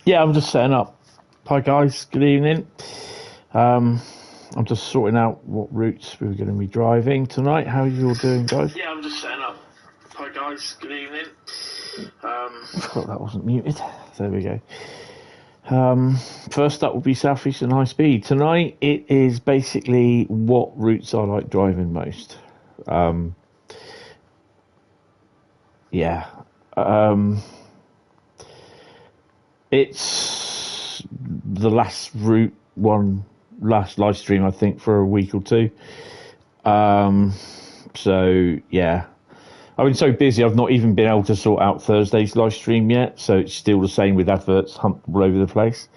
Yeah, I'm just setting up. Hi guys, good evening. I'm just sorting out what routes we're going to be driving tonight. How are you all doing, guys? Yeah, I'm just setting up. Hi guys, good evening. I forgot that wasn't muted. There we go. First up will be Southeastern Highspeed. Tonight it is basically what routes I like driving most. It's the last last live stream, I think, for a week or two. So yeah, I've been so busy I've not even been able to sort out Thursday's live stream yet, so it's still the same with adverts humped all over the place.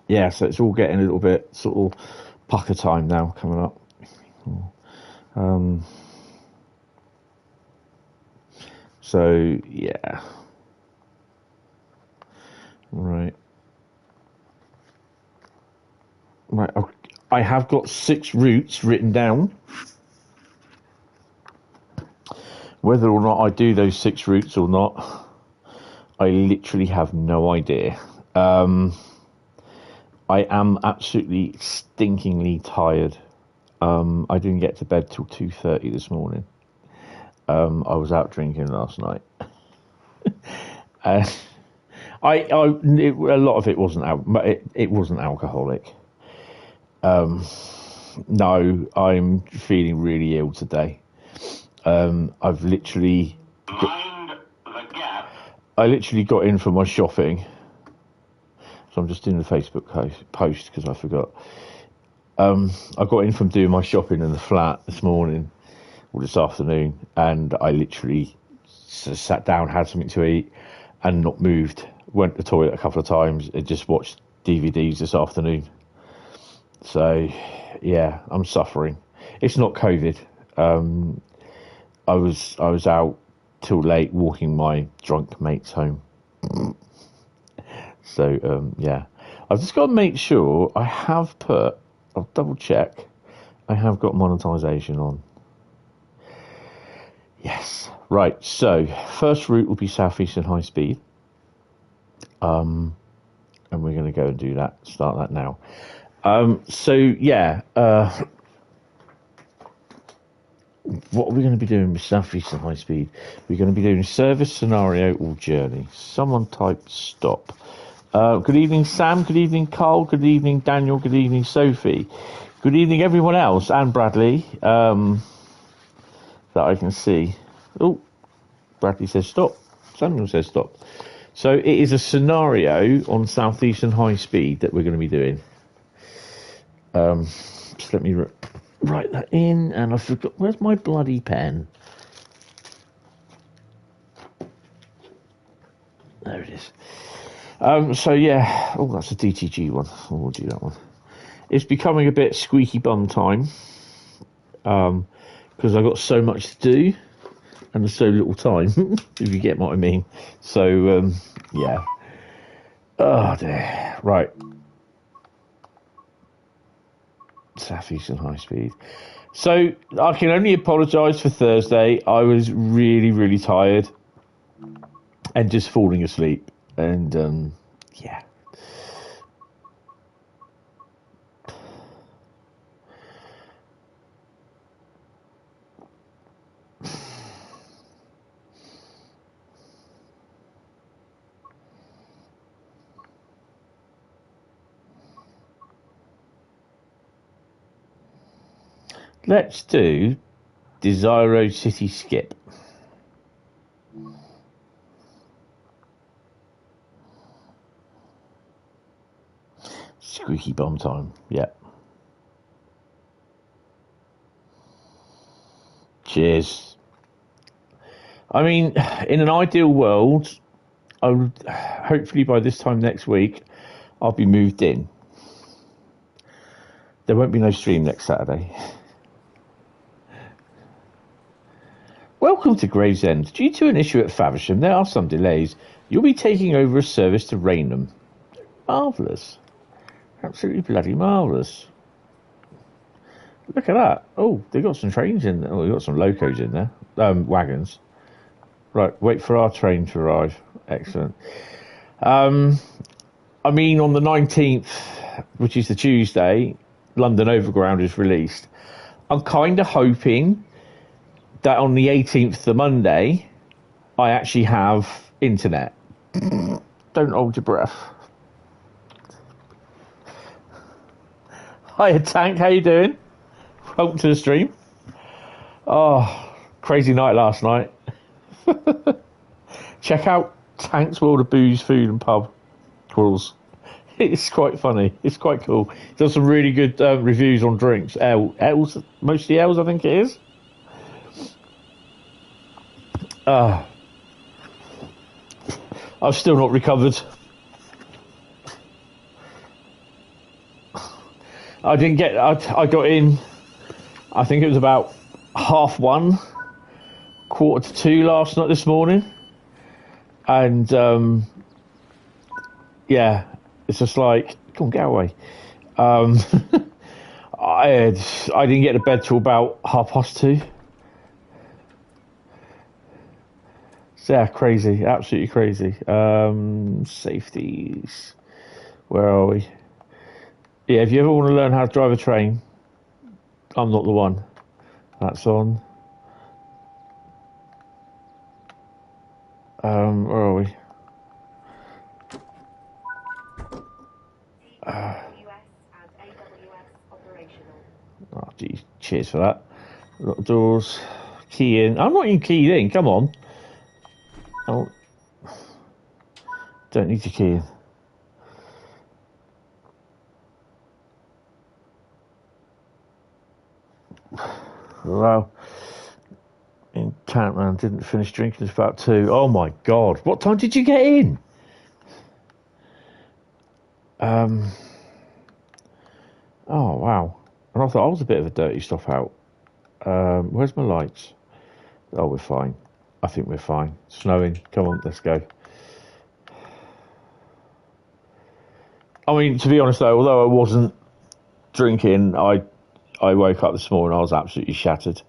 Yeah, so it's all getting a little bit sort of pucker time now coming up. So yeah, right. I have got 6 routes written down. Whether or not I do those 6 routes or not, I literally have no idea. I am absolutely stinkingly tired. I didn't get to bed till 2:30 this morning. I was out drinking last night. A lot of it wasn't it wasn't alcoholic. No, I'm feeling really ill today. I literally got in from my shopping. So I'm just doing the Facebook post because I forgot. I got in from doing my shopping in the flat this morning or this afternoon, and I literally sat down, had something to eat, and not moved. Went to the toilet a couple of times and just watched DVDs this afternoon. So, yeah, I'm suffering. It's not COVID. I was out till late walking my drunk mates home. So, yeah. I've just got to make sure I have put, I'll double check, I have got monetization on. Yes. Right, so first route will be Southeastern Highspeed. And we're going to go and do that, start that now. So, yeah, what are we going to be doing with Southeastern Highspeed? We're going to be doing service, scenario, or journey. Someone type stop. Good evening, Sam. Good evening, Carl. Good evening, Daniel. Good evening, Sophie. Good evening, everyone else, and Bradley, that I can see. Oh, Bradley says stop. Samuel says stop. So it is a scenario on Southeastern Highspeed that we're going to be doing. Just let me write that in, and I forgot. Where's my bloody pen? There it is. So yeah, oh, that's a DTG one. We'll do that one. It's becoming a bit squeaky bum time, because I've got so much to do and there's so little time, if you get what I mean. So yeah. Oh dear. Right. Southeastern Highspeed. So I can only apologise for Thursday. I was really, really tired and just falling asleep. And yeah. Let's do Desiro City Skip. Squeaky bum time, yeah. Cheers. I mean, in an ideal world, I would hopefully by this time next week, I'll be moved in. There won't be no stream next Saturday. Welcome to Gravesend. Due to an issue at Faversham, there are some delays. You'll be taking over a service to Rhein. Marvellous. Absolutely bloody marvellous. Look at that. Oh, they got some trains in there. Oh, they got some locos in there. Wagons. Right, wait for our train to arrive. Excellent. I mean, on the 19th, which is the Tuesday, London Overground is released. I'm kind of hoping that on the 18th, the Monday, I actually have internet. Don't hold your breath. Hiya, Tank. How you doing? Welcome to the stream. Oh, crazy night last night. Check out Tank's World of Booze, Food and Pub Crawls. It's quite funny. It's quite cool. He does some really good reviews on drinks. L's, mostly L's, I think it is. I've still not recovered. I got in, I think it was about 1:30, 1:45 this morning. And, yeah, it's just like, come on, get away. I didn't get to bed till about 2:30. So, yeah, crazy, absolutely crazy. Safeties. Where are we? Yeah, if you ever want to learn how to drive a train, I'm not the one. That's on. Where are we? Oh, geez, cheers for that. Lock doors. Key in. I'm not even keyed in. Come on. Oh, don't need to key in. Wow. In Tankman, didn't finish drinking until about 2. Oh my God. What time did you get in? Oh wow. And I thought I was a bit of a dirty stuff out. Where's my lights? Oh, we're fine. I think we're fine. Snowing. Come on, let's go. I mean, to be honest though, although I wasn't drinking, I woke up this morning, I was absolutely shattered.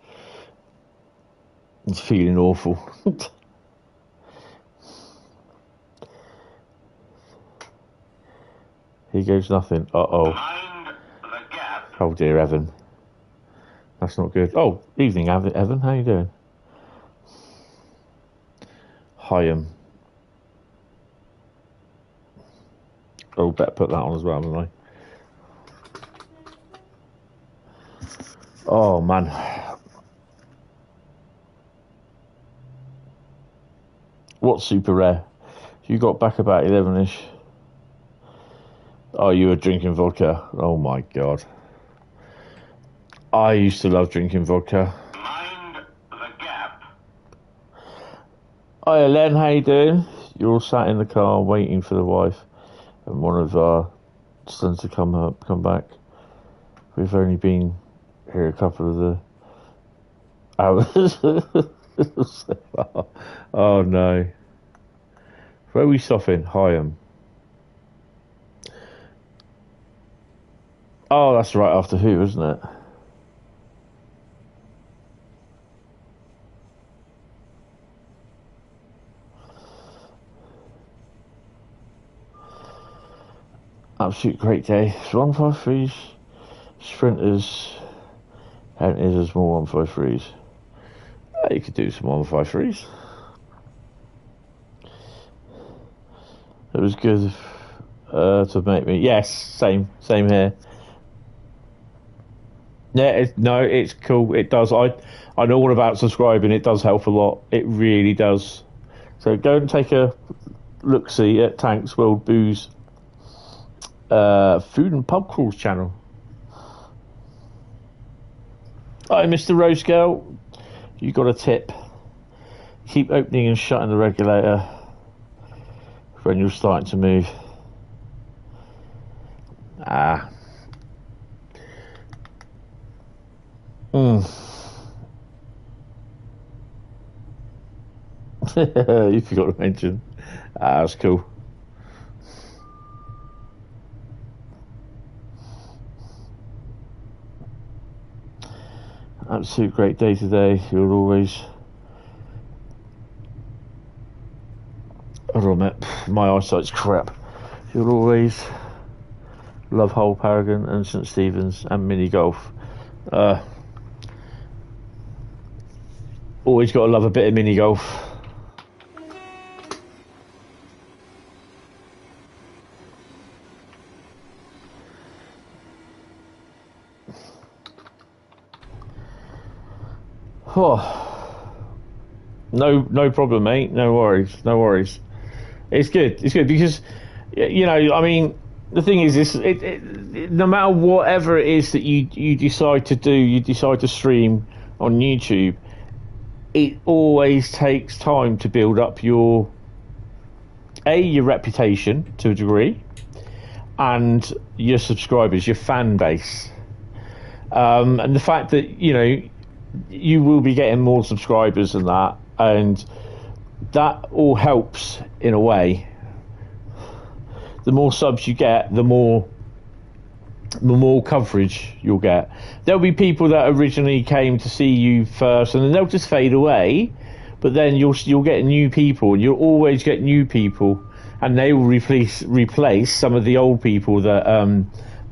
I was feeling awful. Here goes nothing. Uh-oh. Oh dear, Evan. That's not good. Oh, evening, Evan. How you doing? Higham. Oh, better put that on as well, haven't I? Oh, man. What's super rare? You got back about 11ish. Oh, you were drinking vodka. Oh, my God. I used to love drinking vodka. Mind the gap. Hiya, Len. How you doing? You're all sat in the car waiting for the wife and one of our sons to come back. We've only been here a couple of the hours. Oh no. Where are we stopping? Higham. Oh, that's right after who, isn't it? Absolute great day. 153s, sprinters, Hentis as more 153s. You could do some 153s. It was good to make me. Yes, same here. Yeah, it's cool. It does. I know all about subscribing. It does help a lot. It really does. So go and take a look-see at Tank's World Booze Food and Pub Crawls channel. Hi, Mr. Rose Girl. You got a tip. Keep opening and shutting the regulator when you're starting to move. You forgot to mention. That's cool. Absolute great day today. You'll always from it. My eyesight's crap. You'll always love Hull, Paragon and St Stephen's and mini golf. Always got to love a bit of mini golf. Oh, no problem, mate. No worries. It's good because, you know, I mean, the thing is, no matter whatever it is that you decide to do, you decide to stream on YouTube, it always takes time to build up your reputation to a degree, and your subscribers, your fan base, and the fact that, you know, you will be getting more subscribers than that, and that all helps in a way. The more subs you get, the more coverage you'll get. There'll be people that originally came to see you first, and then they'll just fade away. But then you'll get new people. You'll always get new people, and they will replace some of the old people that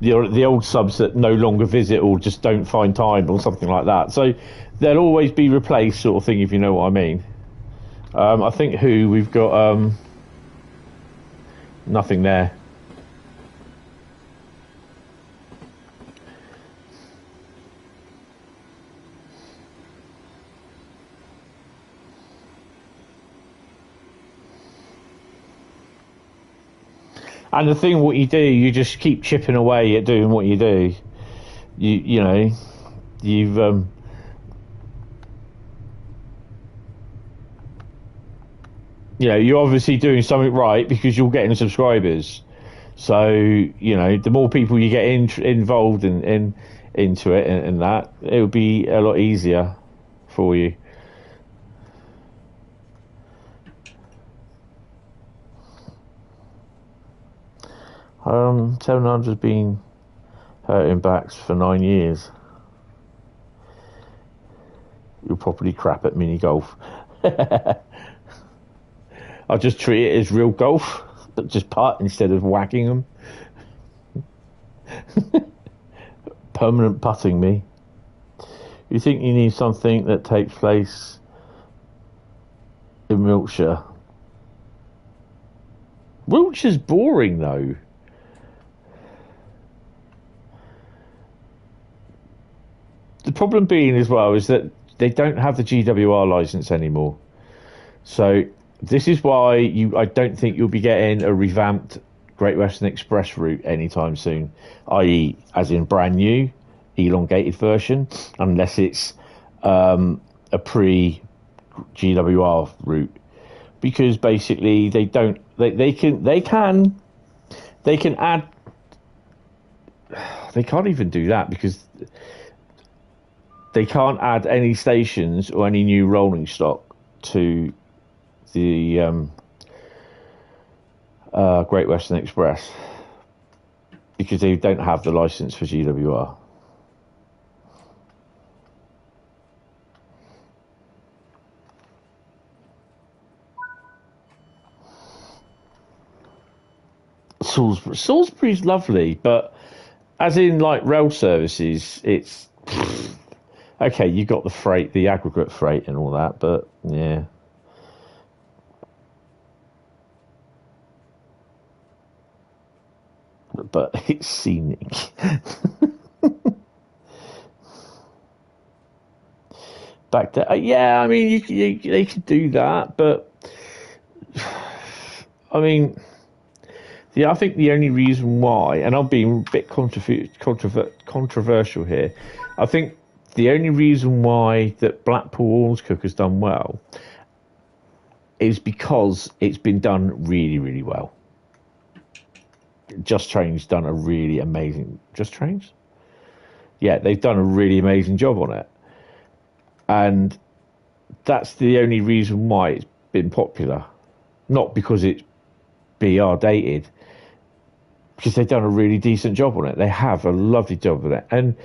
the old subs that no longer visit or just don't find time or something like that. So they'll always be replaced, sort of thing, if you know what I mean. I think we've got nothing there. And the thing, what you do, you just keep chipping away at doing what you do. You know, you've you know, you're obviously doing something right because you're getting subscribers. So, you know, the more people you get involved into it and that, it'll be a lot easier for you. $700's been hurting backs for 9 years. You're probably crap at mini golf. I'll just treat it as real golf, but just putt instead of whacking them. Permanent putting me. You think you need something that takes place in Wiltshire? Wiltshire's boring though. The problem being as well is that they don't have the GWR license anymore. So this is why I don't think you'll be getting a revamped Great Western Express route anytime soon, i.e. as in brand new, elongated version, unless it's a pre-GWR route. Because basically they can add, they can't even do that because they can't add any stations or any new rolling stock to the Great Western Express because they don't have the license for GWR. Salisbury's lovely, but as in like rail services, it's okay. You got the freight, the aggregate freight, and all that, but yeah. But it's scenic. Back there, yeah. I mean, they could do that, but I mean, I think the only reason why, and I'm being a bit controversial here, I think the only reason why that Blackpool Ormscook has done well is because it's been done really, really well. Just Train's done a really amazing... Just Trains? Yeah, they've done a really amazing job on it. And that's the only reason why it's been popular. Not because it's BR dated, because they've done a really decent job on it. They have a lovely job on it. And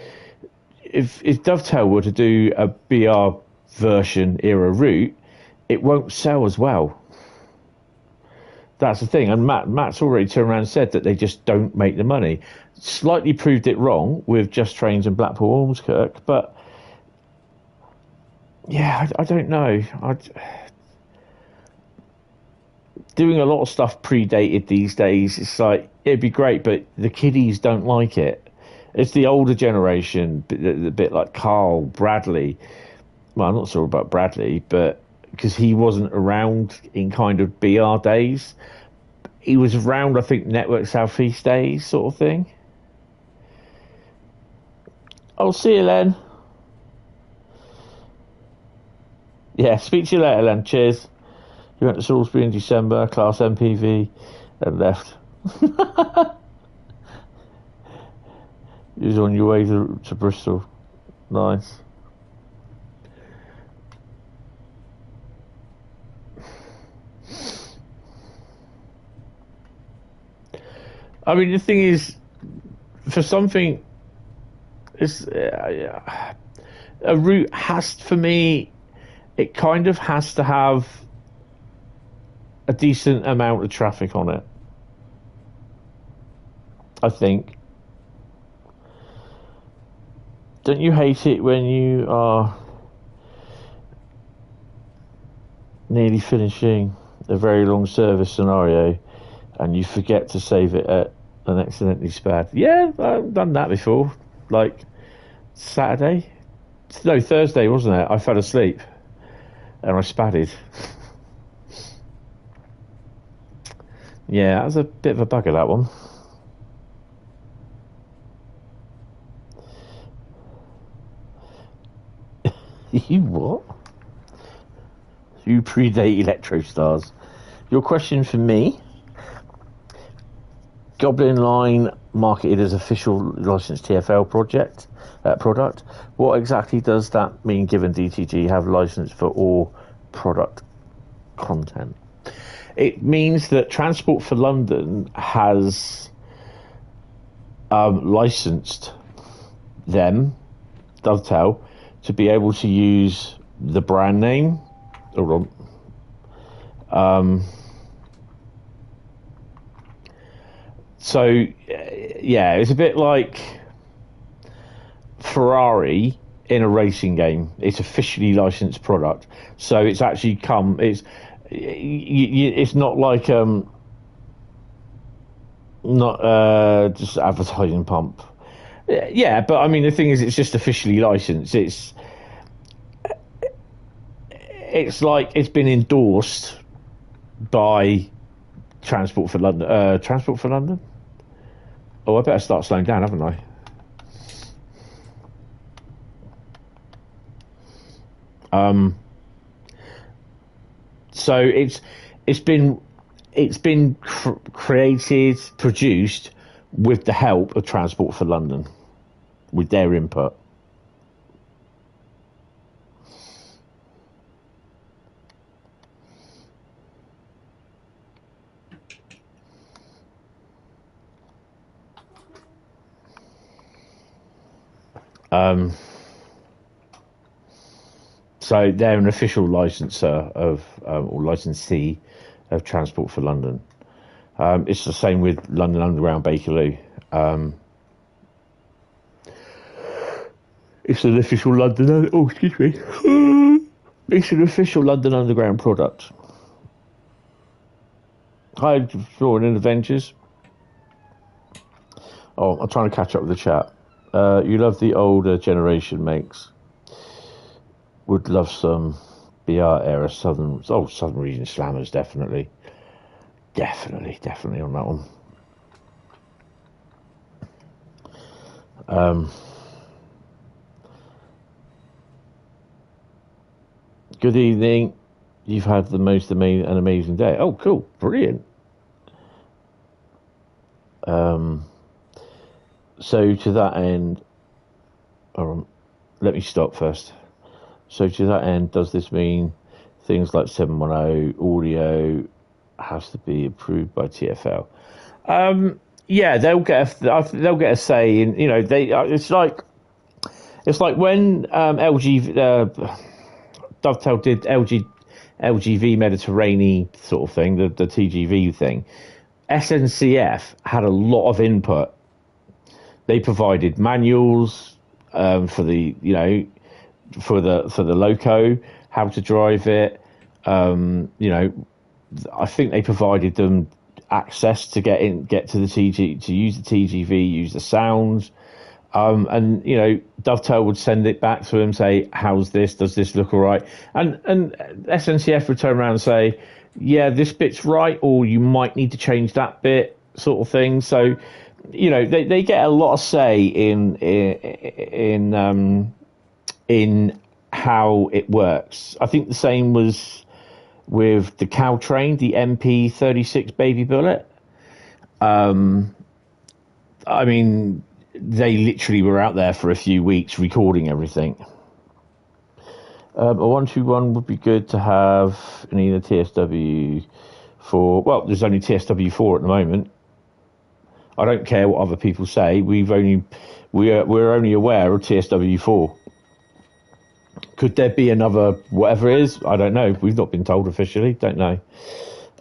if Dovetail were to do a BR version era route, it won't sell as well. That's the thing. And Matt's already turned around and said that they just don't make the money. Slightly proved it wrong with Just Trains and Blackpool Ormskirk, but yeah, I don't know. Doing a lot of stuff predated these days. It's like, it'd be great, but the kiddies don't like it. It's the older generation, a bit like Carl Bradley. Well, I'm not sure about Bradley, but because he wasn't around in kind of BR days. He was around, I think, Network Southeast days sort of thing. I'll see you, Len. Yeah, speak to you later, Len. Cheers. You went to Salisbury in December, Class MPV, and left. You was on your way to Bristol. Nice. I mean, the thing is, for something, it's a route has, for me, it kind of has to have a decent amount of traffic on it, I think. Don't you hate it when you are nearly finishing a very long service scenario and you forget to save it at an accidentally spad? Yeah, I've done that before. Like Thursday, wasn't it? I fell asleep and I spadded. Yeah, that was a bit of a bugger, that one. You what? You predate Electro Stars. Your question for me: Goblin Line marketed as official licensed TFL product. What exactly does that mean, given DTG have license for all product content? It means that Transport for London has licensed them, Dovetail, to be able to use the brand name. So, yeah, it's a bit like Ferrari in a racing game. It's officially licensed product. So it's actually it's not like not just advertising pump. Yeah, but I mean, the thing is, it's just officially licensed. It's like it's been endorsed by Transport for London. Transport for London? Oh, I better start slowing down, haven't I? So it's been created, produced with the help of Transport for London, with their input. So they're an official licensor of, or licensee of Transport for London. It's the same with London Underground Bakerloo. It's an official London. Oh, excuse me. It's an official London Underground product. Hi, Flooring and Adventures. Oh, I'm trying to catch up with the chat. You love the older generation makes. Would love some BR era Southern Region Slammers, definitely on that one. Good evening. You've had the most amazing day. Oh, cool, brilliant. So to that end, let me stop first. So to that end, does this mean things like 710 audio has to be approved by TFL? Yeah, they'll get a say in. You know, it's like when LG Dovetail did LG LGV Mediterranean sort of thing, the TGV thing. SNCF had a lot of input. They provided manuals for the, you know, for the loco, how to drive it. You know, I think they provided them access to get to the TG, to use the TGV, use the sounds. And you know, Dovetail would send it back to him, say, "How's this? Does this look all right?" And SNCF would turn around and say, "Yeah, this bit's right, or you might need to change that bit," sort of thing. So, you know, they get a lot of say in how it works. I think the same was with the cow train, the MP36 Baby Bullet. I mean, they literally were out there for a few weeks recording everything. A 121 would be good to have in either TSW for. Well, there's only TSW4 at the moment. I don't care what other people say. We're only aware of TSW4. Could there be another whatever it is? I don't know. We've not been told officially. Don't know.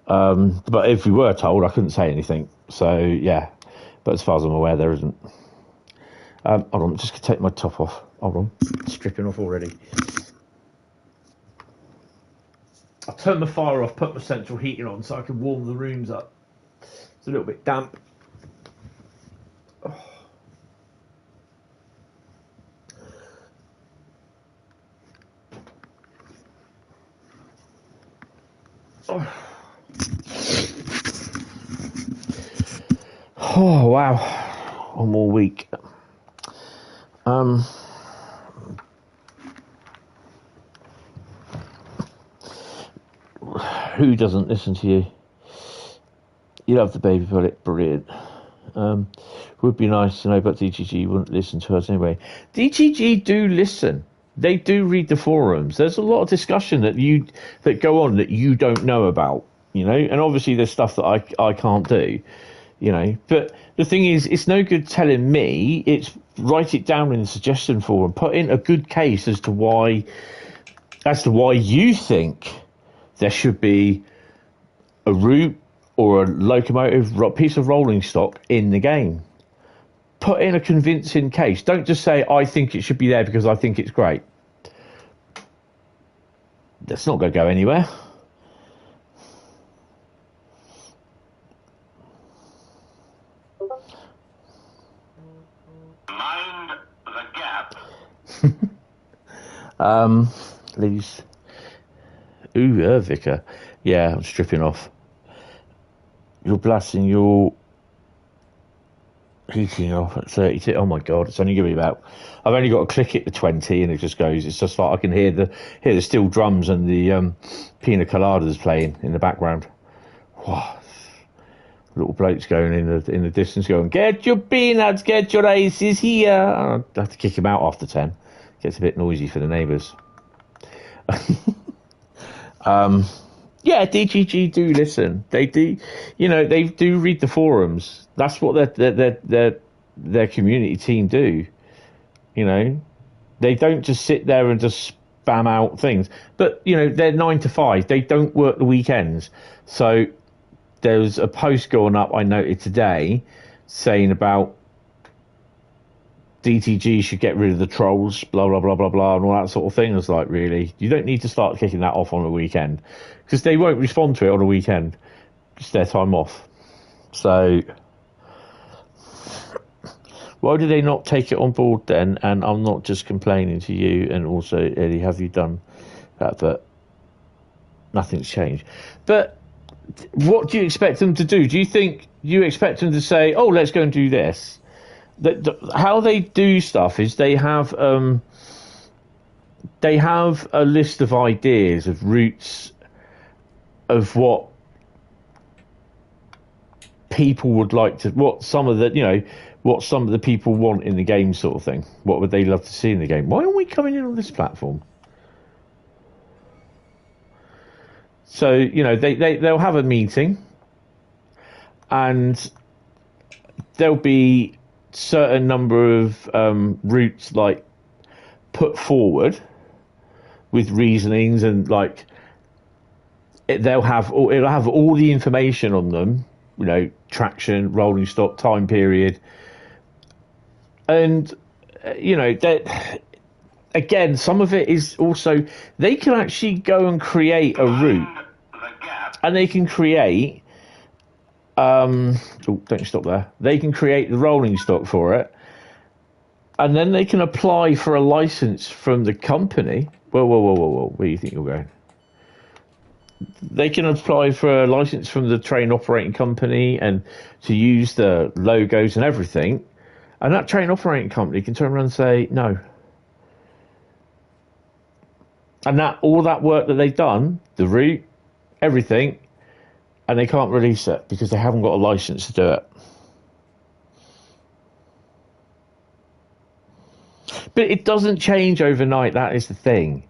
But if we were told, I couldn't say anything. So yeah. But as far as I'm aware, there isn't. Hold on, I'm just going to take my top off. Hold on, it's stripping off already. I'll turn the fire off, put my central heating on so I can warm the rooms up. It's a little bit damp. Oh. Oh wow, one more week. Who doesn't listen to you? You love the Baby Bullet, brilliant. Would be nice to know, but DGG wouldn't listen to us anyway. DGG do listen. They do read the forums. There's a lot of discussion that go on that you don't know about, you know. And obviously, there's stuff that I can't do, you know. But the thing is, it's no good telling me. It's write it down in the suggestion forum. Put in a good case as to why you think there should be a route or a locomotive piece of rolling stock in the game. Put in a convincing case. Don't just say, I think it should be there because I think it's great. That's not going to go anywhere. Mind the gap. Ladies. Ooh, Vicar. Yeah, I'm stripping off. You're blasting your heating off at 32. Oh my god, it's only going to be about. I've only got to click it to 20, and it just goes. It's just like I can hear the steel drums and the pina coladas playing in the background. Wow. Little blokes going in the distance, going, "Get your peanuts, get your ices here." I have to kick him out after 10. Gets a bit noisy for the neighbours. Yeah, DGG do listen. They do, you know, they do read the forums. That's what their community team do. You know, they don't just sit there and just spam out things. But you know, they're 9 to 5. They don't work the weekends. So there's a post going up I noted today saying about DTG should get rid of the trolls, blah, blah, blah, blah, blah, and all that sort of thing. It's like, really? You don't need to start kicking that off on a weekend because they won't respond to it on a weekend. It's their time off. So why do they not take it on board then? And I'm not just complaining to you, and also, Eddie, have you done that? But nothing's changed. But what do you expect them to do? Do you think you expect them to say, oh, let's go and do this? How they do stuff is they have a list of ideas, of routes, of what people would like to, what some of the people want in the game, sort of thing. What would they love to see in the game? Why aren't we coming in on this platform? So, you know, they'll have a meeting, and there'll be certain number of routes like put forward with reasonings and like it'll have all the information on them, you know, traction, rolling stock, time period, and you know that. Again, some of it is also they can actually go and create a route, and they can create. Oh, don't stop there. They can create the rolling stock for it, and then they can apply for a license from the company. Whoa! Where do you think you're going? They can apply for a license from the train operating company and to use the logos and everything, and that train operating company can turn around and say no. And that all that work that they've done, the route, everything, and they can't release it because they haven't got a license to do it. But it doesn't change overnight. That is the thing.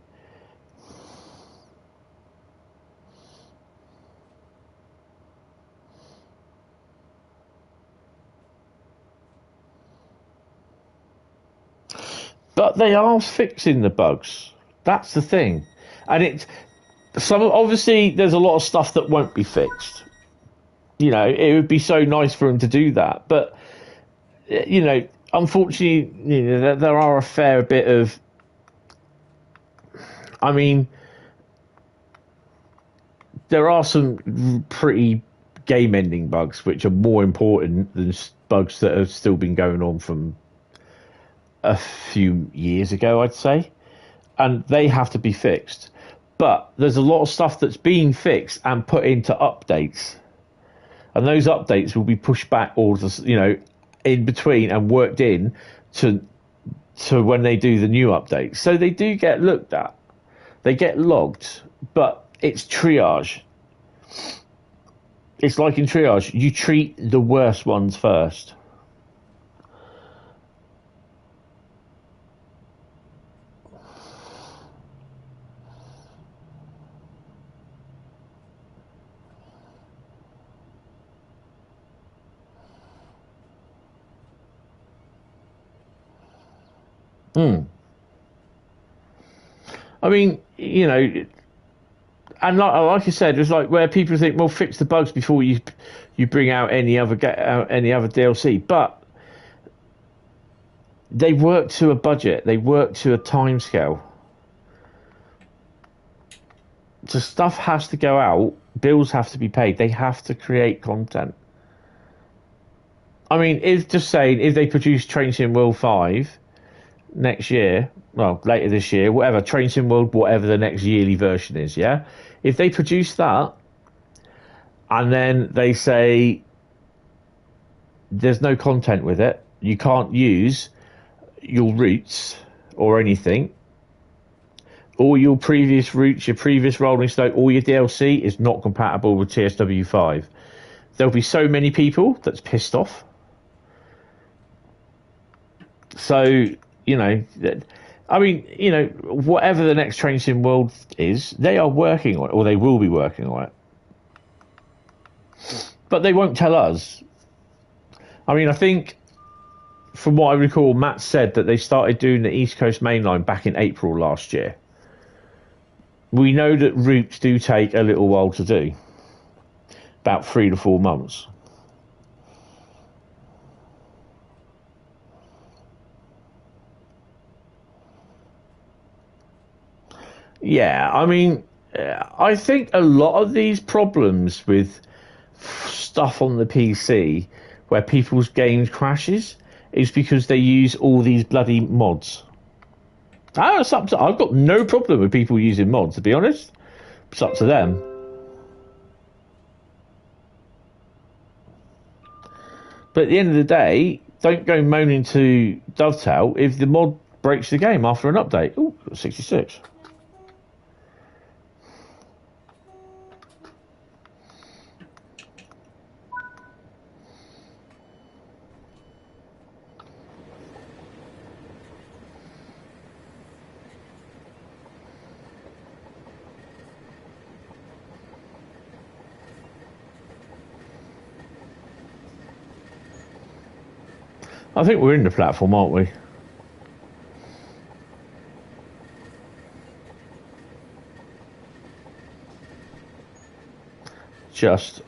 But they are fixing the bugs. That's the thing. And it's obviously there's a lot of stuff that won't be fixed. You know, it would be so nice for them to do that. But, you know, unfortunately, you know, there are a fair bit of, I mean, there are some pretty game-ending bugs which are more important than bugs that have still been going on from a few years ago, I'd say. And they have to be fixed. But there's a lot of stuff that's being fixed and put into updates. And those updates will be pushed back or, you know, in between and worked in to when they do the new updates. So they do get looked at. They get logged. But it's triage. It's like in triage. You treat the worst ones first. I mean, you know, and like I said, it's like where people think, well, fix the bugs before you bring out any other DLC. But they work to a budget. They work to a time scale. So stuff has to go out. Bills have to be paid. They have to create content. I mean, if they produce Train Sim World 5 next year, well, later this year, whatever, Train Sim World, whatever the next yearly version is, yeah? If they produce that, and then they say there's no content with it, you can't use your routes or anything, all your previous routes, your previous rolling stock, all your DLC is not compatible with TSW5. There'll be so many people that's pissed off. So, you know, I mean, you know, whatever the next Train Sim World is, they are working on it, or they will be working on it. But they won't tell us. I mean, I think, from what I recall, Matt said that they started doing the East Coast Mainline back in April last year. We know that routes do take a little while to do. About 3 to 4 months. Yeah, I mean, I think a lot of these problems with stuff on the PC where people's games crashes is because they use all these bloody mods. I've got no problem with people using mods, to be honest. It's up to them. But at the end of the day, don't go moaning to Dovetail if the mod breaks the game after an update. Ooh, 66. I think we're in the platform, aren't we? just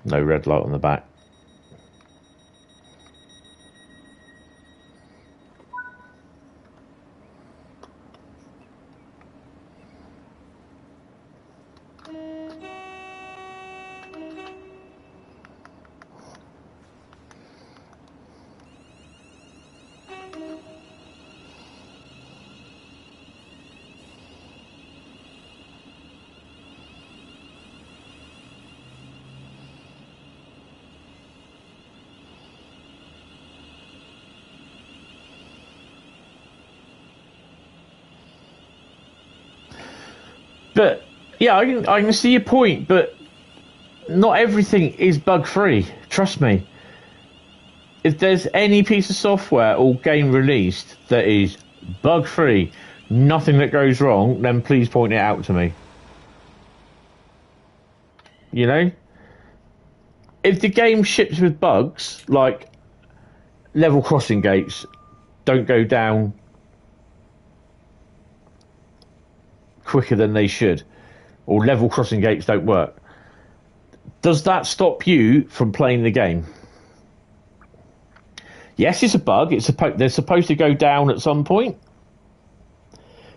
no red light on the back. But yeah, I can see your point, but not everything is bug free. Trust me. If there's any piece of software or game released that is bug free, nothing that goes wrong, then please point it out to me. You know? If the game ships with bugs, like level crossing gates don't go down quicker than they should, or level crossing gates don't work, does that stop you from playing the game? Yes, it's a bug. They're supposed to go down at some point,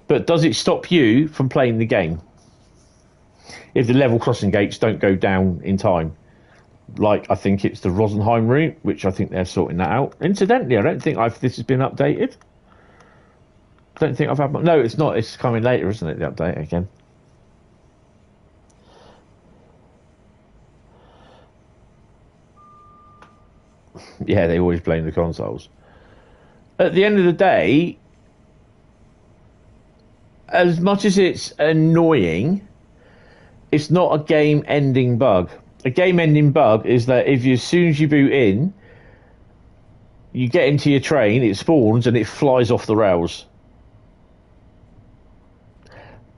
but does it stop you from playing the game if the level crossing gates don't go down in time? Like, I think it's the Rosenheim route, which I think they're sorting that out. Incidentally, I don't think this has been updated. I don't think I've had... No, it's not. It's coming later, isn't it, the update again? Yeah, they always blame the consoles. At the end of the day, as much as it's annoying, it's not a game-ending bug. A game-ending bug is that as soon as you boot in, you get into your train, it spawns, and it flies off the rails.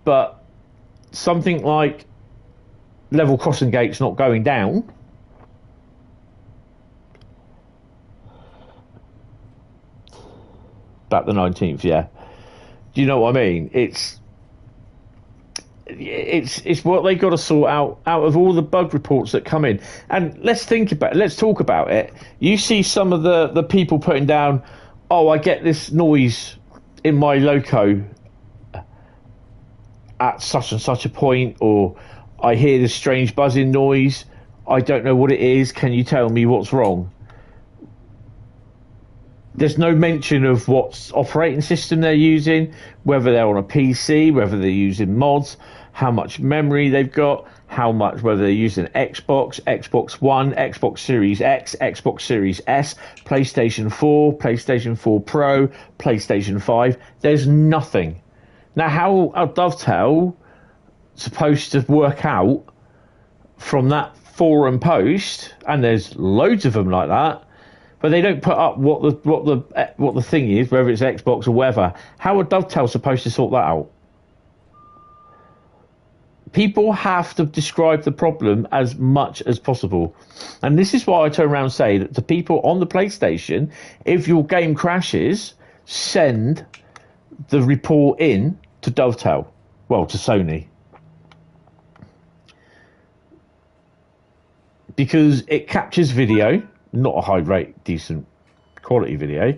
But something like level crossing gates not going down, back the 19th, yeah. Do you know what I mean? It's what they got to sort out of all the bug reports that come in. And let's talk about it. You see some of the people putting down, oh, I get this noise in my loco at such and such a point, or I hear this strange buzzing noise, I don't know what it is, can you tell me what's wrong? There's no mention of what operating system they're using, whether they're on a PC, whether they're using mods, how much memory they've got, whether they're using Xbox, Xbox One, Xbox Series X, Xbox Series S, PlayStation 4, PlayStation 4 Pro, PlayStation 5. There's nothing. Now, how are Dovetail supposed to work out from that forum post, and there's loads of them like that, but they don't put up what the thing is, whether it's Xbox or whatever. How are Dovetail supposed to sort that out? People have to describe the problem as much as possible. And this is why I turn around and say that to people on the PlayStation, if your game crashes, send the report in to Dovetail. Well, to Sony. Because it captures video, not a high rate, decent quality video,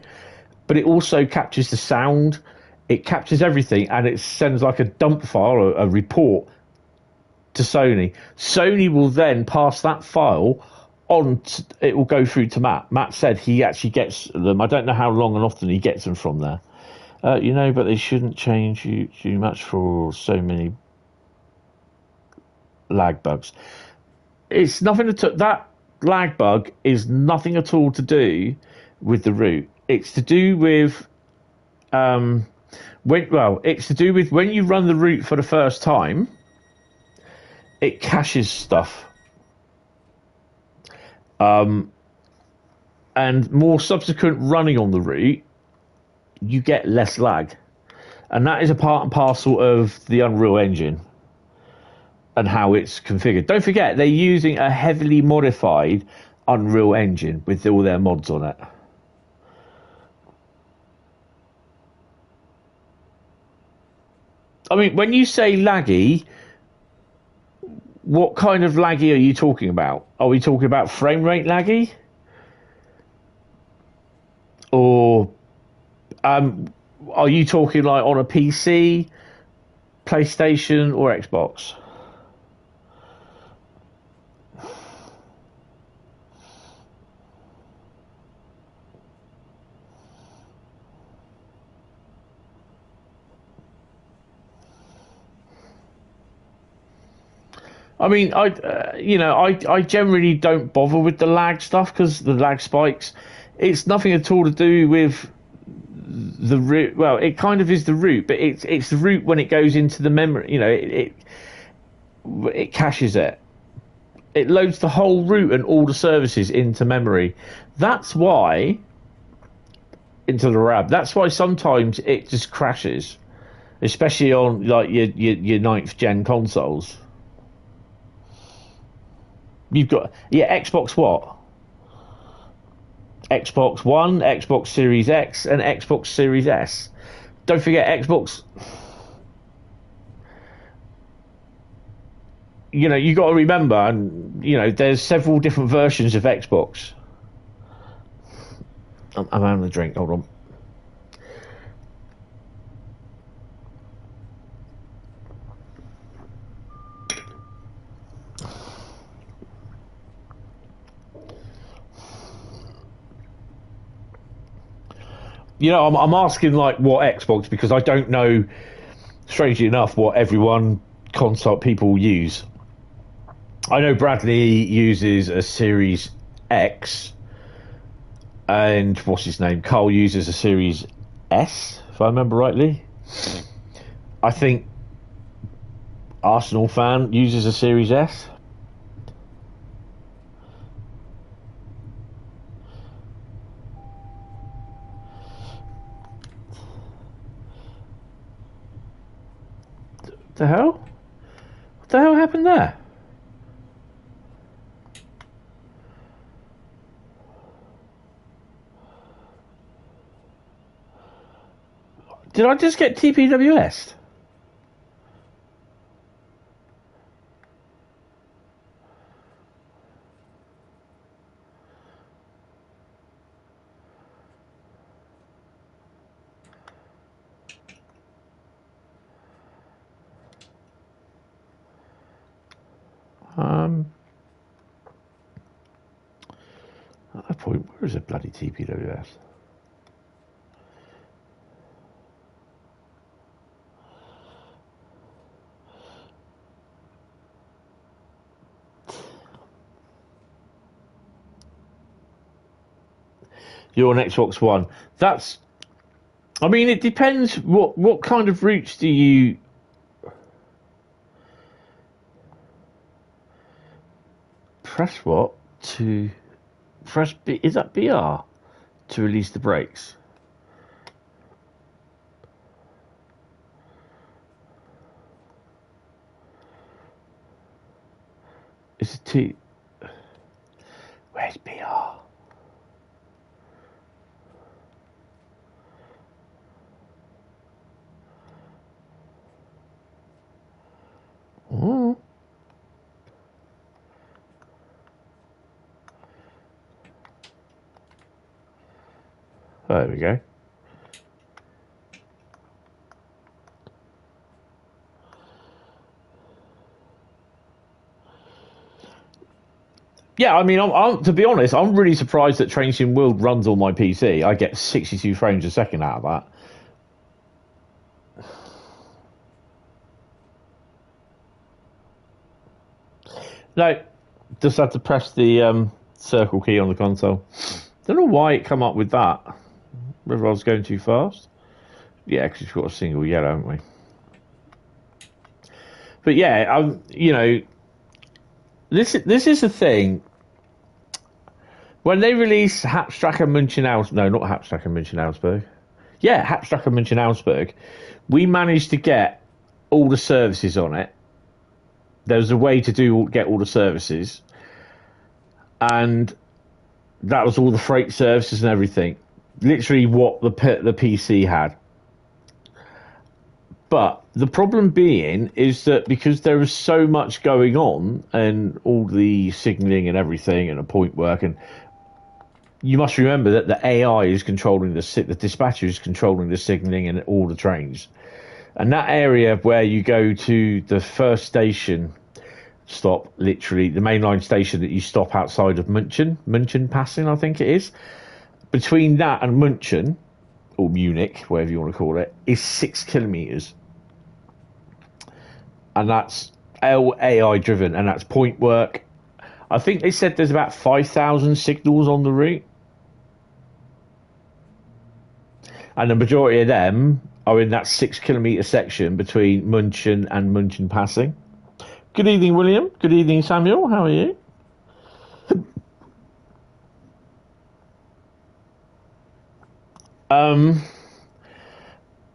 but it also captures the sound, it captures everything, and it sends like a dump file, a report to Sony. Sony will then pass that file on, it will go through to Matt. Matt said he actually gets them. I don't know how long and often he gets them from there. But they shouldn't change too much for so many lag bugs. It's nothing to that lag bug is nothing at all to do with the route. It's to do with it's to do with when you run the route for the first time, it caches stuff. And more subsequent running on the route, you get less lag. And that is a part and parcel of the Unreal Engine and how it's configured. Don't forget, they're using a heavily modified Unreal Engine with all their mods on it. I mean, when you say laggy, what kind of laggy are you talking about? Are we talking about frame rate laggy? Or are you talking like on a PC, PlayStation, or Xbox? I mean, I generally don't bother with the lag stuff because the lag spikes. It's nothing at all to do with the route. Well, it kind of is the route, but it's the route when it goes into the memory. You know, it caches it. It loads the whole route and all the services into memory. That's why into the RAM. That's why sometimes it just crashes, especially on like your ninth gen consoles. You've got Xbox what? Xbox One, Xbox Series X, and Xbox Series S. Don't forget Xbox. You know, you got to remember, and you know, there's several different versions of Xbox. I'm having a drink. Hold on. You know, I'm asking like what Xbox because I don't know, strangely enough, what everyone console people use. I know Bradley uses a Series X, and what's his name? Carl uses a Series S, if I remember rightly. I think Arsenal fan uses a Series S. The hell? What the hell happened there? Did I just get TPWS? At that point, where is a bloody TPWS? You're on Xbox One. That's. I mean, it depends. What kind of routes do you? Press what to? Press B. Is that BR to release the brakes? It's a T. Where's BR? Oh. There we go. Yeah, I mean, I'm to be honest, I'm really surprised that Train Sim World runs on my PC. I get 62 frames a second out of that. No, just had to press the circle key on the console. Don't know why it come up with that. Whether I was going too fast. Yeah, because we've got a single yellow, haven't we? But yeah, you know, this is the thing. When they release Hauptstrecke München-Augsburg, no, not Hauptstrecke München-Augsburg. Yeah, Hauptstrecke München-Augsburg. We managed to get all the services on it. There was a way to get all the services, and that was all the freight services and everything. Literally, what the PC had. But the problem being is that because there is so much going on and all the signalling and everything and the point work, and you must remember that the AI is controlling the dispatcher is controlling the signalling and all the trains. And that area where you go to the first station stop, literally the mainline station that you stop outside of München passing, I think it is, between that and München, or Munich, whatever you want to call it, is 6 kilometres. And that's AI driven, and that's point work. I think they said there's about 5,000 signals on the route. And the majority of them are in that 6 kilometre section between München and München passing. Good evening, William. Good evening, Samuel. How are you?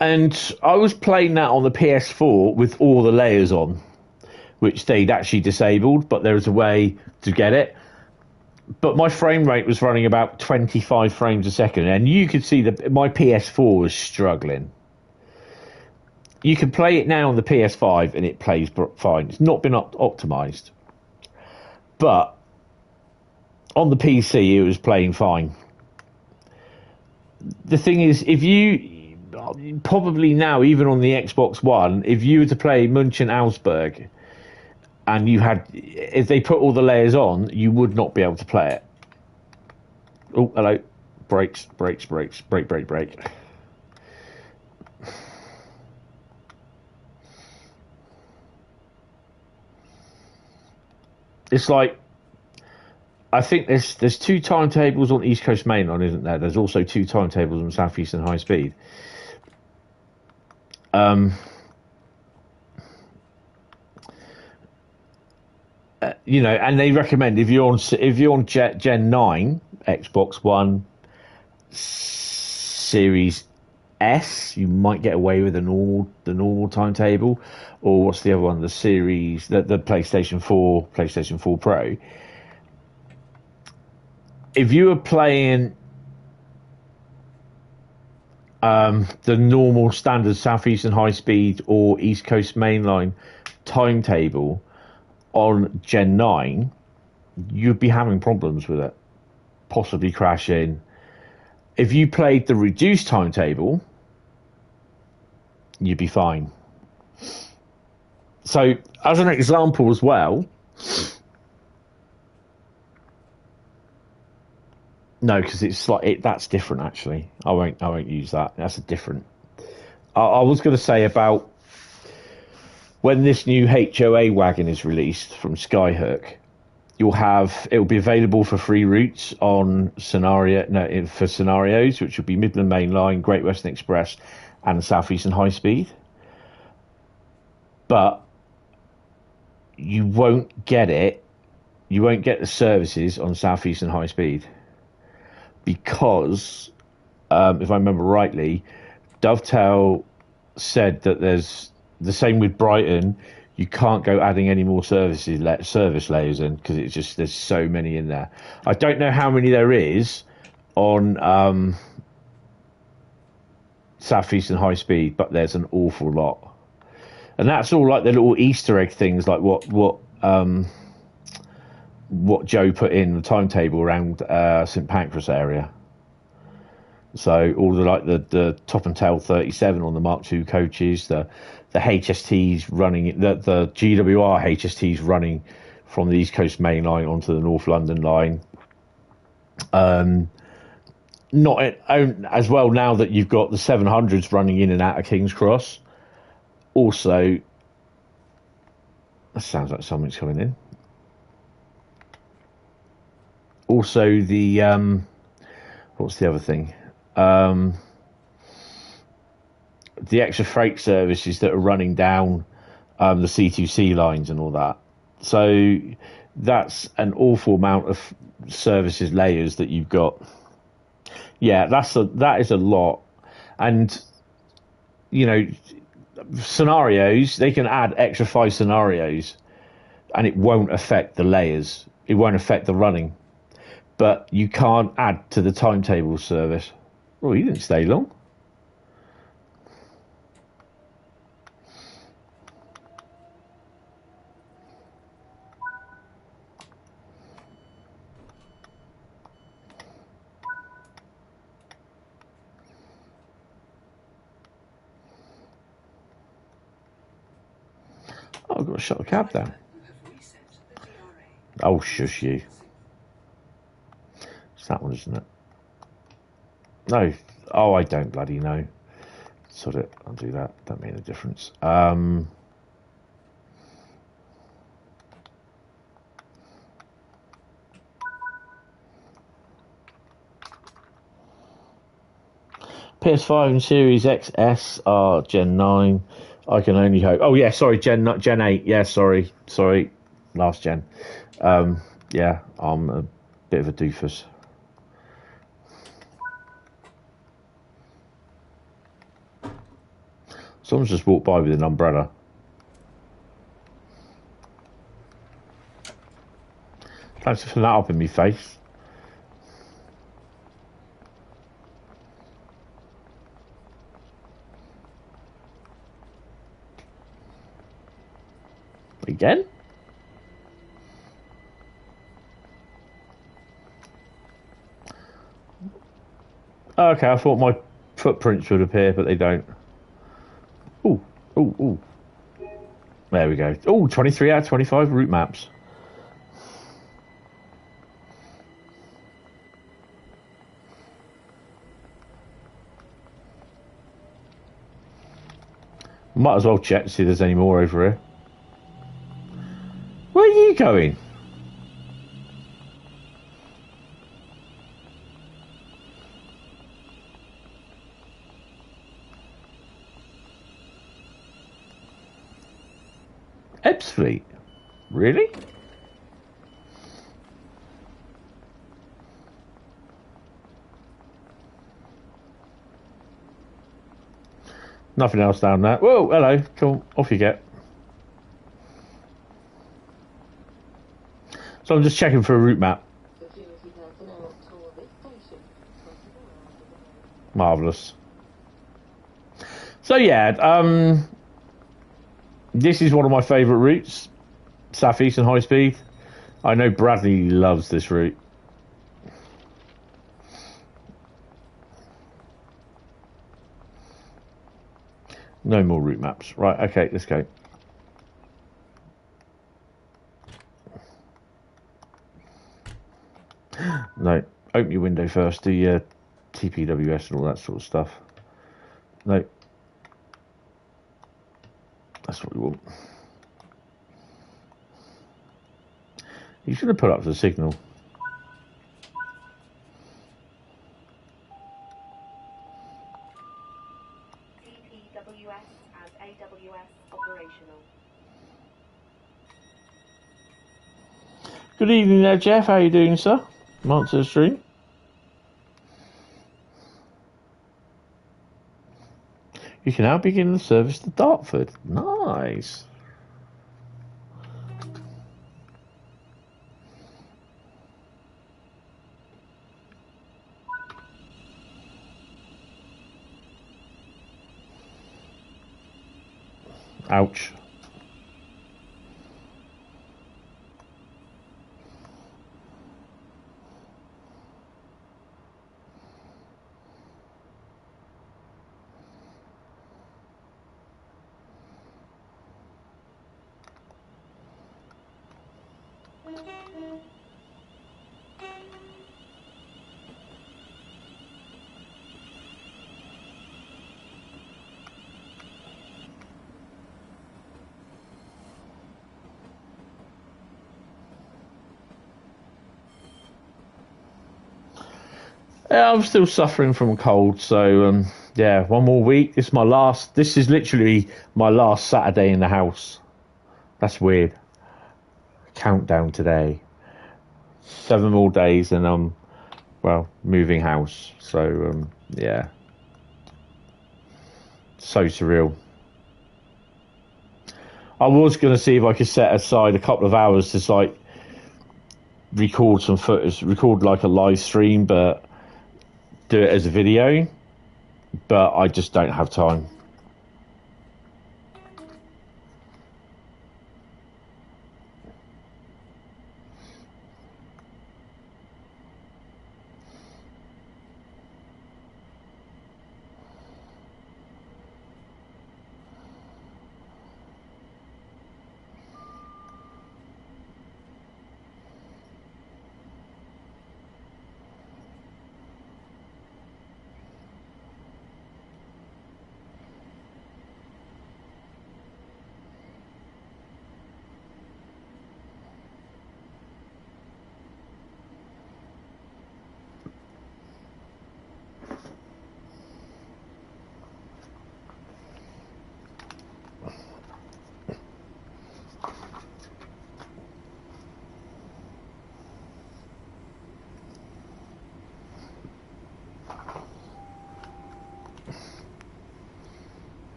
And I was playing that on the PS4 with all the layers on, which they'd actually disabled, but there was a way to get it. But my frame rate was running about 25 frames a second, and you could see that my PS4 was struggling. You can play it now on the PS5 and it plays fine. It's not been optimized. But on the PC, it was playing fine. The thing is, if you, probably now, even on the Xbox One, if you were to play München-Augsburg, and you had, if they put all the layers on, you would not be able to play it. Oh, hello. Brakes. Brake. It's like, I think there's 2 timetables on East Coast Mainline, isn't there? There's also 2 timetables on Southeastern Highspeed. You know, and they recommend if you're on Gen 9 Xbox One Series S, you might get away with the normal timetable, or what's the other one? The Series, the PlayStation 4 Pro. If you were playing the normal standard Southeastern High Speed or East Coast Mainline timetable on Gen 9, you'd be having problems with it, possibly crashing. If you played the reduced timetable, you'd be fine. So, as an example as well, no, because it's like that's different. Actually, I won't use that. That's a different. I was going to say about when this new HOA wagon is released from Skyhook, it'll be available for free routes on scenarios, which will be Midland Main Line, Great Western Express, and Southeastern High Speed. But you won't get it. You won't get the services on Southeastern High Speed because, if I remember rightly, Dovetail said that there's the same with Brighton. You can't go adding any more service layers in because it's just there's so many in there. I don't know how many there is on Southeastern High Speed, but there's an awful lot, and that's all like the little Easter egg things, like what Joe put in the timetable around St Pancras area. So all the top and tail 37 on the Mark II coaches, the HSTs running, the GWR HSTs running from the East Coast Main Line onto the North London line. As well, now that you've got the 700s running in and out of King's Cross. Also, that sounds like something's coming in. Also, the what's the other thing? The extra freight services that are running down the C2C lines and all that. So that's an awful amount of services layers that you've got. Yeah, that is a lot. And you know, scenarios, they can add extra 5 scenarios and it won't affect the layers. It won't affect the running. But you can't add to the timetable service. Oh, you didn't stay long. got to shut the cab down. Oh, shush you. It's that one, isn't it? No. Oh, I don't bloody know. Sod it. I'll do that. Don't make a difference. PS5 and Series XS are Gen 9. I can only hope. Oh, yeah, sorry, Gen 8. Yeah, sorry. Last gen. Yeah, I'm a bit of a doofus. Someone's just walked by with an umbrella. Thanks for filling that up in my face. Again? Okay, I thought my footprints would appear, but they don't. Ooh. There we go. Oh, 23 out of 25 route maps. Might as well check to see if there's any more over here. Where are you going? Ebbsfleet? Really? Nothing else down there. Whoa, hello. Cool. Off you get. So I'm just checking for a route map. Marvellous. So yeah, this is one of my favourite routes. Southeastern Highspeed. I know Bradley loves this route. No more route maps. Right, okay, let's go. No, open your window first, do your TPWS and all that sort of stuff. No. That's what we want. He's going to put up the signal. TPWS and AWS operational. Good evening there, Jeff. How are you doing, sir? Monster stream. You can now begin the service to Dartford. Nice. Ouch. Yeah, I'm still suffering from a cold, so yeah, one more week. This is literally my last Saturday in the house. That's weird. Countdown today. 7 more days and I'm, well, moving house. So, yeah. So surreal. I was going to see if I could set aside a couple of hours to, like, record some footage, record, like, a live stream, but do it as a video. But I just don't have time.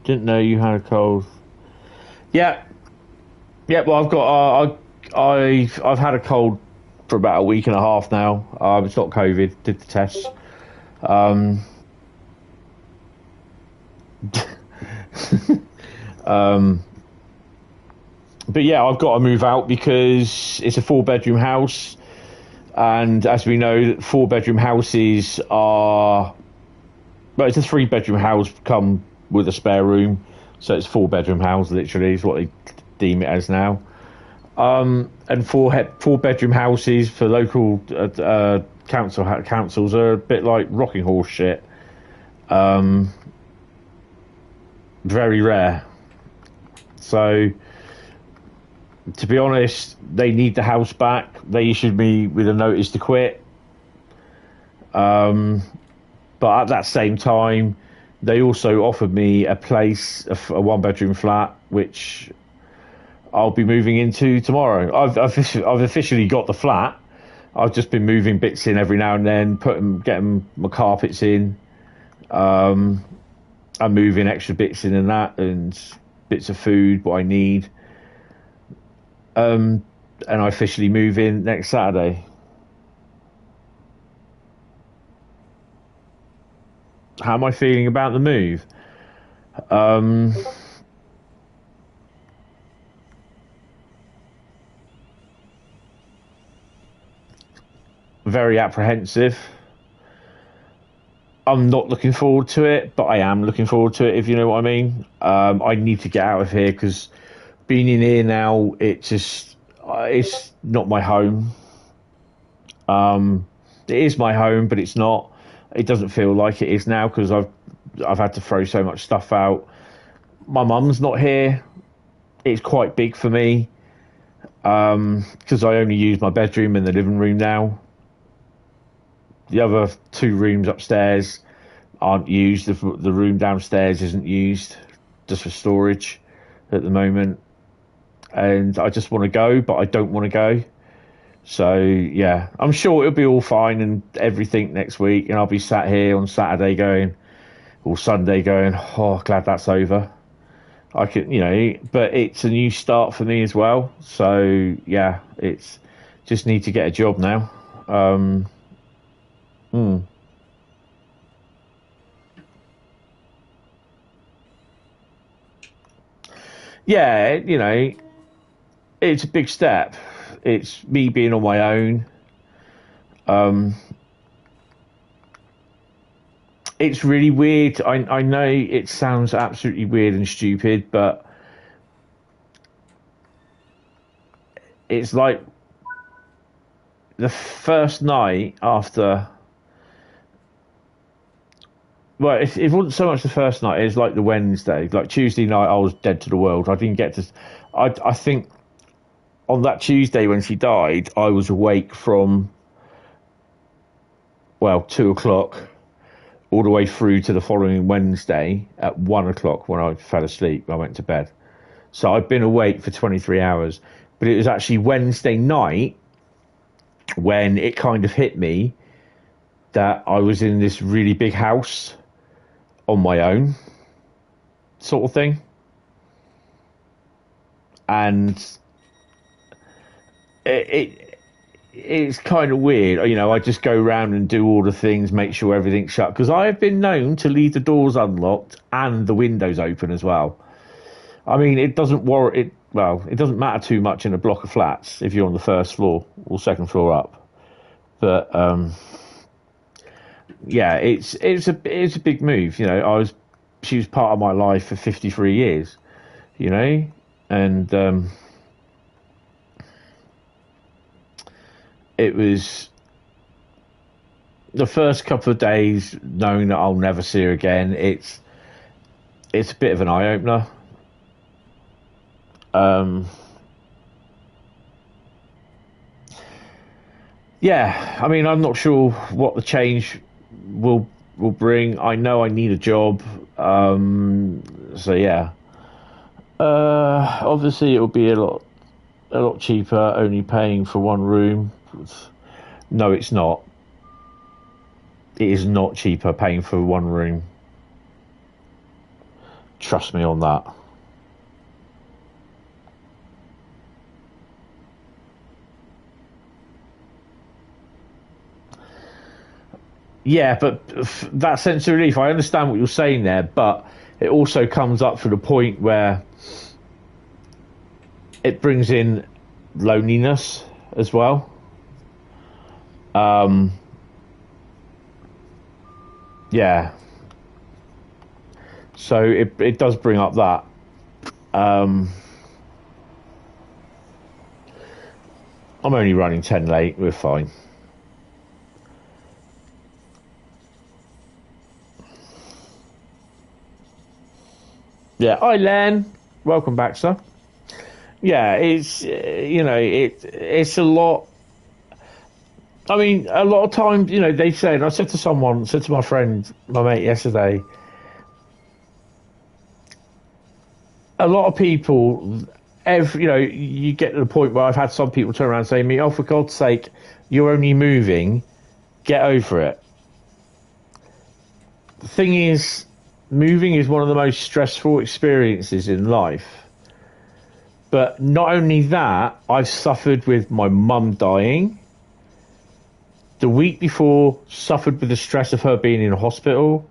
Didn't know you had a cold. Yeah. Well, I've got I've had a cold for about a week and a half now. It's not COVID. Did the test. But yeah, I've got to move out because it's a 4-bedroom house, and as we know, 4-bedroom houses are. But it's a 3-bedroom house come with a spare room, so it's 4-bedroom house. Literally, is what they deem it as now. And 4-bedroom houses for local councils are a bit like rocking horse shit. Very rare. So, to be honest, they need the house back. They issued me with a notice to quit. But at that same time, they also offered me a place, a 1-bedroom flat, which I'll be moving into tomorrow. I've officially got the flat. I've just been moving bits in every now and then, getting my carpets in. I'm moving extra bits in and that, and bits of food, what I need. And I officially move in next Saturday. How am I feeling about the move? Very apprehensive. I'm not looking forward to it, but I am looking forward to it, if you know what I mean. I need to get out of here because being in here now, it's not my home. It is my home, but it's not. It doesn't feel like it is now because I've had to throw so much stuff out. My mum's not here. It's quite big for me because I only use my bedroom and the living room now. The other 2 rooms upstairs aren't used. The room downstairs isn't used, just for storage at the moment. And I just want to go, but I don't want to go. So, yeah, I'm sure it'll be all fine and everything next week. And I'll be sat here on Saturday or Sunday going, oh, glad that's over. I can, but it's a new start for me as well. So, yeah, it's just need to get a job now. Yeah, it's a big step. It's me being on my own. It's really weird. I know it sounds absolutely weird and stupid, but it's like the first night after. Well, it wasn't so much the first night. It was like the Wednesday, like Tuesday night. I was dead to the world. I didn't get to. I think on that Tuesday when she died, I was awake from 2:00 all the way through to the following Wednesday at 1:00 when I fell asleep. I went to bed, so I'd been awake for 23 hours. But it was actually Wednesday night when it kind of hit me that I was in this really big house on my own, sort of thing. And it's kind of weird. I just go around and do all the things, make sure everything's shut, because I have been known to leave the doors unlocked and the windows open as well. I mean, it doesn't matter too much in a block of flats if you're on the first floor or second floor up. But yeah, it's a big move. She was part of my life for 53 years, and it was the first couple of days knowing that I'll never see her again. It's a bit of an eye opener. Yeah, I mean, I'm not sure what the change will bring. I know I need a job, so yeah. Obviously, it will be a lot cheaper, only paying for one room. No, it's not. It is not cheaper paying for one room. Trust me on that. Yeah, but that sense of relief, I understand what you're saying there, but it also comes up to the point where it brings in loneliness as well. Yeah. So it does bring up that. I'm only running 10 late, we're fine. Yeah, hi Len, welcome back, sir. Yeah, it's it's a lot. I mean, a lot of times, they say, and I said to my friend, my mate yesterday, a lot of people, you get to the point where I've had some people turn around and say to me, "Oh, for God's sake, you're only moving, get over it." The thing is, moving is one of the most stressful experiences in life. But not only that, I've suffered with my mum dying. The week before, suffered with the stress of her being in hospital,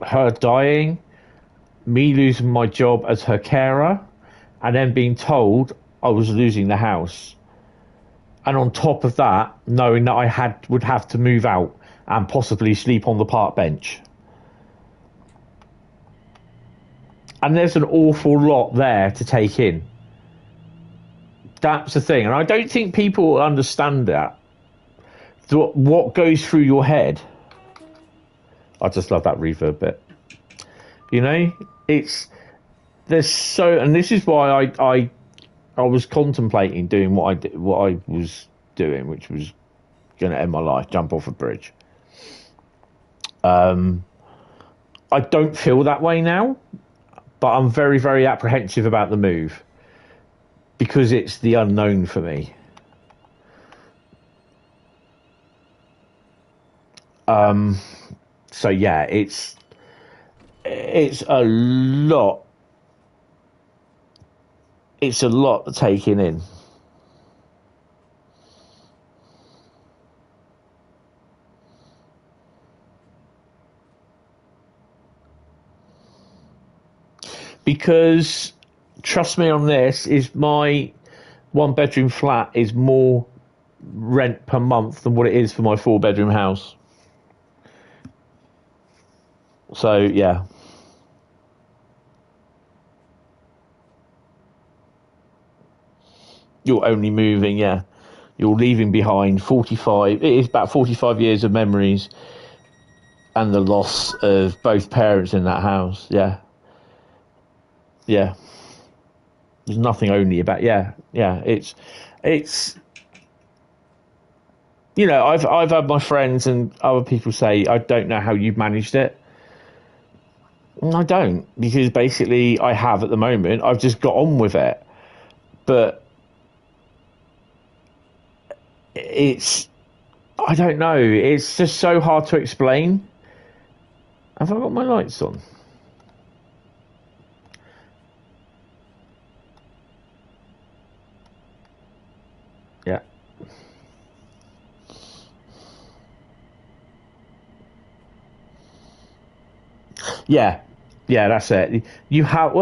her dying, me losing my job as her carer, and then being told I was losing the house. And on top of that, knowing that I would have to move out and possibly sleep on the park bench. And there's an awful lot there to take in. That's the thing. And I don't think people understand that. What goes through your head. I just love that reverb bit. There's so, and this is why I was contemplating doing what I was doing, which was going to end my life, jump off a bridge. I don't feel that way now, but I'm very, very apprehensive about the move because it's the unknown for me. So yeah, it's a lot. It's a lot taking in. Because, trust me on this, is my 1-bedroom flat is more rent per month than what it is for my 4-bedroom house. So, yeah. You're only moving, yeah. You're leaving behind 45, it is about 45 years of memories and the loss of both parents in that house, yeah. Yeah. There's nothing only about, yeah. It's I've had my friends and other people say, I don't know how you've managed it. And I don't, because basically I have at the moment. I've just got on with it. But I don't know. It's just so hard to explain. Have I got my lights on? Yeah. Yeah, that's it. You have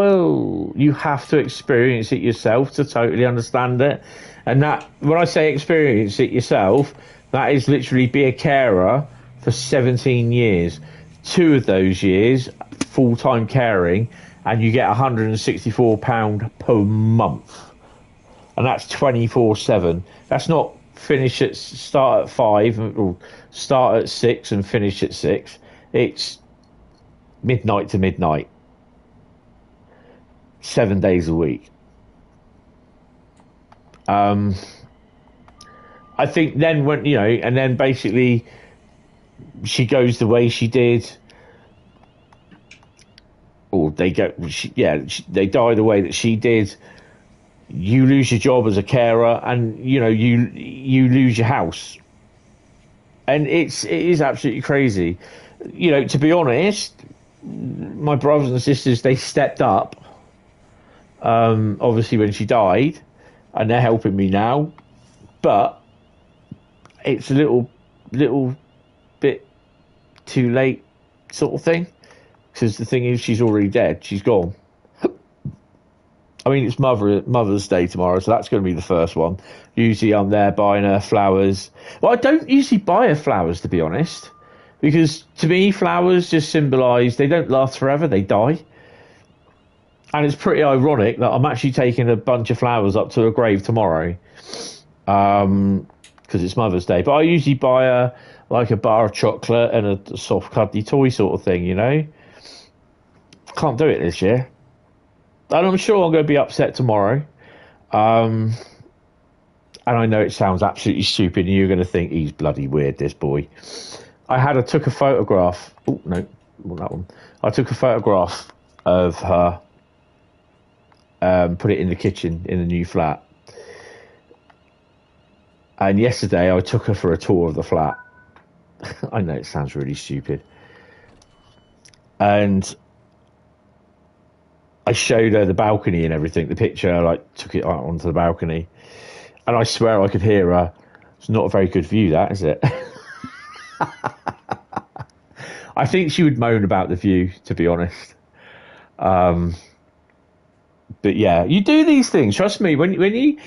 to experience it yourself to totally understand it. And that, when I say experience it yourself, that is literally be a carer for 17 years. 2 of those years, full-time caring, and you get £164 per month. And that's 24/7. That's not start at 5 or start at 6 and finish at 6. It's midnight to midnight, 7 days a week. I think then when and then basically she goes the way she did, or they die the way that she did. You lose your job as a carer, and you lose your house. And it is absolutely crazy. You know, to be honest, my brothers and sisters, they stepped up, obviously when she died, and they're helping me now, but it's a little bit too late sort of thing, because the thing is, she's already dead. She's gone. I mean, it's Mother's Day tomorrow, so that's going to be the first one. Usually I'm there buying her flowers. Well, I don't usually buy her flowers, to be honest, because to me, flowers just symbolise they don't last forever, they die. And it's pretty ironic that I'm actually taking a bunch of flowers up to her grave tomorrow, because it's Mother's Day. But I usually buy her like a bar of chocolate and a soft cuddly toy sort of thing, you know. Can't do it this year. And I'm sure I'm going to be upset tomorrow. And I know it sounds absolutely stupid and you're going to think he's bloody weird, this boy. I took a photograph. Oh, no, not that one. I took a photograph of her, put it in the kitchen in the new flat. And yesterday I took her for a tour of the flat. I know it sounds really stupid. And I showed her the balcony and everything. The picture, I took it out onto the balcony. And I swear I could hear her. It's not a very good view, that, is it? I think she would moan about the view, to be honest. But yeah, you do these things. Trust me, when you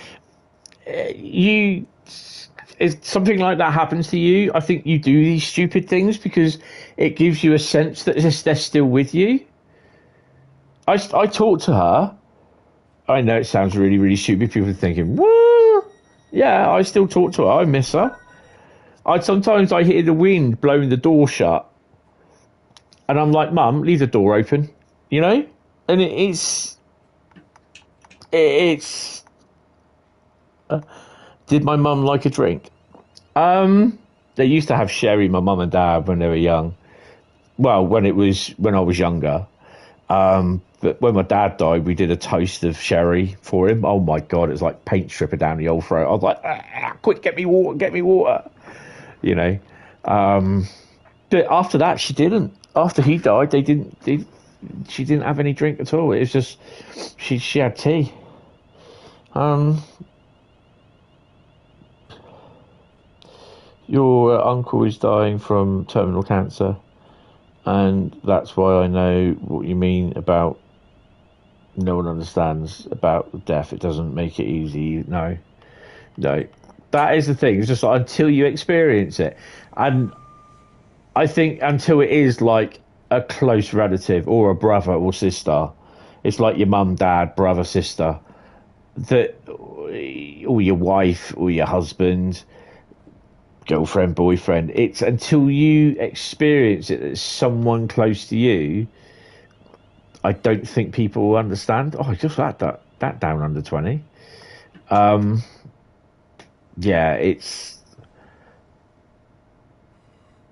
if something like that happens to you, I think you do these stupid things because it gives you a sense that they're still with you. I talked to her. I know it sounds really, really stupid. People are thinking, what? Yeah, I still talk to her. I miss her. Sometimes I hear the wind blowing the door shut. And I'm like, Mum, leave the door open. You know? And did my mum like a drink? They used to have sherry, my mum and dad, when they were young. Well, when I was younger. But when my dad died, we did a toast of sherry for him. Oh my God, it was like paint stripper down the old throat. I was like, quick, get me water. You know. But after that, she didn't. After he died, she didn't have any drink at all. It was just, she had tea. Your uncle is dying from terminal cancer. And that's why I know what you mean about no one understands about death. It doesn't make it easy. No. That is the thing. It's just like, until you experience it. And I think until it is like a close relative or a brother or sister, it's like your mum, dad, brother, sister, or your wife or your husband, girlfriend, boyfriend. It's until you experience it as someone close to you, I don't think people will understand. Oh, I just had that down under 20. Yeah, it's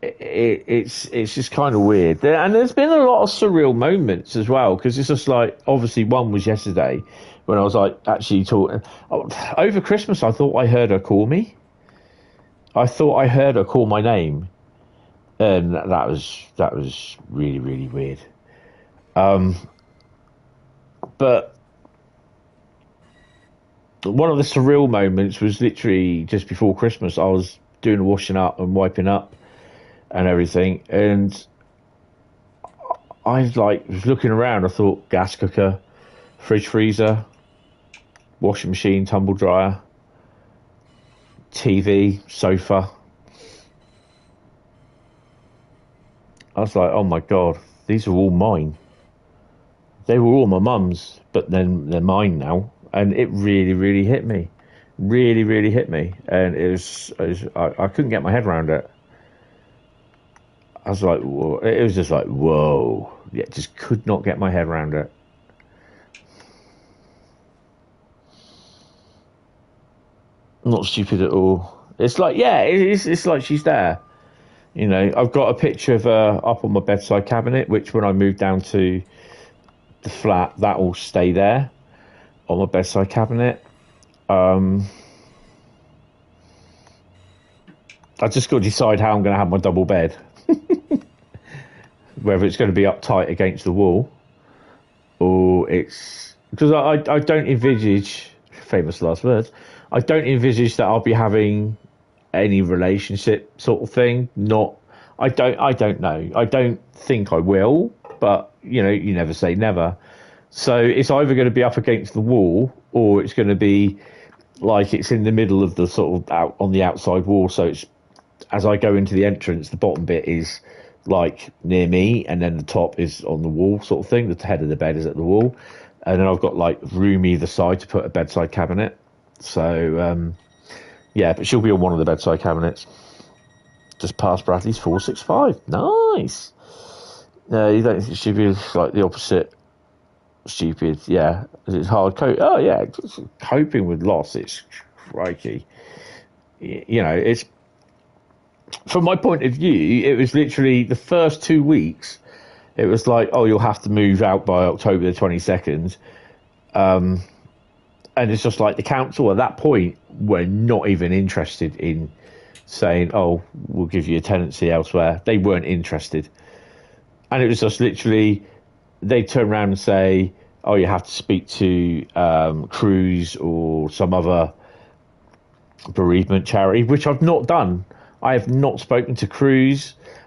just kind of weird. And there's been a lot of surreal moments as well, because it's just like, obviously one was yesterday when I was like actually talking. Over Christmas, I thought I heard her call me. I thought I heard her call my name, and that was really, really weird. But one of the surreal moments was literally just before Christmas. I was doing the washing up and wiping up and everything, and I was looking around. I thought gas cooker, fridge, freezer, washing machine, tumble dryer, TV, sofa. I was like, oh my God, these are all mine. They were all my mum's, but then they're mine now. And it really, really hit me. Really, really hit me. And I couldn't get my head around it. I was like, whoa. It was just like, whoa. Yeah, just could not get my head around it. Not stupid at all. It's like, yeah, it's like she's there. You know, I've got a picture of her up on my bedside cabinet, which when I move down to the flat, that will stay there on my bedside cabinet. I just got to decide how I'm going to have my double bed. Whether it's going to be up tight against the wall, or it's because I don't envisage, famous last words, I don't envisage that I'll be having any relationship sort of thing. I don't know. I don't think I will, but you know, you never say never. So it's either going to be up against the wall, or it's going to be like it's in the middle of the sort of out on the outside wall. So it's, as I go into the entrance, the bottom bit is like near me, and then the top is on the wall sort of thing. The head of the bed is at the wall, and then I've got like room either side to put a bedside cabinet. So yeah, but she'll be on one of the bedside cabinets, just past Bradley's 465. Nice. No, you don't think she'd be like the opposite? Stupid. Yeah, it's hard. Oh yeah, coping with loss. It's crikey. You know, it's, from my point of view, it was literally the first 2 weeks. It was like, oh, you'll have to move out by October the 22nd. And it's just like the council at that point were not even interested in saying, oh, we'll give you a tenancy elsewhere. They weren't interested. And it was just literally, they turn around and say, oh, you have to speak to Crewe or some other bereavement charity, which I've not done. I have not spoken to Crewe.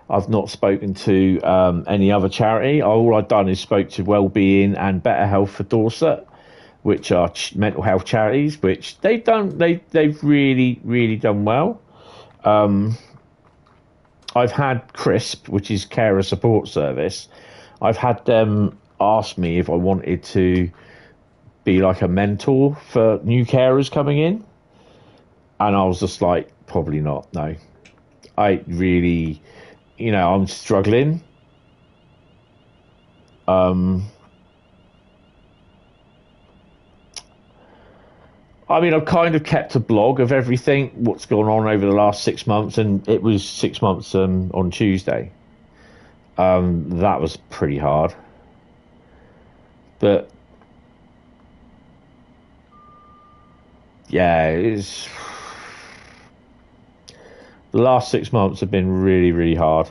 I've not spoken to any other charity. All I've done is spoke to Wellbeing and Better Health for Dorset, which are mental health charities, which they've done. They've really done well. I've had CRISP, which is Carer Support Service. I've had them ask me if I wanted to be like a mentor for new carers coming in, and I was just like, probably not. No. I really, you know, I'm struggling. I mean, I've kind of kept a blog of everything, what's gone on over the last 6 months, and it was 6 months on Tuesday. That was pretty hard. But, yeah, it's... The last 6 months have been really hard.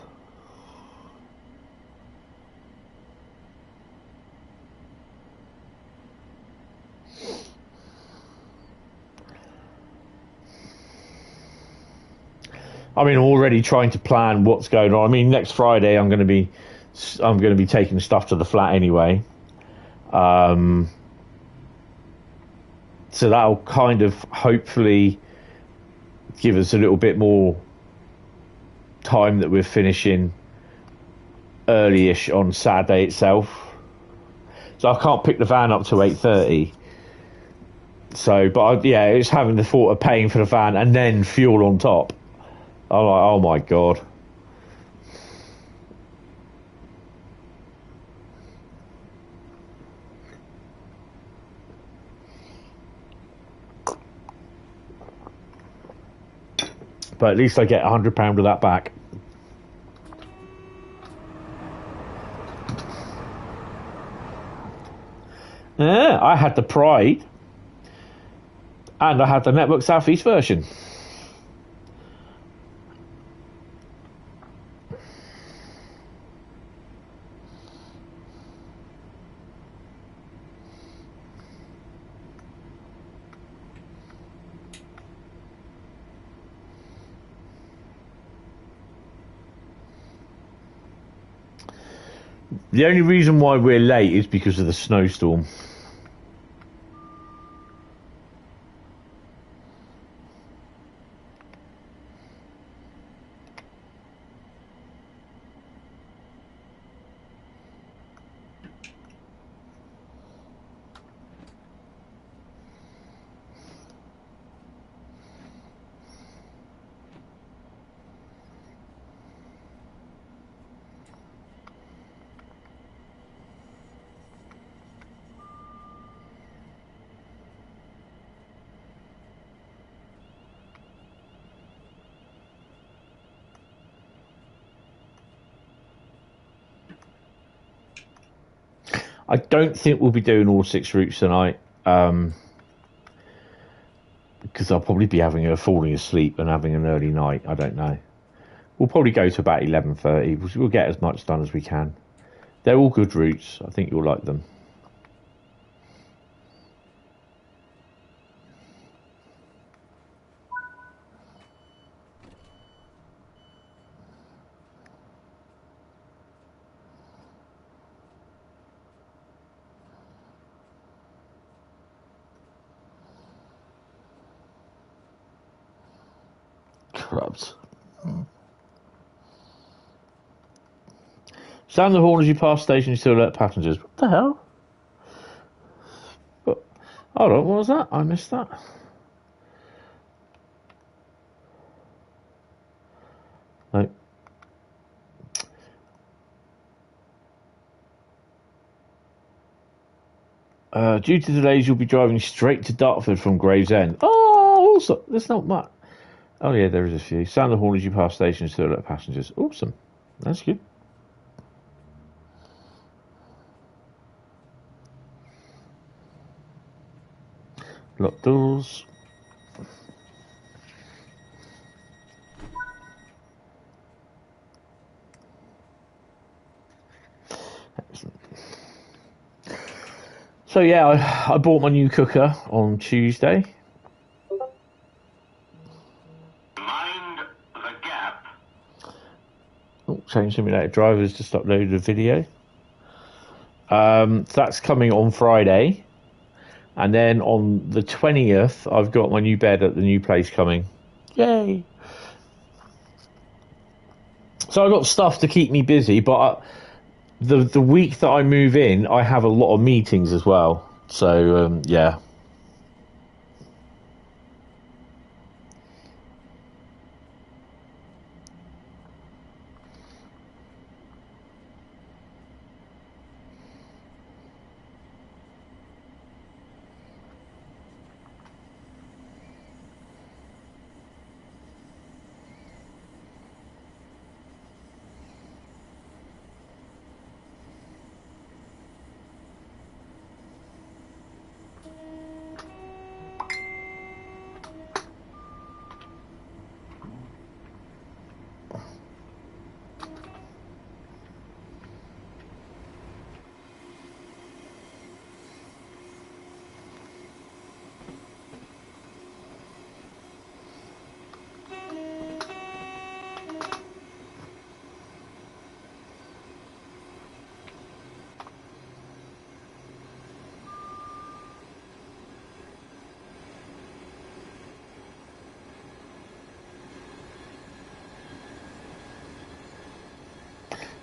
I mean, I'm already trying to plan what's going on. I mean, next Friday I'm going to be taking stuff to the flat anyway. So that'll kind of hopefully give us a little bit more time that we're finishing early-ish on Saturday itself. So I can't pick the van up to 8:30. So, but yeah, it's having the thought of paying for the van and then fuel on top. I'm like, oh my God. But at least I get £100 of that back. Yeah, I had the Pride. And I had the Network Southeast version. The only reason why we're late is because of the snowstorm. I don't think we'll be doing all 6 routes tonight, because I'll probably be falling asleep and having an early night. I don't know. We'll probably go to about 11:30. We'll get as much done as we can. They're all good routes. I think you'll like them. Clubs. Sound the horn as you pass stations to alert passengers. What the hell? But, hold on, what was that? I missed that. No. Due to delays, you'll be driving straight to Dartford from Gravesend. Oh, awesome. There's not much. Oh, yeah, there is a few. Sound the horn as you pass stations to alert passengers. Awesome. That's good. Lock doors. Excellent. So, yeah, I bought my new cooker on Tuesday. Change simulator drivers just uploaded a video. That's coming on Friday, and then on the 20th I've got my new bed at the new place coming. Yay! So I've got stuff to keep me busy, but the week that I move in I have a lot of meetings as well, so yeah.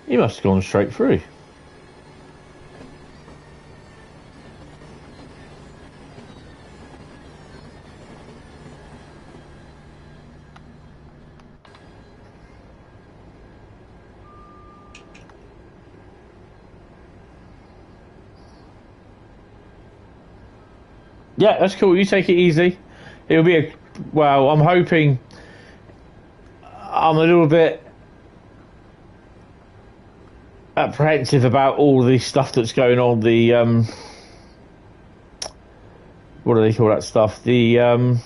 You must have gone straight through. Yeah, that's cool. You take it easy. It'll be well, I'm hoping. I'm a little bit apprehensive about all the stuff that's going on. The what do they call that stuff? The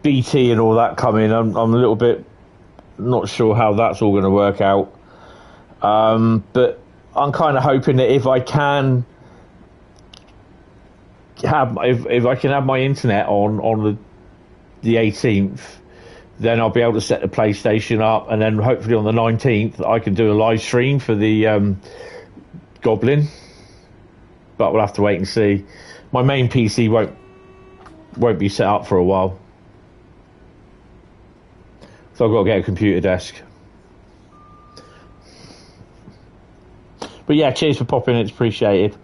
BT and all that coming. I'm a little bit not sure how that's all going to work out. But I'm kind of hoping that if I can have if I can have my internet on the 18th, then I'll be able to set the PlayStation up, and then hopefully on the 19th I can do a live stream for the Goblin. But we'll have to wait and see. My main PC won't be set up for a while, so I've got to get a computer desk. But yeah, cheers for popping. It's appreciated.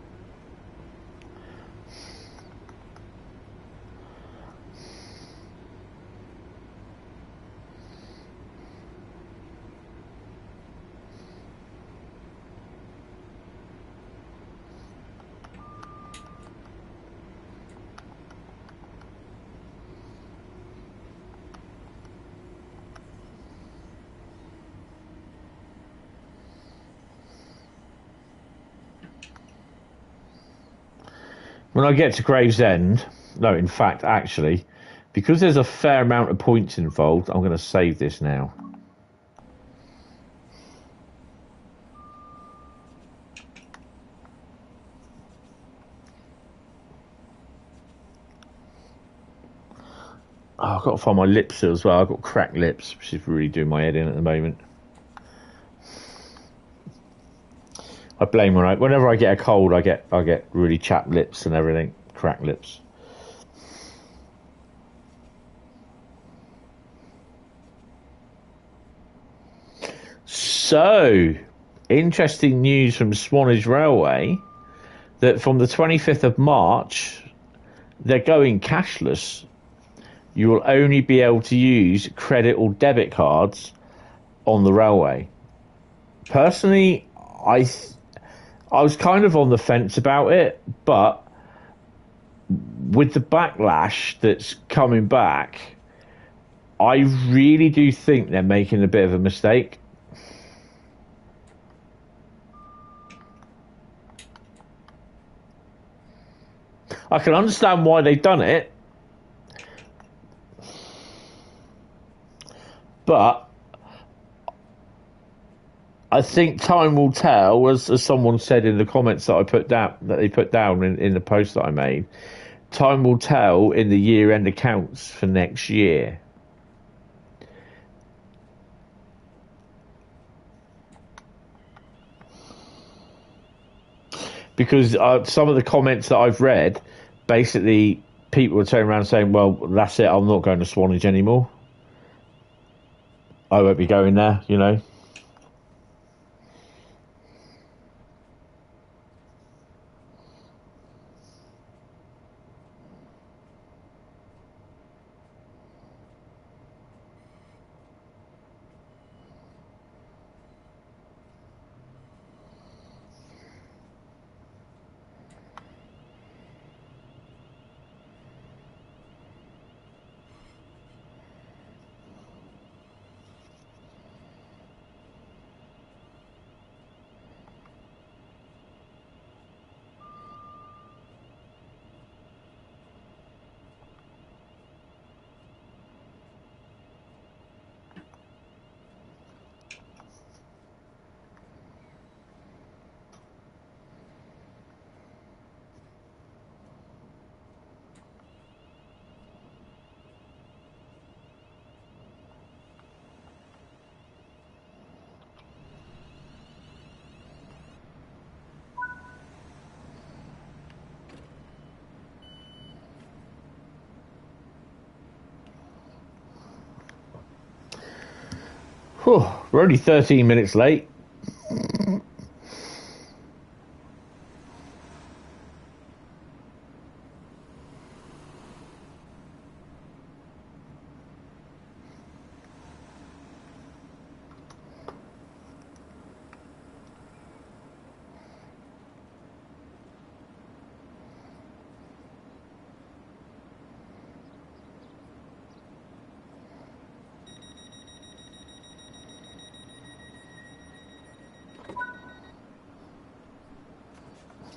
When I get to Gravesend, no, in fact, actually, because there's a fair amount of points involved, I'm going to save this now. Oh, I've got to find my lips as well. I've got cracked lips, which is really doing my head in at the moment. I blame whenever I get a cold, I get really chapped lips and everything, cracked lips. So, interesting news from Swanage Railway that from the 25th of March, they're going cashless. You will only be able to use credit or debit cards on the railway. Personally, I was kind of on the fence about it, but with the backlash that's coming back, I really do think they're making a bit of a mistake. I can understand why they've done it, but I think time will tell, as someone said in the comments that they put down in the post that I made. Time will tell in the year-end accounts for next year. Because some of the comments that I've read, basically people are turning around saying, well, that's it, I'm not going to Swanage anymore. I won't be going there, you know. Whew, we're only 13 minutes late.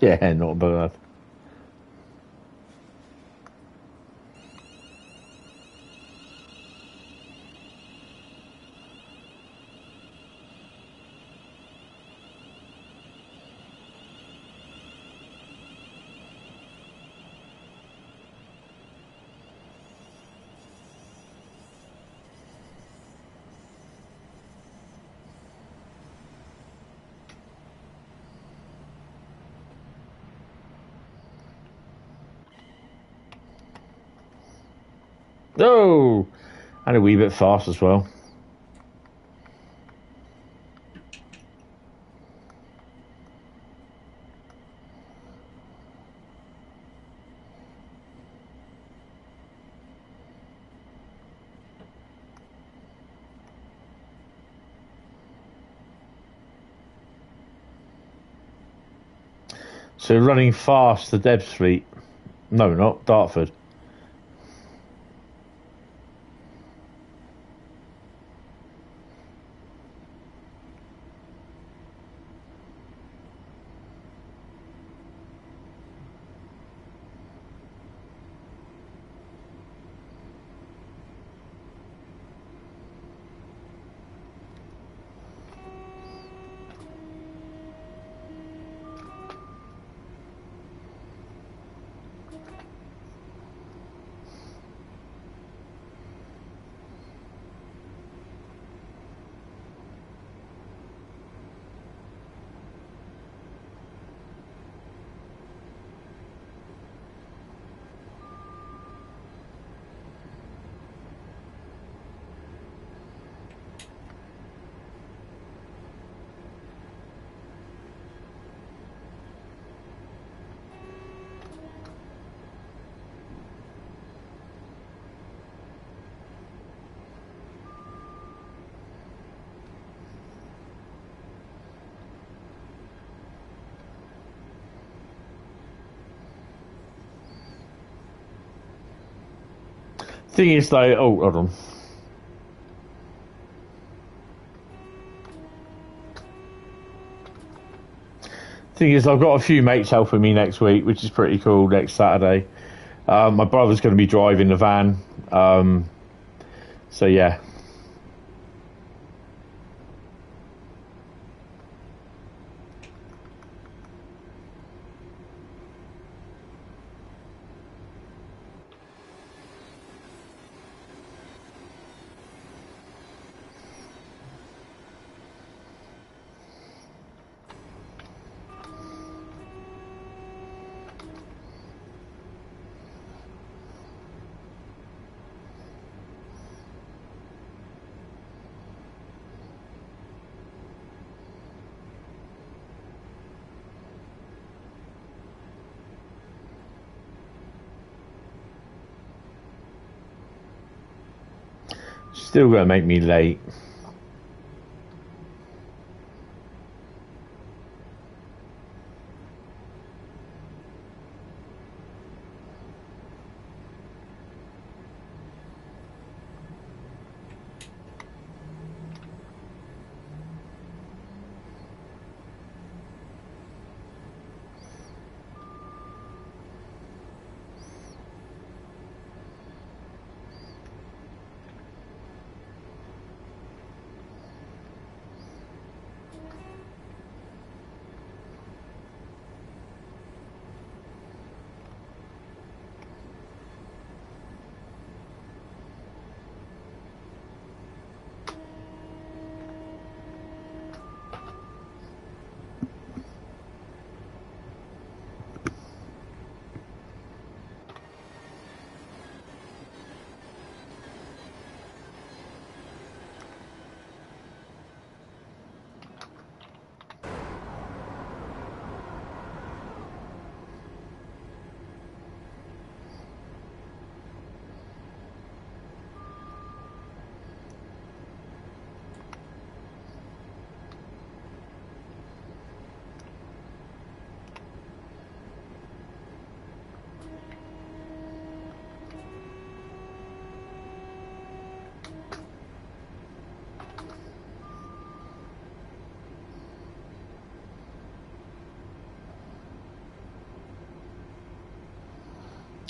Yeah, not bad. Oh, and a wee bit fast as well. So running fast, the Debs fleet. No, not Dartford. Thing is, though, oh, hold on. Thing is, I've got a few mates helping me next week, which is pretty cool. Next Saturday, my brother's going to be driving the van. So yeah. Still going to make me late.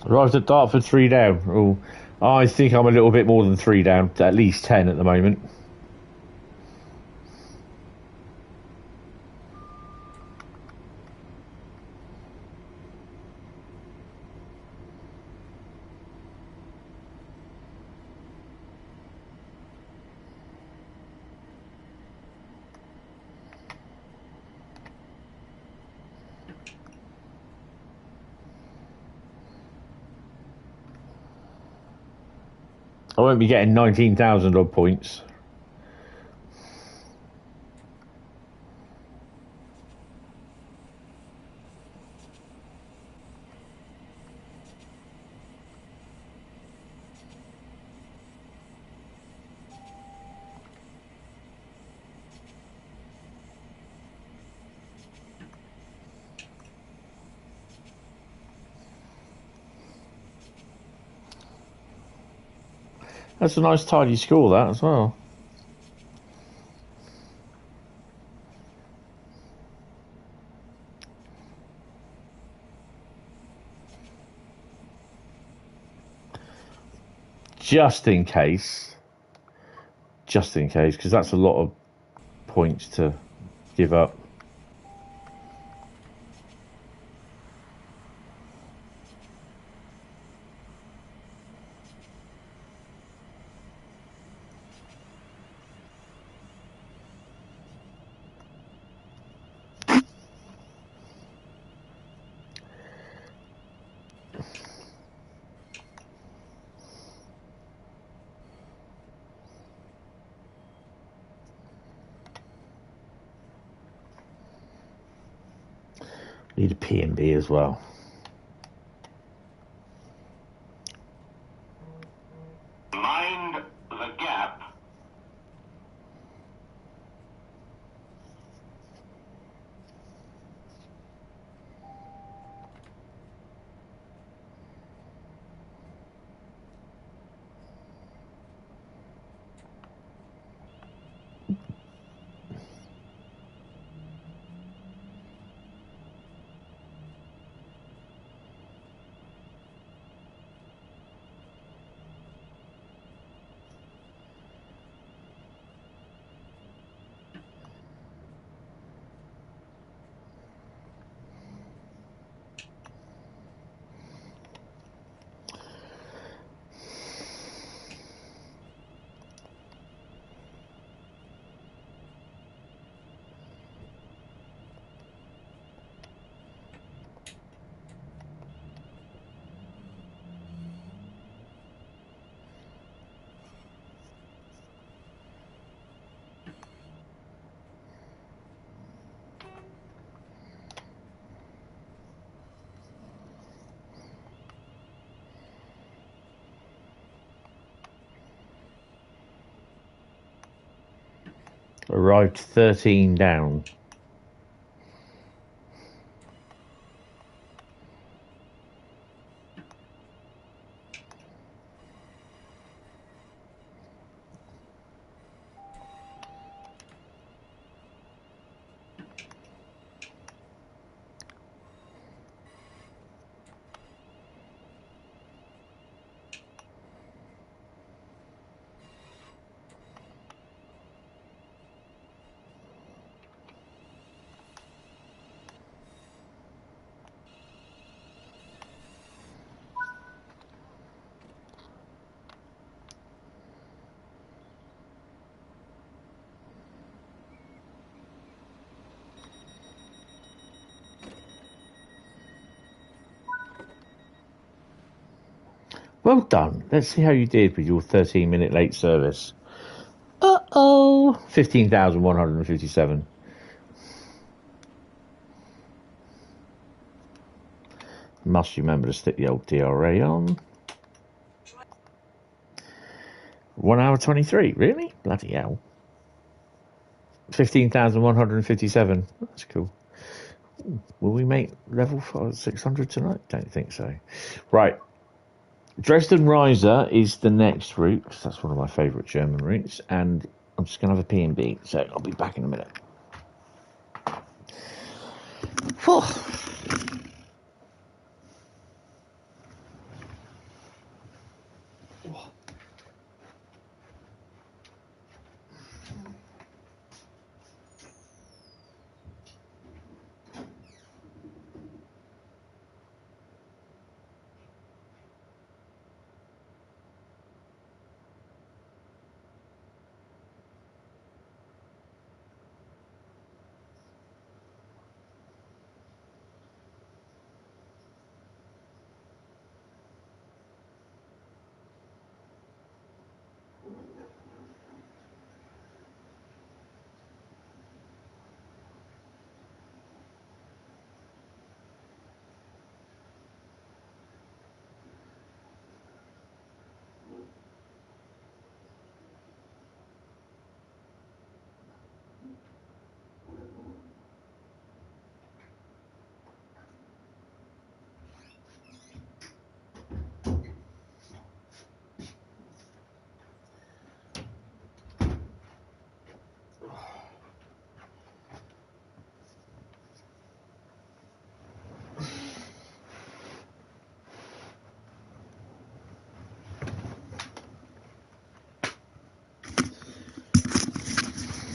Arrived at Dartford 3 down. Oh, I think I'm a little bit more than 3 down, at least 10 at the moment. I won't be getting 19,000 odd points. That's a nice tidy score, that, as well. Just in case, because that's a lot of points to give up. Need a P&B as well. Mind the gap. Arrived 13 down. Well done. Let's see how you did with your 13-minute late service. Uh-oh. 15,157. Must remember to stick the old DRA on. 1 hour 23. Really? Bloody hell. 15,157. That's cool. Will we make level 600 tonight? Don't think so. Right. Dresden-Riesa is the next route, because that's one of my favourite German routes, and I'm just going to have a P&B, so I'll be back in a minute. Whew.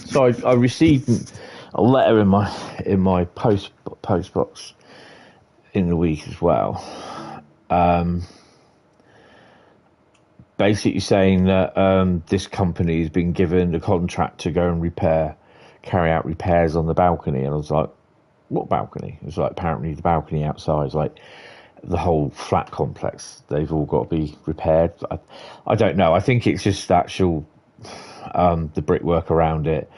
So I received a letter in my post box in the week as well, basically saying that this company has been given the contract to go and carry out repairs on the balcony, and I was like, what balcony? It was like, apparently the balcony outside is like the whole flat complex. They've all got to be repaired. I don't know. I think it's just actual the brickwork around it,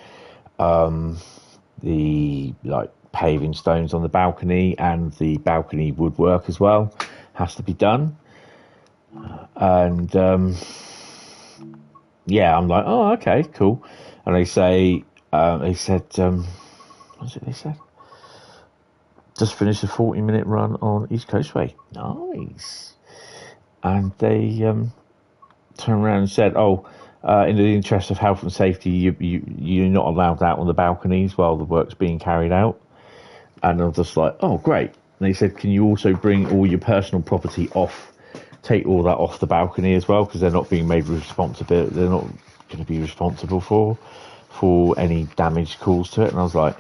the like paving stones on the balcony, and the balcony woodwork as well has to be done. And yeah, I'm like, oh, okay, cool. And they said, what's it they said? Just finished a 40-minute run on East Coastway. Nice. And they turned around and said, in the interest of health and safety, you're not allowed out on the balconies while the work's being carried out. And I'm just like, oh, great. And they said, can you also bring all your personal property off, take all that off the balcony as well, because they're not being made responsible. They're not going to be responsible for any damage caused to it. And I was like,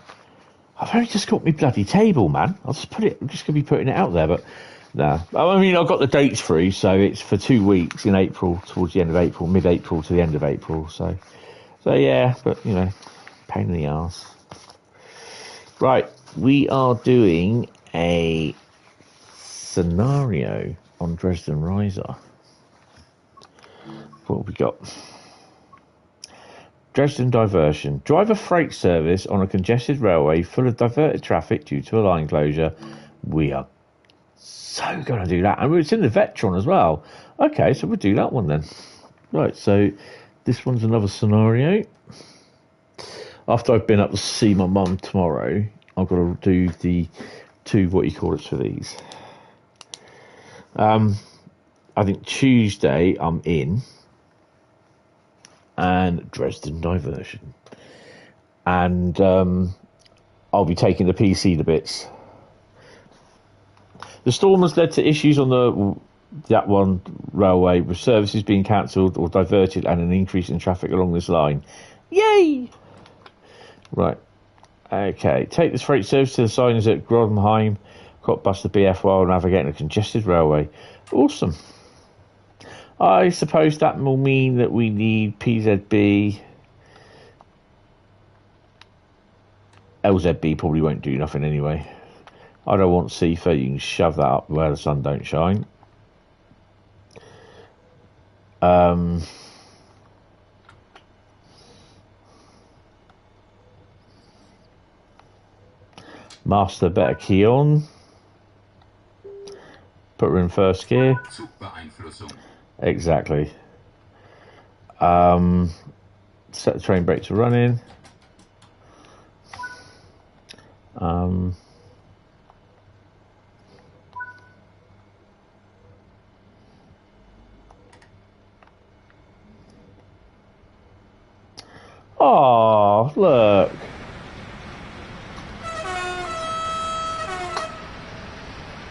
I've only just got my bloody table, man. I'm just going to be putting it out there, but no. I mean, I've got the dates free, so it's for 2 weeks in April, towards the end of April, mid-April to the end of April. So yeah, but you know, pain in the arse. Right, we are doing a scenario on Dresden-Riesa. What have we got? Dresden diversion. Drive a freight service on a congested railway full of diverted traffic due to a line closure. We are so going to do that. And it's in the Vetron as well. Okay, so we'll do that one then. Right, so this one's another scenario. after I've been up to see my mum tomorrow, I've got to do the two, what you call it, for these. I think Tuesday I'm in, and Dresden diversion, and I'll be taking the PC to bits. The storm has led to issues on that one railway, with services being cancelled or diverted and an increase in traffic along this line. Yay! Right. Okay. Take this freight service to the signers at Rhein. Got bus the BF while navigating a congested railway. Awesome. I suppose that will mean that we need PZB. LZB probably won't do nothing anyway. I don't want CFA. You can shove that up where the sun don't shine. Master better key on. Put her in first gear. Exactly. Set the train brake to running. Oh, look.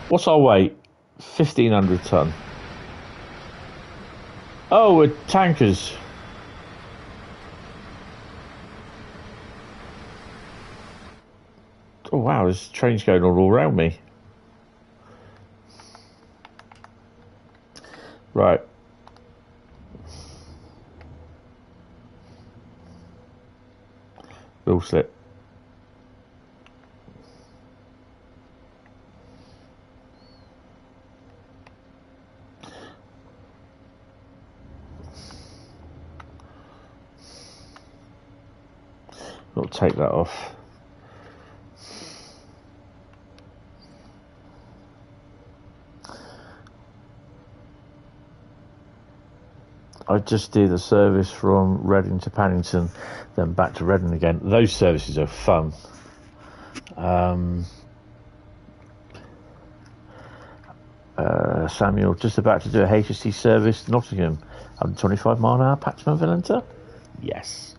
What's our weight? 1,500 ton. Oh, we're tankers. Oh, wow, there's trains going all around me. Right. Wheel slip. I'll take that off. I just did a service from Reading to Paddington, then back to Reading again. Those services are fun. Samuel, just about to do a HST service, Nottingham. 125 mile an hour, Paxman Valenta? Yes.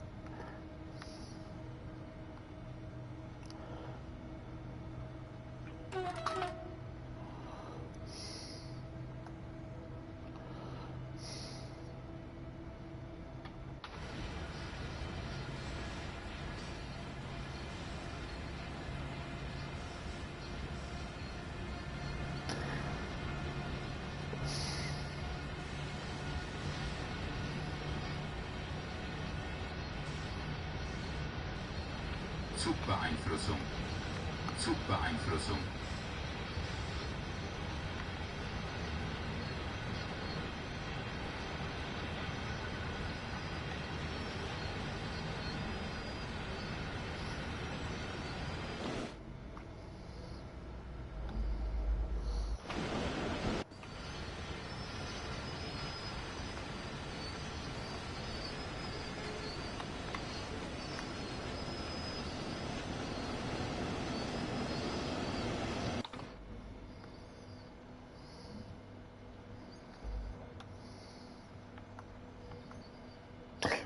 Zugbeeinflussung.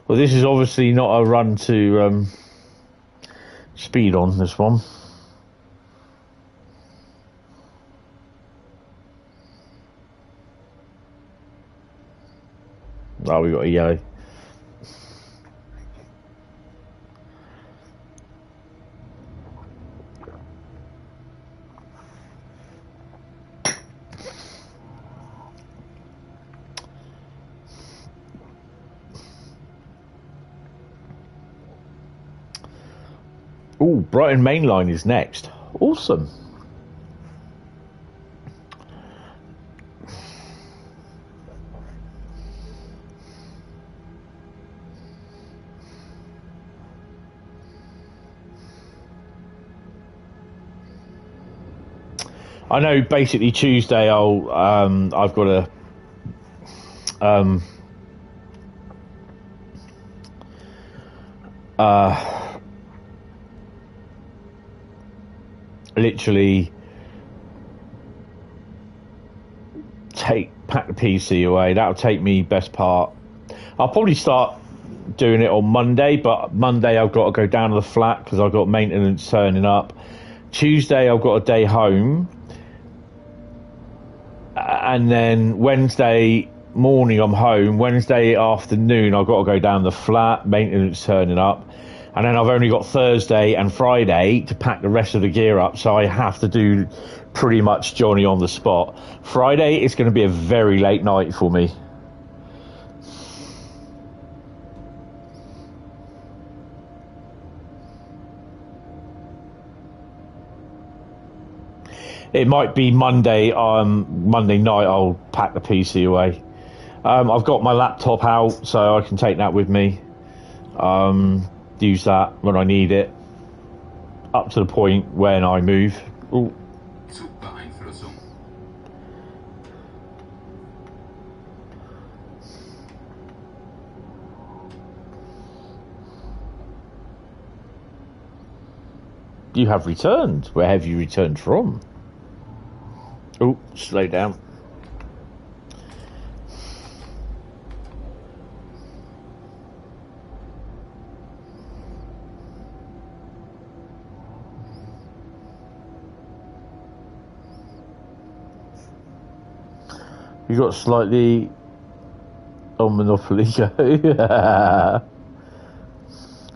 Well, this is obviously not a run to speed on, this one. Oh, we got a yellow. Oh, Brighton Mainline is next. Awesome. I know basically Tuesday I've got literally pack the PC away. That'll take me best part. I'll probably start doing it on Monday, but Monday I've got to go down to the flat because I've got maintenance turning up. Tuesday I've got a day home, and then Wednesday morning I'm home. Wednesday afternoon I've got to go down the flat, maintenance turning up, and then I've only got Thursday and Friday to pack the rest of the gear up, so I have to do pretty much Johnny on the spot. Friday is going to be a very late night for me. It might be Monday. Monday night I'll pack the PC away. I've got my laptop out, so I can take that with me. Use that when I need it, up to the point when I move. Ooh. Zugbeeinflussung. You have returned. Where have you returned from? Oh, slow down. You got slightly on Monopoly go.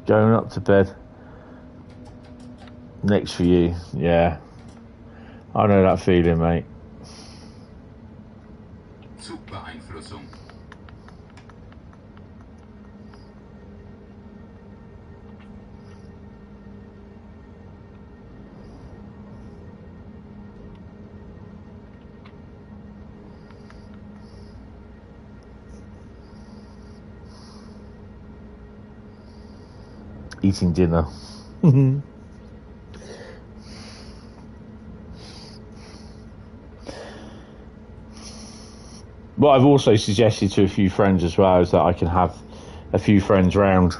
Going up to bed. Next for you, yeah. I know that feeling, mate. Zugbeeinflussung. Eating dinner. What I've also suggested to a few friends as well is that I can have a few friends round,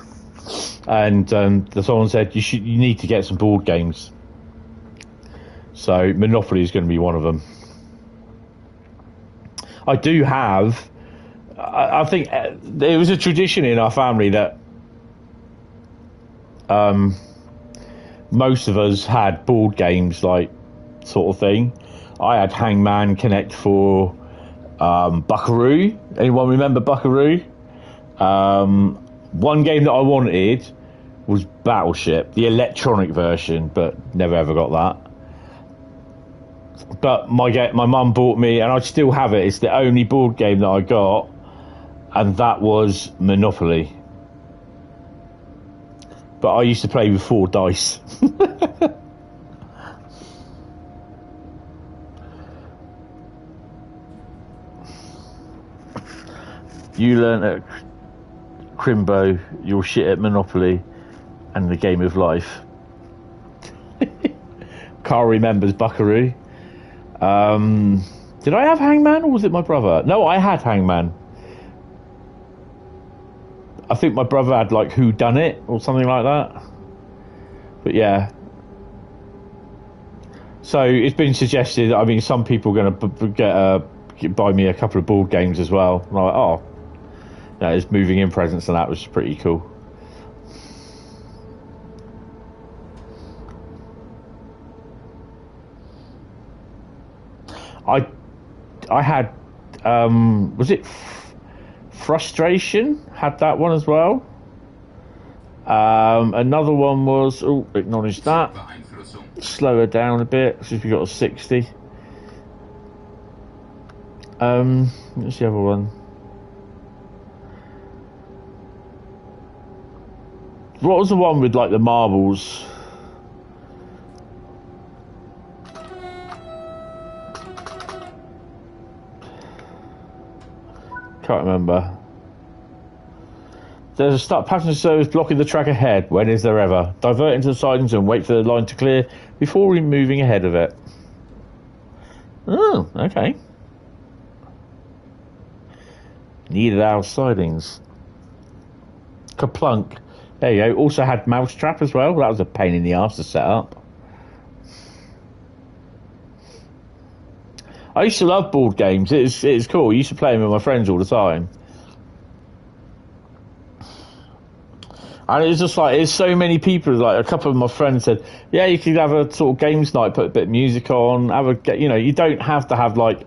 and someone said you need to get some board games. So Monopoly is going to be one of them. I do have. I think there was a tradition in our family that most of us had board games, like sort of thing. I had Hangman, Connect 4. Buckaroo. Anyone remember Buckaroo? One game that I wanted was Battleship, the electronic version, but never ever got that. But my mum bought me, and I still have it. It's the only board game that I got, and that was Monopoly. But I used to play with 4 dice. You learn at Crimbo you're shit at Monopoly and the game of life. Carl remembers Buckaroo. Did I have Hangman or was it my brother? No, I had Hangman. I think my brother had like Who Done It or something like that. But yeah. So it's been suggested. I mean, some people are going to buy me a couple of board games as well. And I'm like, oh. No, his moving in presence and that was pretty cool. I had was it Frustration? Had that one as well. Another one was acknowledge that. Slow her down a bit since we got a 60. What's the other one? What was the one with like the marbles? Can't remember. There's a start passenger service blocking the track ahead. When is there ever? Divert into the sidings and wait for the line to clear before moving ahead of it. Oh, okay. Needed our sidings. Kaplunk. There you go. Also had Mousetrap as well. That was a pain in the arse to set up. I used to love board games. It's cool. I used to play them with my friends all the time. And it's just like, there's so many people, like a couple of my friends said, yeah, you could have a sort of games night, put a bit of music on, you don't have to have like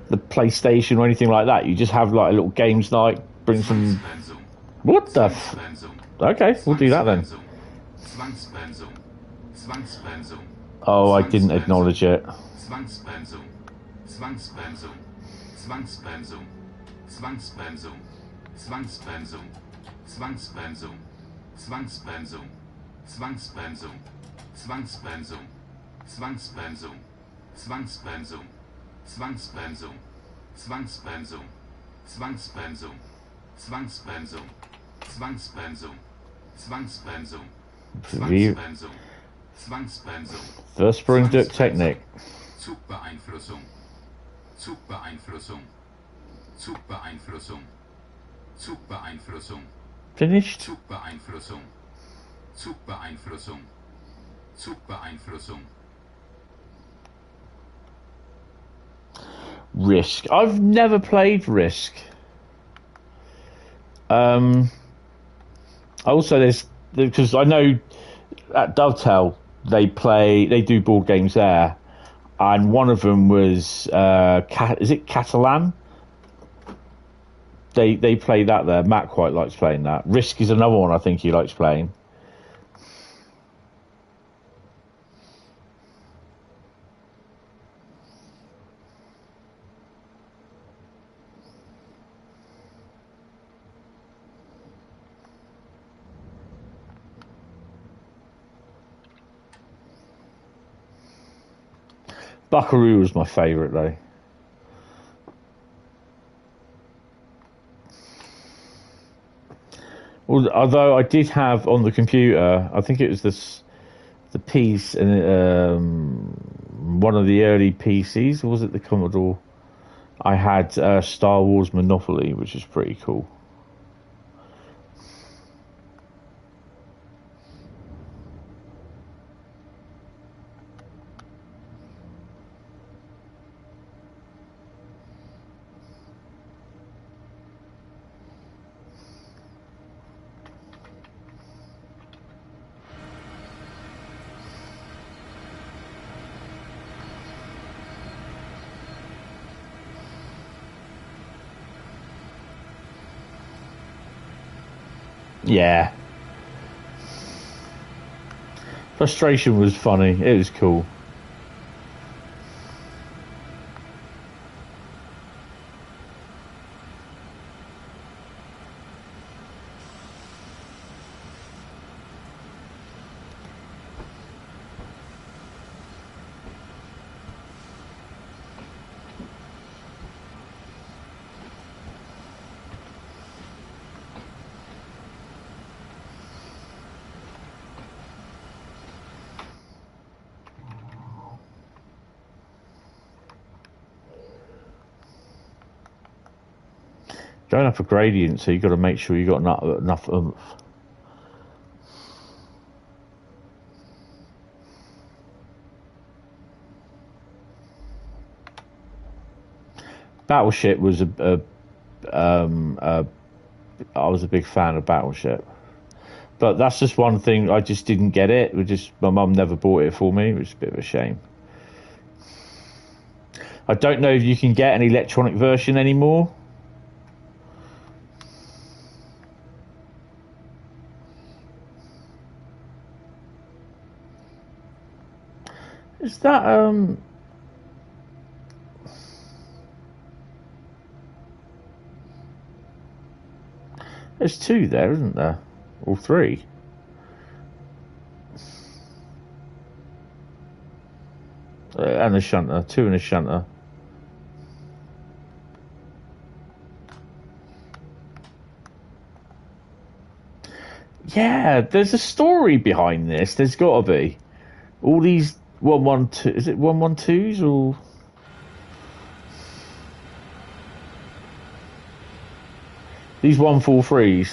the PlayStation or anything like that. You just have like a little games night, bring some... What the Okay, we'll do that then. Oh, I didn't acknowledge it. Verspringt Technik. Zugbeeinflussung. Zugbeeinflussung. Zugbeeinflussung. Zugbeeinflussung. Finished? Zugbeeinflussung. Zugbeeinflussung. Zugbeeinflussung. Risk. I've never played Risk. Also, because I know at Dovetail they do board games there, and one of them was is it Catalan? They play that there. Matt quite likes playing that. Risk is another one I think he likes playing. Buckaroo was my favourite though. Although I did have on the computer, I think it was the piece and one of the early PCs, or was it the Commodore? I had Star Wars Monopoly, which is pretty cool. Yeah. Frustration was funny. It was cool. Going up a gradient, so you've got to make sure you've got enough oomph. Battleship was I was a big fan of Battleship, but that's just one thing I just didn't get it. My mum never bought it for me, which is a bit of a shame. I don't know if you can get an electronic version anymore. Is that there's two there, isn't there? Or three? And a shunter, two and a shunter. Yeah, there's a story behind this. There's got to be. All these 112, is it 112s or? These 143s.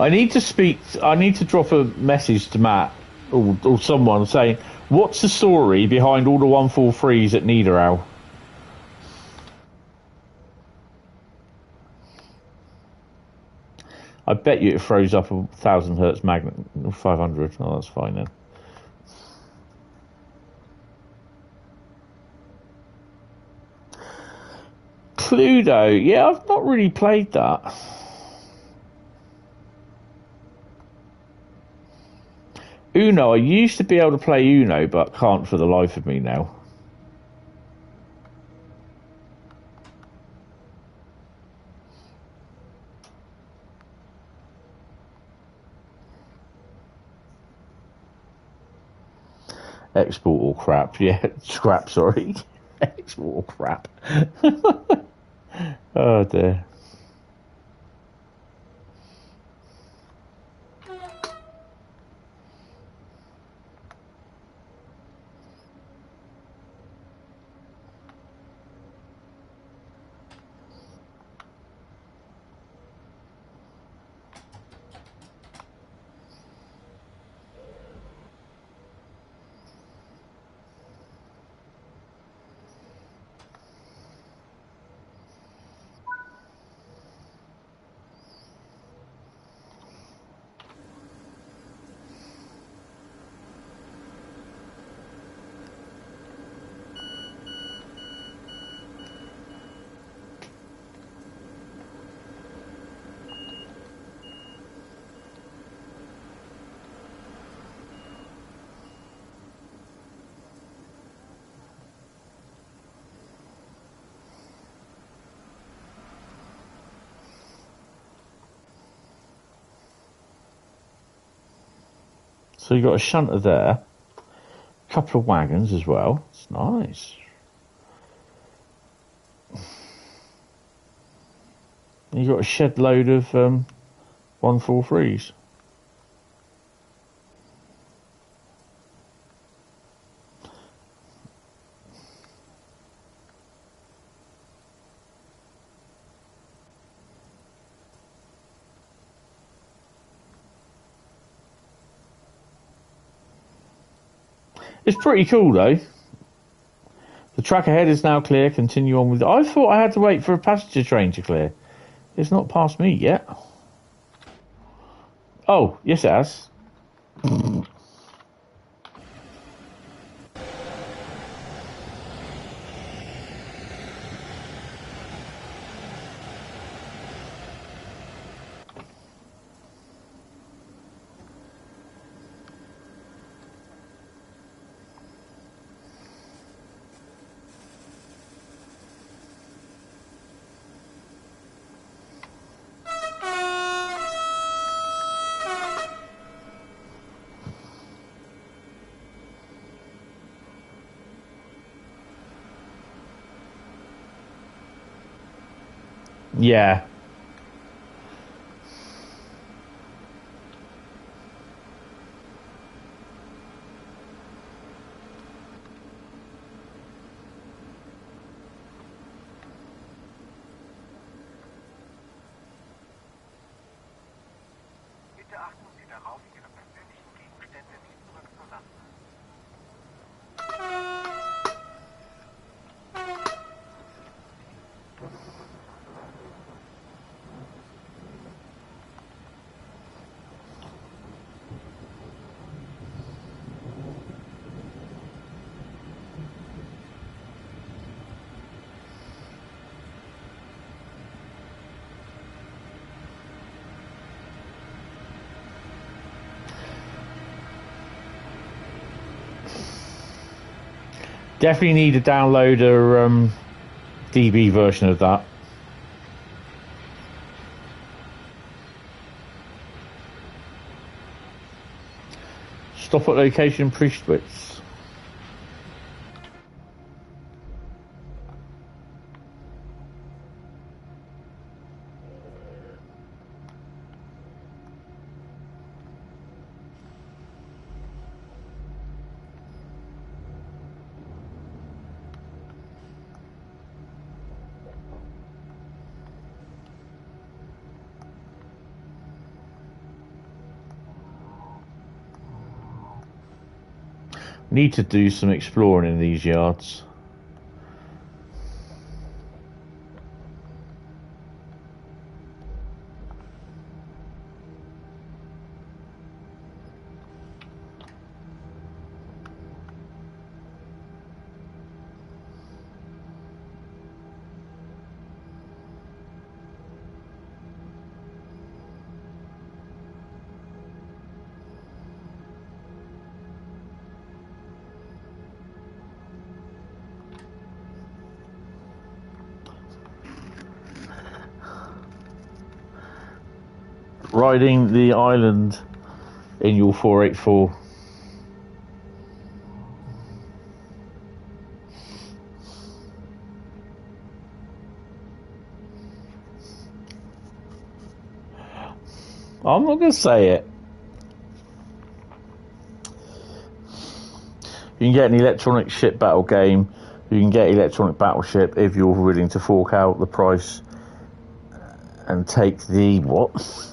I need to speak. I need to drop a message to Matt or someone saying, what's the story behind all the 143s at Niederau? I bet you it throws up a 1000 hertz magnet, 500. Oh, that's fine then. Cluedo, yeah, I've not really played that. Uno, I used to be able to play Uno, but can't for the life of me now. Export or crap, yeah, scrap, sorry. Export or crap. Oh dear. So you got a shunter there, a couple of wagons as well. It's nice. You got a shed load of 143s. It's pretty cool though. The track ahead is now clear. Continue on with. I thought I had to wait for a passenger train to clear. It's not past me yet. Oh, yes it has. Yeah. Bitte achten Sie darauf, Ihre persönlichen Gegenstände nicht zurückzulassen. Definitely need to download a DB version of that. Stop at location Priestwitz. Need to do some exploring in these yards. Riding the island in your 484. I'm not going to say it. You can get an electronic ship battle game. You can get electronic battleship if you're willing to fork out the price and take the what?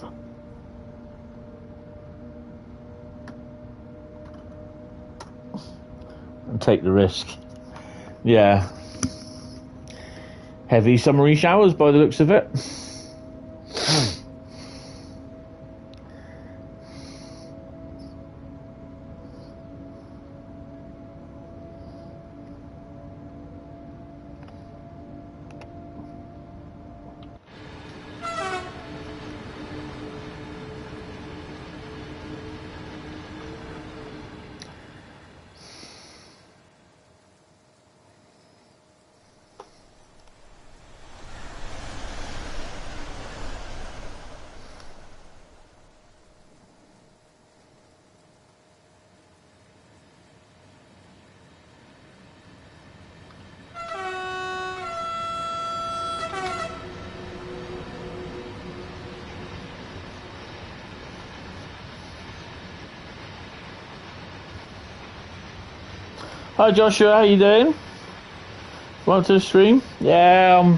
And take the risk. Yeah. Heavy summery showers by the looks of it. Hi Joshua, how you doing? Welcome to the stream. Yeah,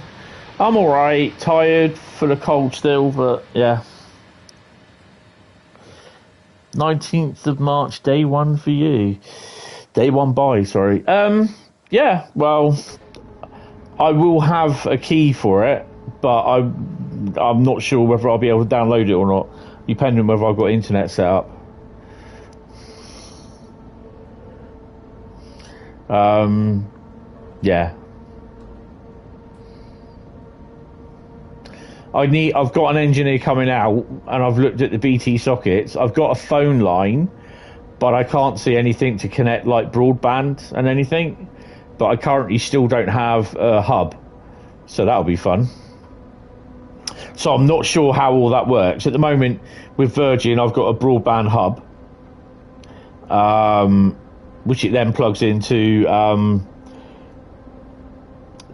I'm alright, tired, full of cold still, but yeah. 19th of March, day one for you. Day one buy, sorry. Yeah, well, I will have a key for it, but I'm not sure whether I'll be able to download it or not, depending on whether I've got internet set up. Yeah. I've got an engineer coming out, and I've looked at the BT sockets. I've got a phone line, but I can't see anything to connect like broadband and anything. But I currently still don't have a hub, so that'll be fun. So I'm not sure how all that works. At the moment, with Virgin, I've got a broadband hub, which it then plugs into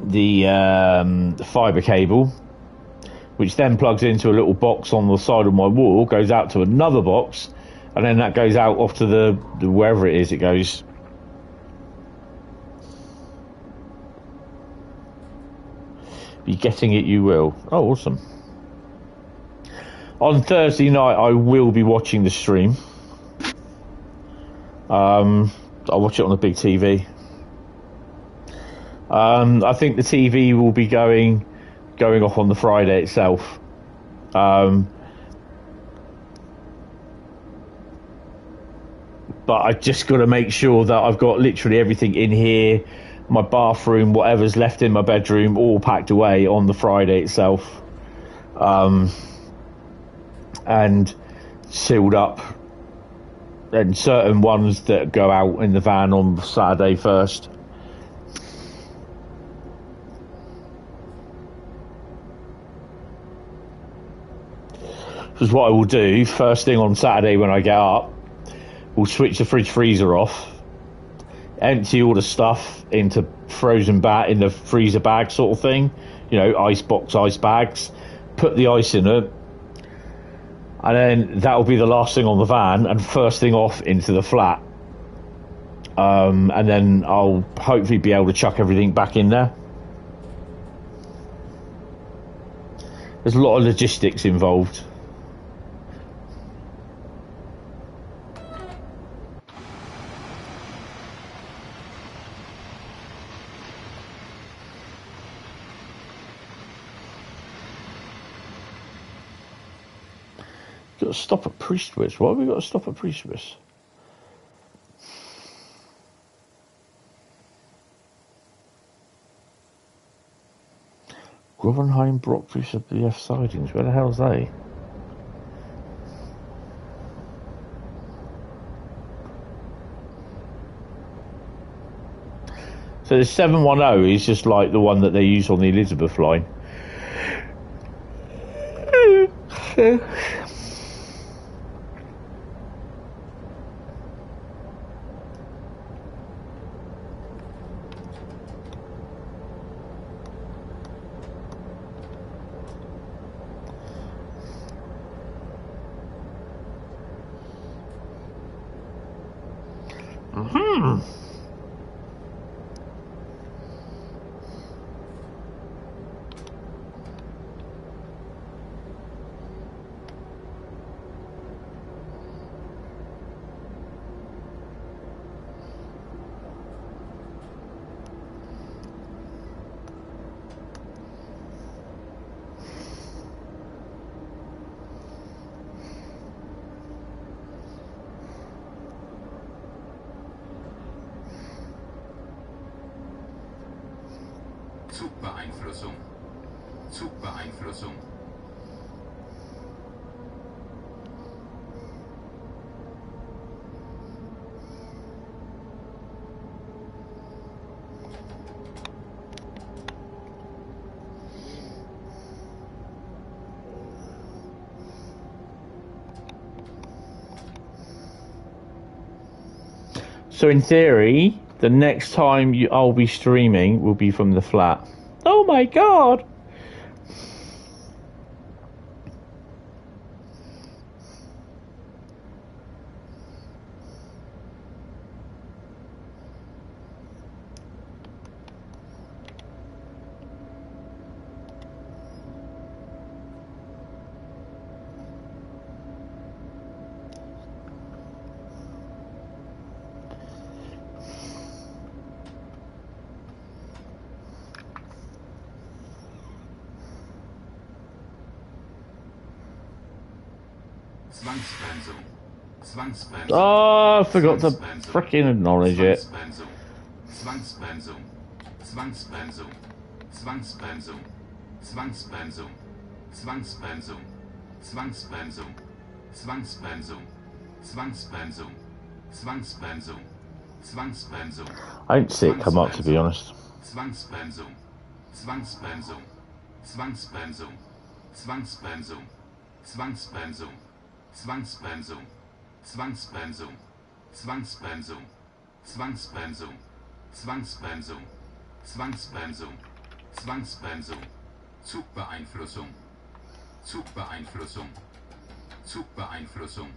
the fibre cable, which then plugs into a little box on the side of my wall, goes out to another box, and then that goes out off to the wherever it is it goes. Be getting it, you will. Oh, awesome. On Thursday night, I will be watching the stream. I'll watch it on the big TV. I think the TV will be going off on the Friday itself. But I just got to make sure that I've got literally everything in here, my bathroom, whatever's left in my bedroom, all packed away on the Friday itself, and sealed up. And certain ones that go out in the van on Saturday first. Because what I will do first thing on Saturday when I get up, we'll switch the fridge freezer off, empty all the stuff into frozen in the freezer bag sort of thing, you know, ice bags, put the ice in it, and then that'll be the last thing on the van and first thing off into the flat. And then I'll hopefully be able to chuck everything back in there. There's a lot of logistics involved. Got to stop at Priestwich. Why have we got to stop at Priestwich? Grovenheim, Brockfish, BF sidings. Where the hell's they? So the 710 is just like the one that they use on the Elizabeth line. Zugbeeinflussung. Zugbeeinflussung. So in theory, the next time I'll be streaming will be from the flat. Oh my god! Zwangsbremsung. Oh, I forgot to freaking acknowledge it. Zwangsbremsung. Zwangsbremsung. Zwangsbremsung. Zwangsbremsung. Zwangsbremsung. Zwangsbremsung. Zwangsbremsung. Zwangsbremsung. Zwangsbremsung. Zwangsbremsung. I didn't see it come up, to be honest. Zwangsbremsung. Zwangsbremsung. Zwangsbremsung. Zwangsbremsung. Zwangsbremsung. Zwangsbremsung. Zwangsbremsung. Zwangsbremsung. Zwangsbremsung. Zwangsbremsung. Zwangsbremsung. Zwangsbremsung. Zugbeeinflussung. Zugbeeinflussung. Zugbeeinflussung.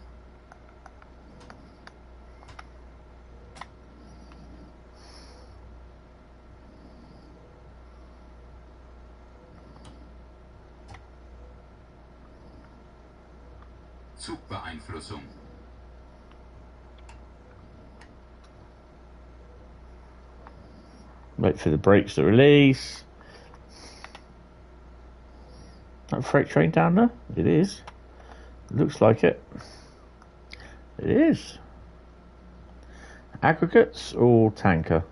Zugbeeinflussung. Wait for the brakes to release. That freight train down there? It is. Looks like it. It is. Aggregates or tanker?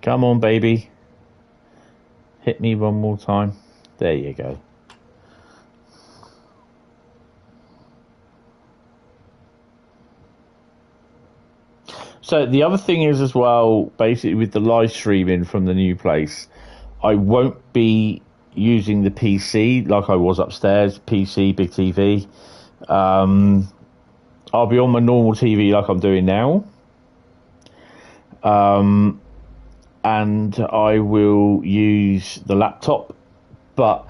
Come on, baby. Hit me one more time. There you go. So the other thing is as well, basically with the live streaming from the new place, I won't be using the PC like I was upstairs. PC, big TV. I'll be on my normal TV like I'm doing now. And I will use the laptop, but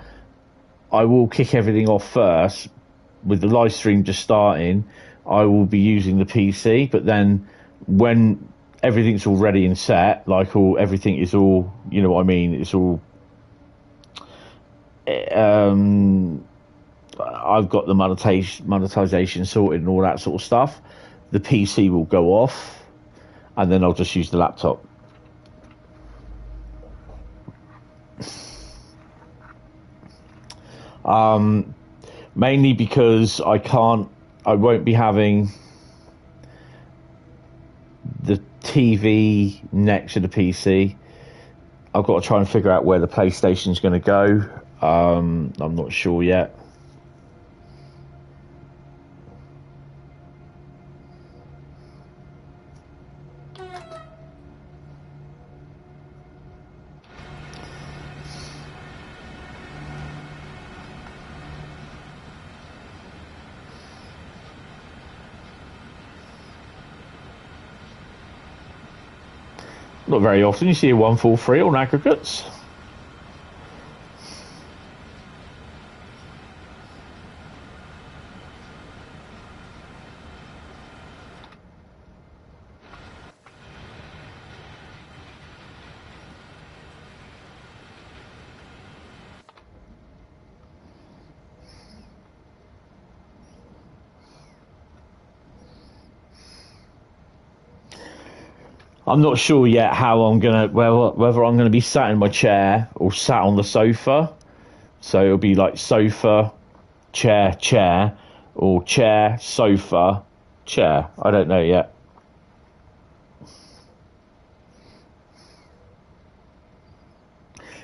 I will kick everything off first. With the live stream just starting, I will be using the PC, but then when everything's all ready and set, like everything is all, you know what I mean, it's all, I've got the monetization sorted and all that sort of stuff, the PC will go off, and then I'll just use the laptop. Mainly because I won't be having the TV next to the PC. I've got to try and figure out where the PlayStation's going to go. I'm not sure yet. Not very often you see a 143 on aggregates. I'm not sure yet how I'm gonna, whether I'm gonna be sat in my chair or sat on the sofa. So it'll be like sofa, chair, chair, or chair, sofa, chair. I don't know yet.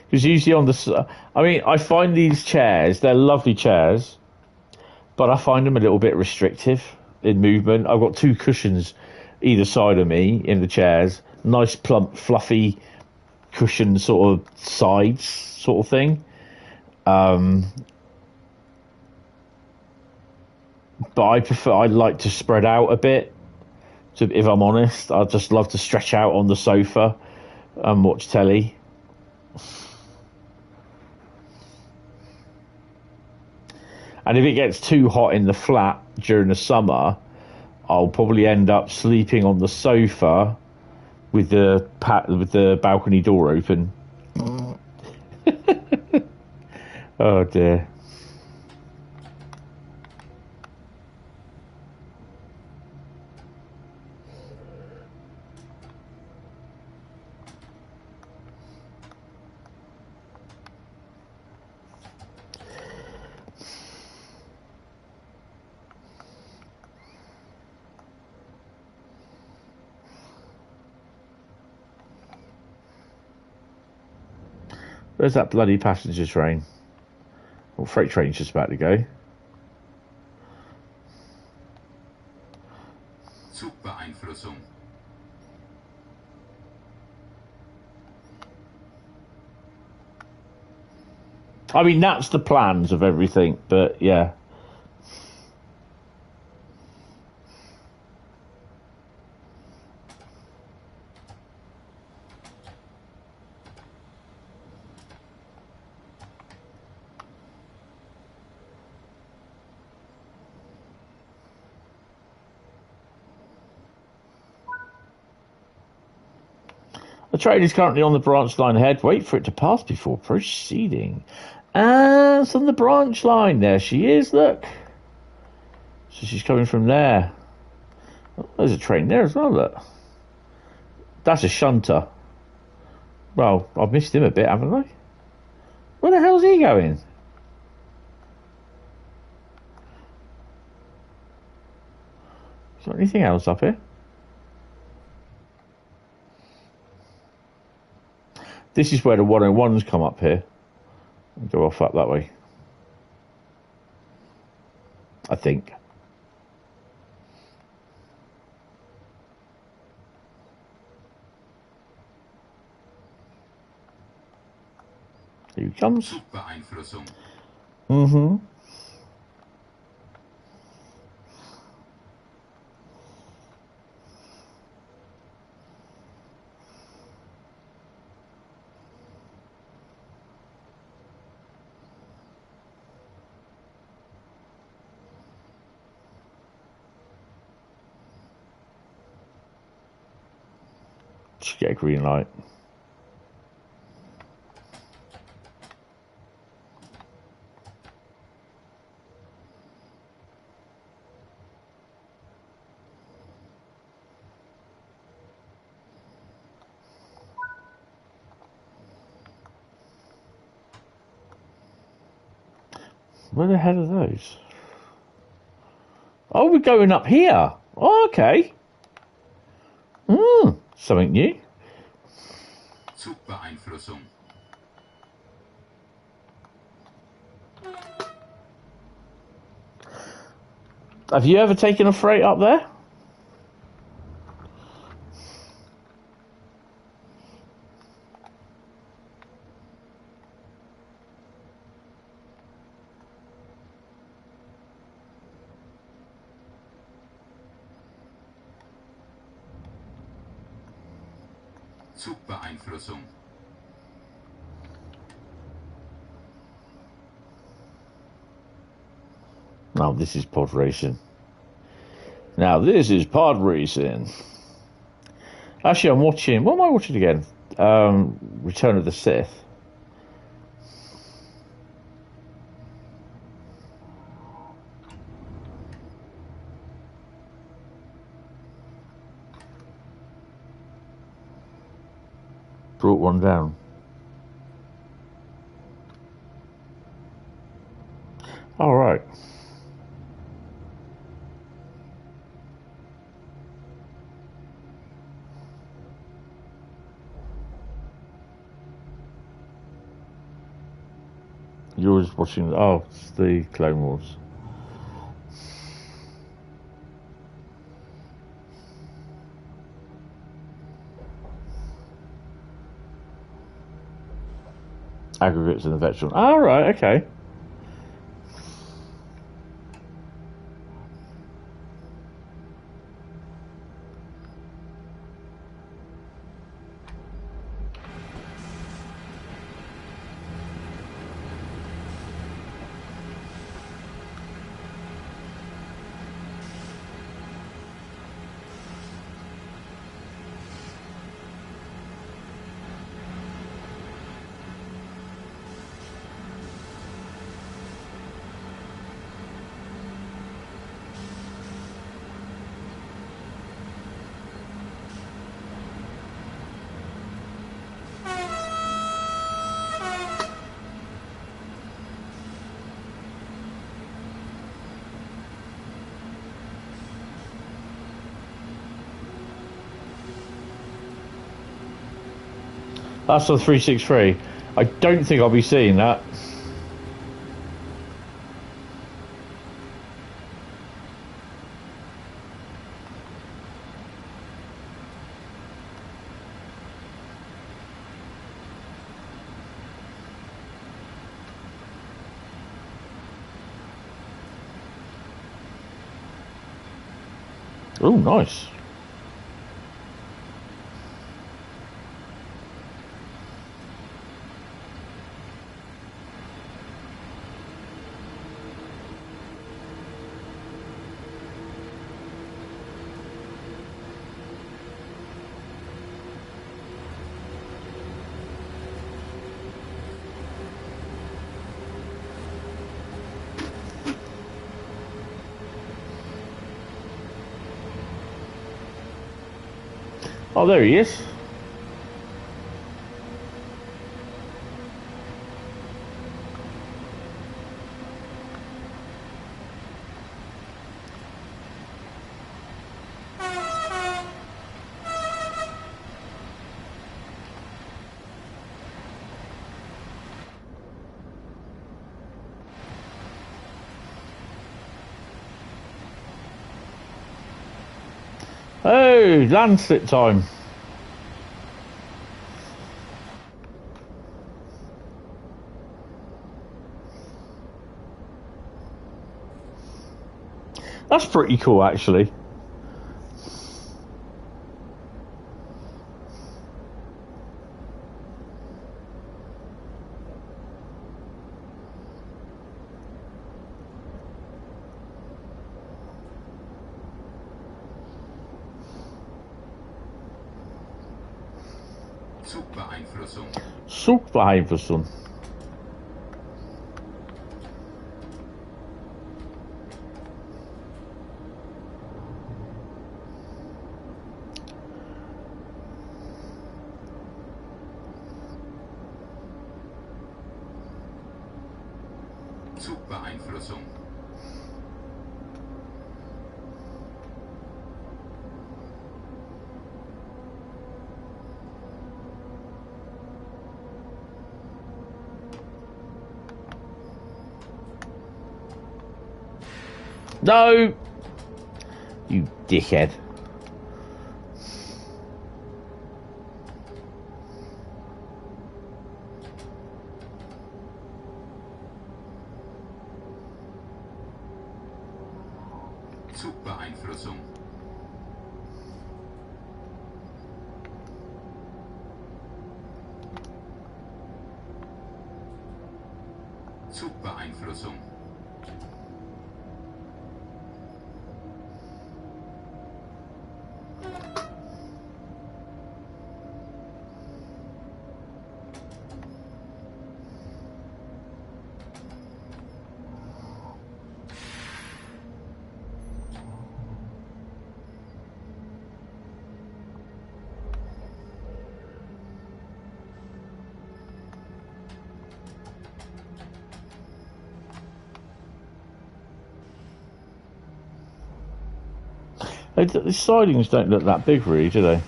Because usually on the, I mean, I find these chairs, they're lovely chairs, but I find them a little bit restrictive in movement. I've got two cushions either side of me in the chairs, nice plump fluffy cushion sort of sides sort of thing, but I like to spread out a bit. So if I'm honest, I just love to stretch out on the sofa and watch telly. And if it gets too hot in the flat during the summer, I'll probably end up sleeping on the sofa with the balcony door open. Oh dear. Where's that bloody passenger train? Well, freight train's just about to go. Zugbeeinflussung. I mean, that's the plans of everything, but yeah. The train is currently on the branch line ahead. Wait for it to pass before proceeding. And it's on the branch line. There she is, look. So she's coming from there. Oh, there's a train there as well, look. That's a shunter. Well, I've missed him a bit, haven't I? Where the hell's he going? Is there anything else up here? This is where the 101s come up here and go off up that way, I think. Here we he comes. Zugbeeinflussung. Mm-hmm. Just get a green light. Where the hell are those? Oh, we're going up here. Oh, okay. Something new. Zugbeeinflussung. Have you ever taken a freight up there? Zugbeeinflussung. No, this is pod racing. Now this is pod racing. Actually, I'm watching. What am I watching again? Return of the Sith. Brought one down. All right. You're just watching. Oh, it's the Clone Wars. Aggregates and the veteran. All right. Okay. That's on 363. I don't think I'll be seeing that. Oh, nice. Oh, there he is. Oh, land slip time. That's pretty cool, actually. Zugbeeinflussung. Zugbeeinflussung. Zugbeeinflussung. No! You dickhead. Zugbeeinflussung. Zugbeeinflussung. The sidings don't look that big, really, do they?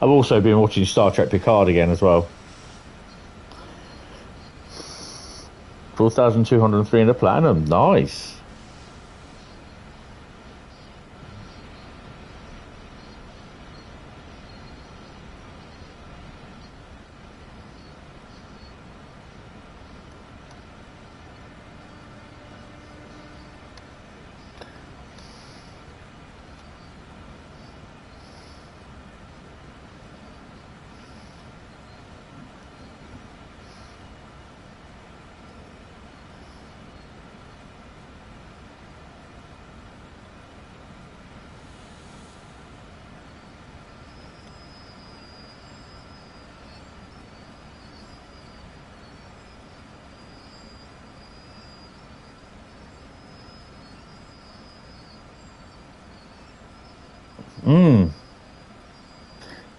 I've also been watching Star Trek Picard again as well. 4,203 in the platinum. Nice.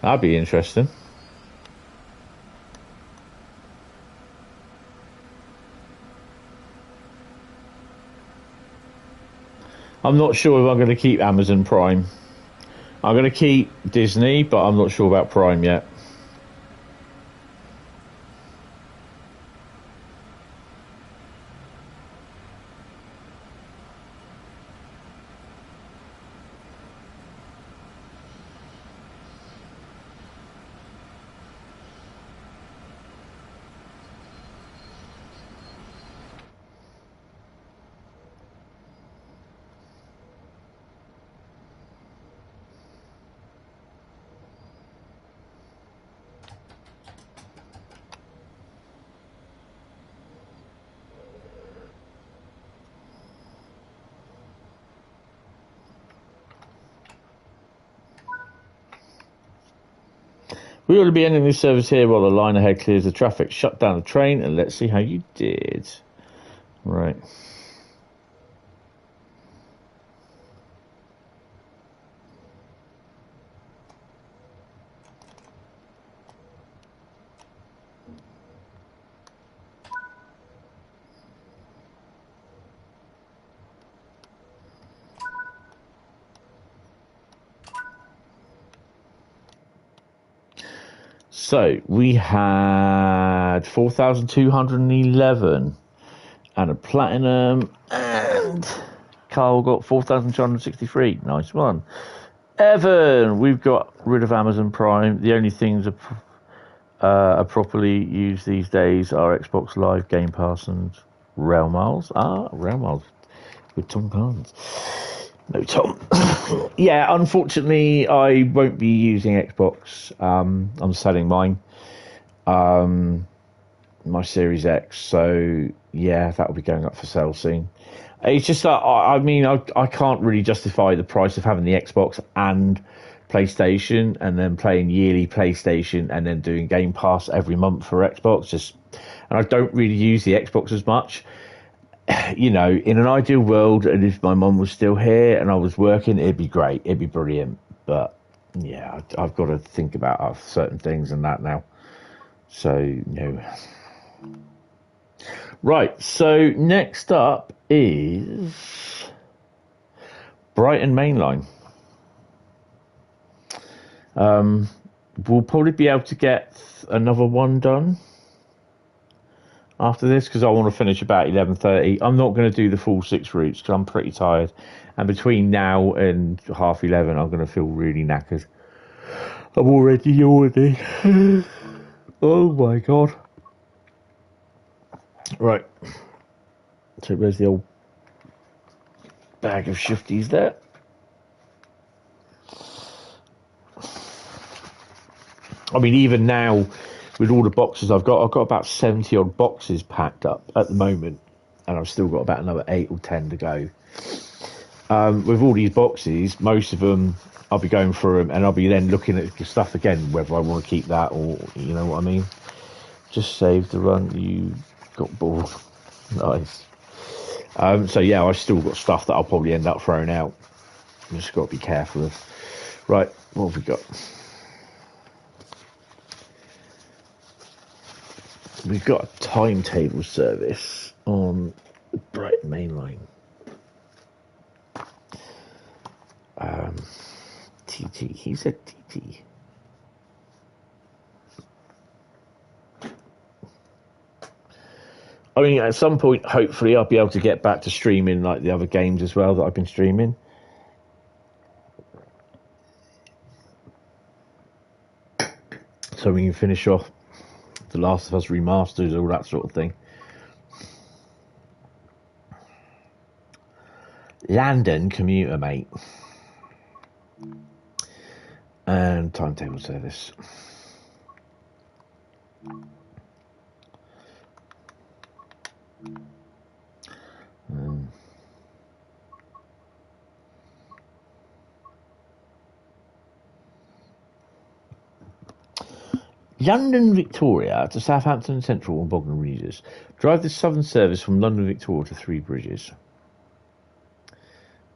That'd be interesting. I'm not sure if I'm going to keep Amazon Prime. I'm going to keep Disney, but I'm not sure about Prime yet. We ought to be ending this service here while the line ahead clears the traffic. Shut down the train and let's see how you did. Right. So we had 4,211 and a platinum, and Carl got 4,263. Nice one. Evan, we've got rid of Amazon Prime. The only things are properly used these days are Xbox Live, Game Pass, and Rail Miles. Rail Miles with Tom Carnes. No, Tom. Yeah, unfortunately, I won't be using Xbox. I'm selling mine, my Series X. So yeah, that will be going up for sale soon. It's just that I can't really justify the price of having the Xbox and PlayStation, and then playing yearly PlayStation, and then doing Game Pass every month for Xbox. And I don't really use the Xbox as much. You know, in an ideal world, and if my mum was still here and I was working, it'd be great, it'd be brilliant. But yeah, I've got to think about certain things and that now. So no. Right. So next up is Brighton Mainline. We'll probably be able to get another one done after this, because I want to finish about 11:30. I'm not going to do the full 6 routes because I'm pretty tired, and between now and 11:30 I'm going to feel really knackered. I'm already yawning. Oh my god. Right, so where's the old bag of shifties there? I mean, even now, with all the boxes I've got about 70 odd boxes packed up at the moment, and I've still got about another 8 or 10 to go. With all these boxes, most of them, I'll be going through them, and I'll be then looking at the stuff again, whether I want to keep that or, you know what I mean. Just saved the run, you got bored. Nice. So yeah, I've still got stuff that I'll probably end up throwing out. I've just got to be careful of. Right, what have we got? We've got a timetable service on the Brighton Mainline. TT, he said TT. I mean, at some point, hopefully, I'll be able to get back to streaming like the other games as well that I've been streaming. So we can finish off The Last of Us remasters, all that sort of thing. London commuter, mate. And timetable service. London Victoria to Southampton Central and Bognor Regis. Drive the southern service from London Victoria to Three Bridges.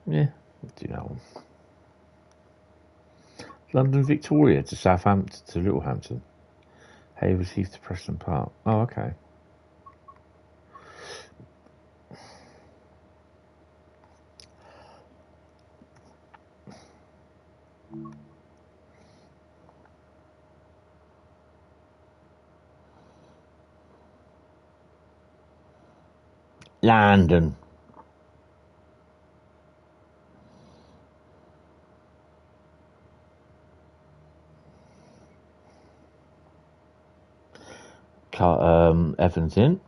Yeah, do that one. London Victoria to Southampton to Littlehampton. Havers Heath to Preston Park. Oh, okay. London. Evans in.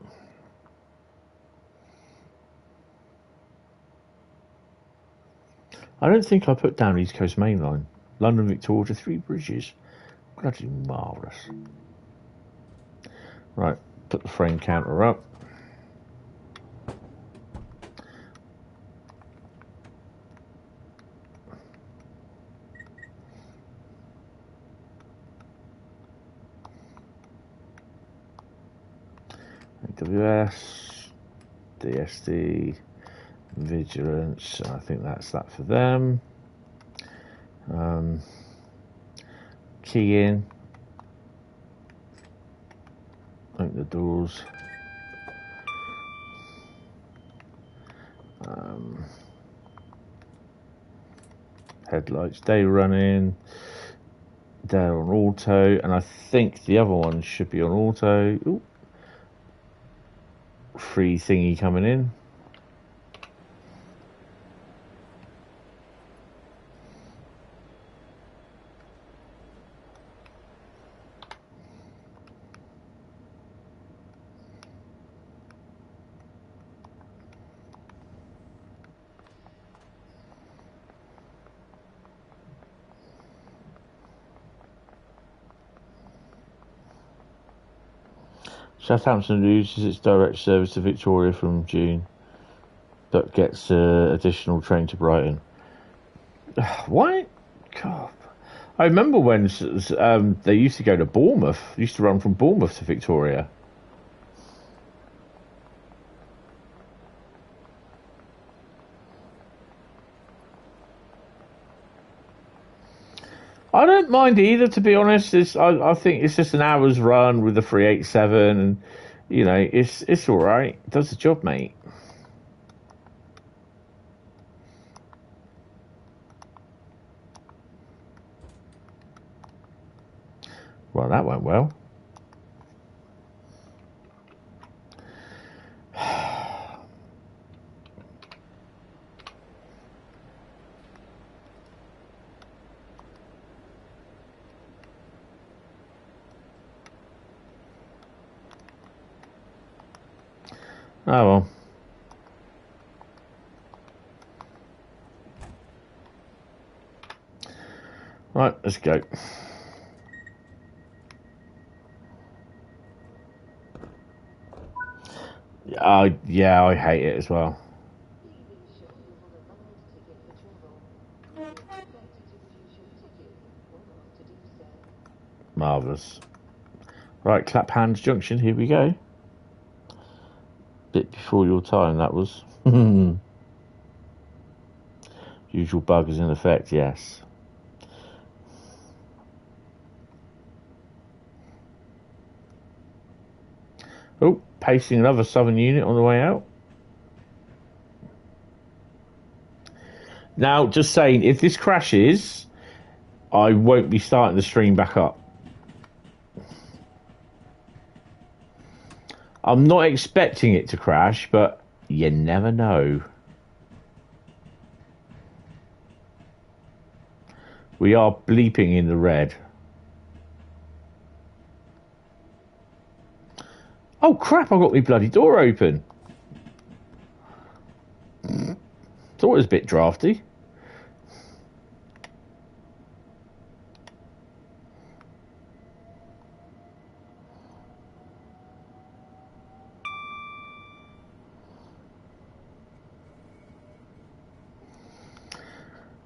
I don't think I put down East Coast Mainline. London Victoria to Three Bridges. Bloody marvellous. Right, put the frame counter up. AWS, DSD, Vigilance, I think that's that for them. Key in, open the doors. Headlights, day running, they're on auto, and I think the other one should be on auto. Ooh. Free thingy coming in. Southampton loses its direct service to Victoria from June, but gets additional train to Brighton. Why? God. I remember when they used to go to Bournemouth. They used to run from Bournemouth to Victoria. I don't mind either, to be honest. I think it's just an hour's run with the 387, and you know, it's all right. It does the job, mate. Well, that went well. Oh well. Right, let's go. Yeah, I hate it as well. Marvellous. Right, Claphands Junction, here we go. Bit before your time, that was. Usual bug is in effect, yes. Oh, pacing another Southern unit on the way out. Now, just saying, if this crashes, I won't be starting the stream back up. I'm not expecting it to crash, but you never know. We are bleeping in the red. Oh crap, I got my bloody door open. Thought it was a bit drafty.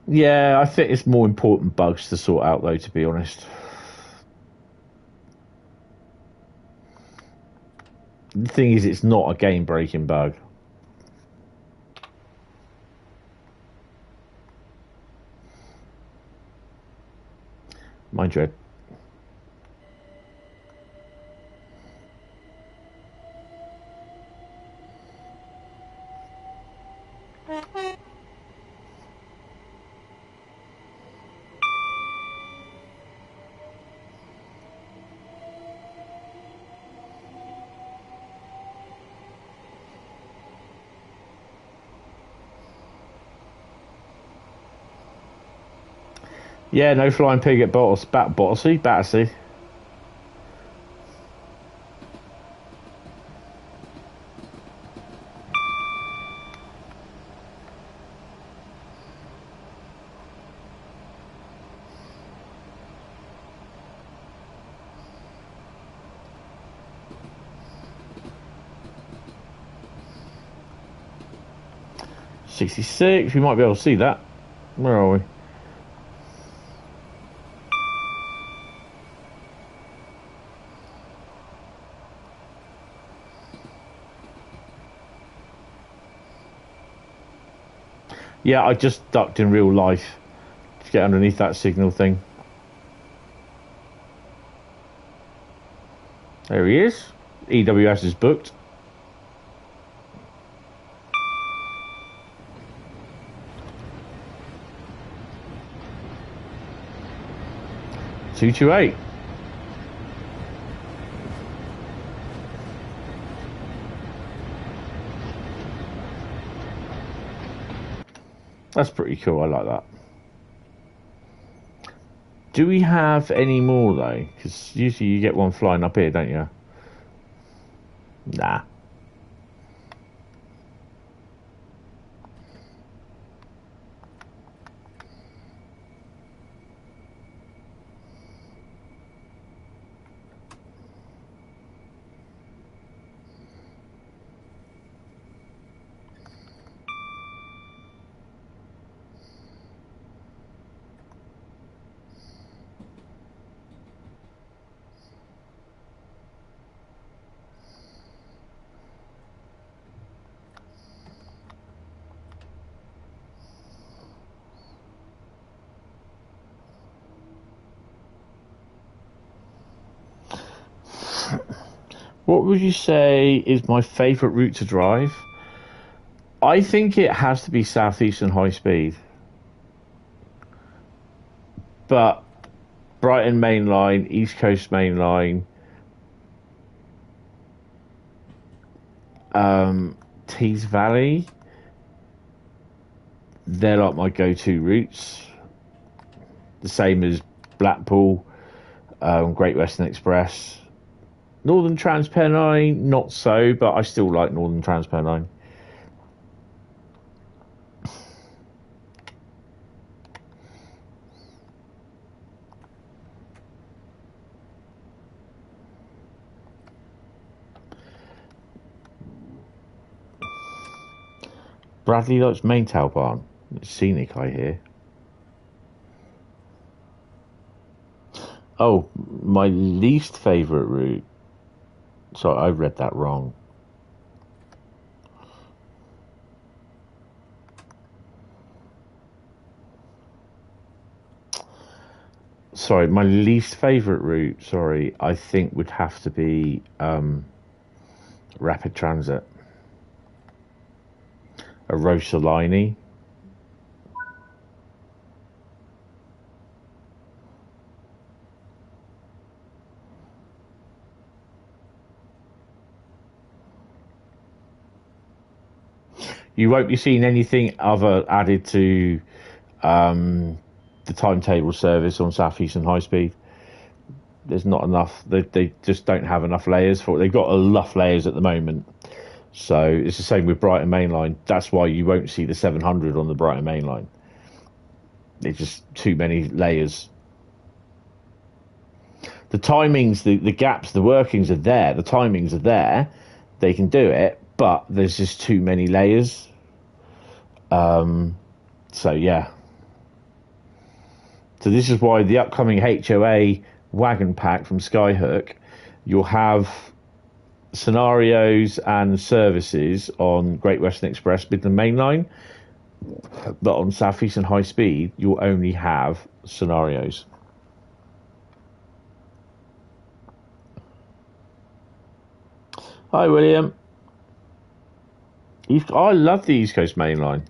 Yeah, I think it's more important bugs to sort out, though, to be honest. The thing is, it's not a game-breaking bug. My dread. Yeah, no flying pig at Battersea. '66. We might be able to see that. Where are we? Yeah, I just ducked in real life to get underneath that signal thing. There he is. EWS is booked. (228). That's pretty cool. I like that. Do we have any more, though? Because usually you get one flying up here, don't you? Nah. What would you say is my favourite route to drive? I think it has to be Southeastern Highspeed. But Brighton Mainline, East Coast Mainline, Tees Valley, they're like my go-to routes. The same as Blackpool, Great Western Express. Northern Transpennine, not so, but I still like Northern Transpennine. Bradley likes Maintail Barn. It's scenic, I hear. Oh, my least favourite route. Sorry, I read that wrong. Sorry, my least favourite route, sorry, I think would have to be rapid transit. A Rosalini. You won't be seeing anything other added to the timetable service on Southeastern Highspeed. There's not enough. They just don't have enough layers for it. They've got enough layers at the moment. So it's the same with Brighton Mainline. That's why you won't see the 700 on the Brighton Mainline. There's just too many layers. The timings, the gaps, the workings are there. The timings are there. They can do it, but there's just too many layers. So yeah. So this is why the upcoming HOA wagon pack from Skyhook, you'll have scenarios and services on Great Western Express, Midland Mainline, but on Southeastern Highspeed, you'll only have scenarios. Hi, William. I love the East Coast Mainline.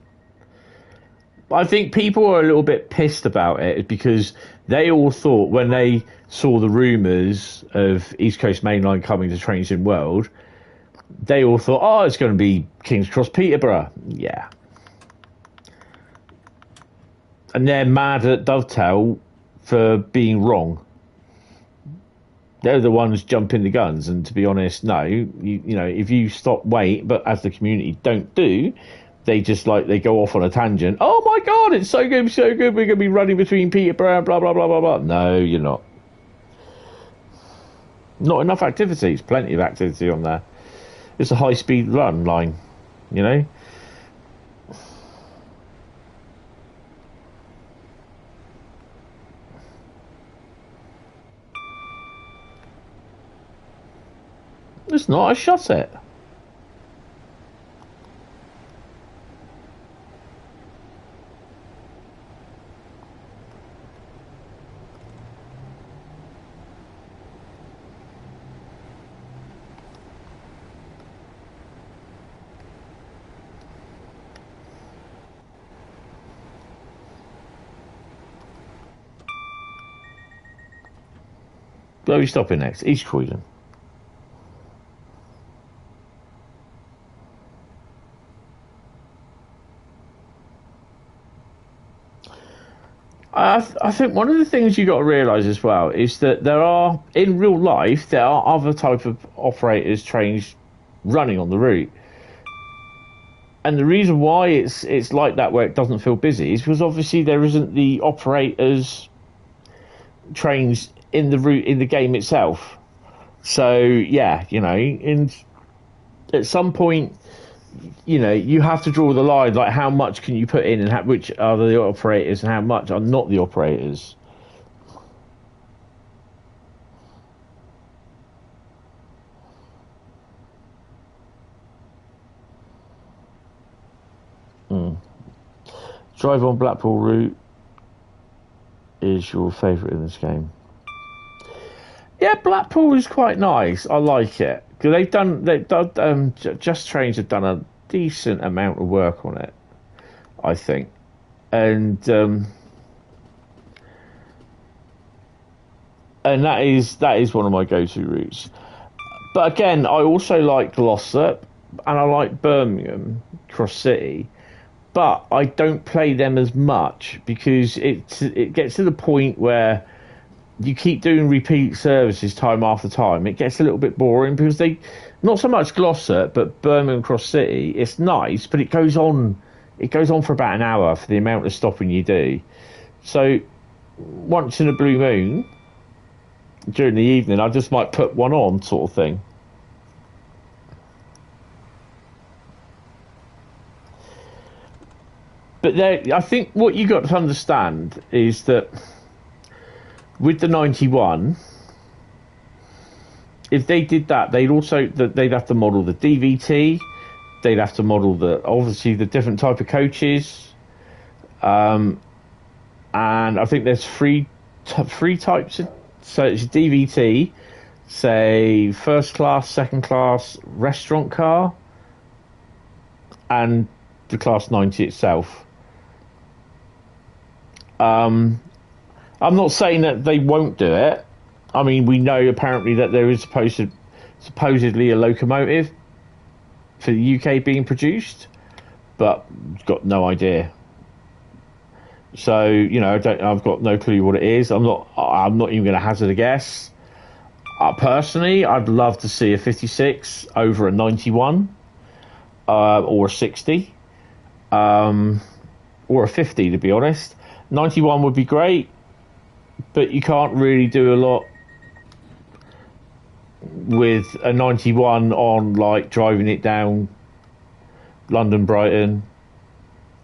I think people are a little bit pissed about it because they all thought when they saw the rumours of East Coast Mainline coming to Trains in World, they all thought, oh, it's going to be King's Cross Peterborough. Yeah. And they're mad at Dovetail for being wrong. They're the ones jumping the guns. And to be honest, no, you know, if you stop, wait, but as the community don't do, they just they go off on a tangent. Oh my God, it's so good, so good. We're going to be running between Peterborough and blah, blah, blah, blah, blah. No, you're not. Not enough activities. Plenty of activity on there. It's a high-speed run line, you know. It's not. I shot it. Where are we stopping next? East Croydon. I think one of the things you got to realise as well is that in real life, there are other type of operators, trains running on the route. And the reason why it's like that where it doesn't feel busy is because obviously there isn't the operators, trains in the route in the game itself. So yeah, you know, at some point, you know, you have to draw the line, like how much can you put in and which are the operators and how much are not the operators. Drive on Blackpool route is your favourite in this game. Yeah, Blackpool is quite nice. I like it because Just Trains have done a decent amount of work on it, I think, and that is one of my go-to routes. But again, I also like Glossop and I like Birmingham Cross City, but I don't play them as much because it gets to the point where you keep doing repeat services time after time. It gets a little bit boring because not so much Glossop, but Birmingham Cross City. It's nice, but it goes on for about an hour for the amount of stopping you do. So once in a blue moon, during the evening, I just might put one on, sort of thing. But I think what you got to understand is that with the 91, if they did that, they'd have to model the DVT, they'd have to model obviously the different type of coaches, and I think there's three types of. So it's DVT, say first class, second class, restaurant car, and the Class 90 itself. I'm not saying that they won't do it. I mean, we know apparently that there is supposedly a locomotive for the UK being produced, but got no idea. So, you know, I've got no clue what it is. I'm not even going to hazard a guess. Personally, I'd love to see a 56 over a 91, or a 60, or a 50, to be honest. 91 would be great, but you can't really do a lot with a 91 on, like, driving it down London, Brighton.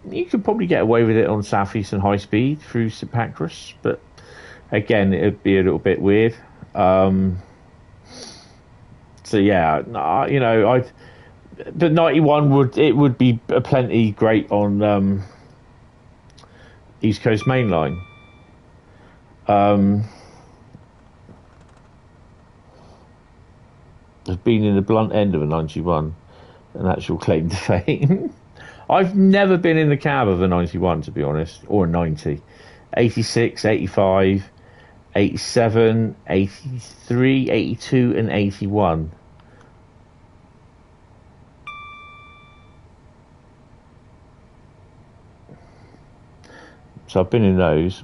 You could probably get away with it on Southeastern Highspeed through St Pancras, but again, it'd be a little bit weird. So yeah, you know, but 91 would be plenty great on East Coast Mainline. I've been in the blunt end of a 91, an actual claim to fame. I've never been in the cab of a 91, to be honest, or a 90. 86, 85, 87, 83, 82, and 81. So I've been in those.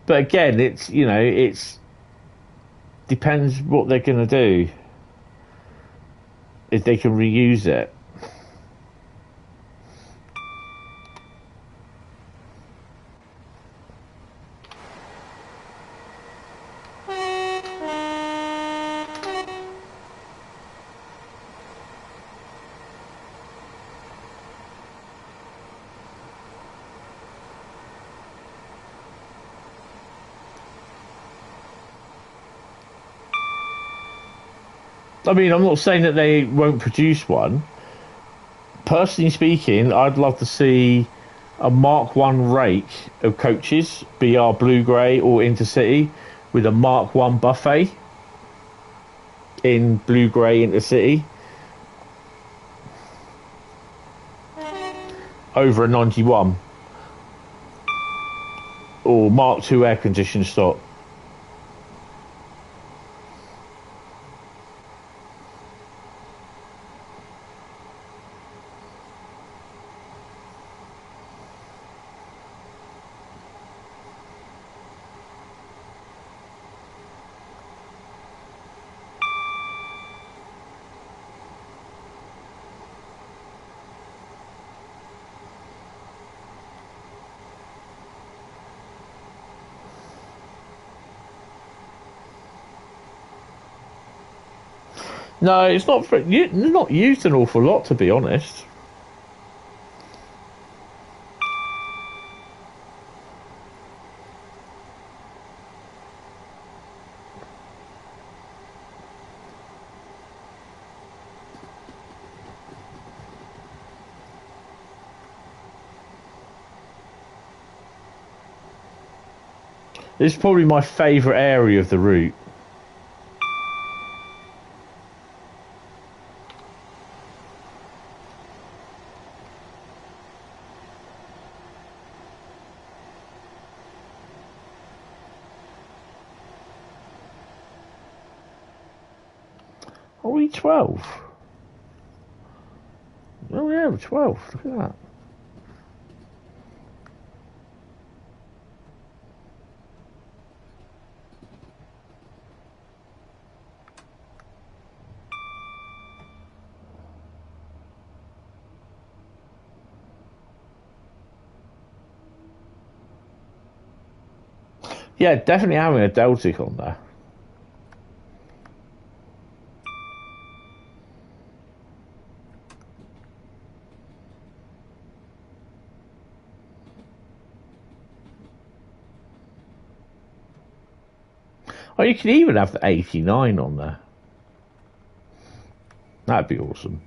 But again, it's depends what they're going to do. If they can reuse it. I mean, I'm not saying that they won't produce one. Personally speaking, I'd love to see a Mark 1 rake of coaches, BR Blue Grey or Intercity, with a Mark 1 buffet in Blue Grey Intercity over a 91, or Mark 2 air conditioned stock. No, it's not used an awful lot, to be honest. This is probably my favourite area of the route. Are we 12? Oh yeah, we're 12. Look at that. Yeah, definitely having a Deltic on there. Oh, you could even have the 89 on there. That'd be awesome.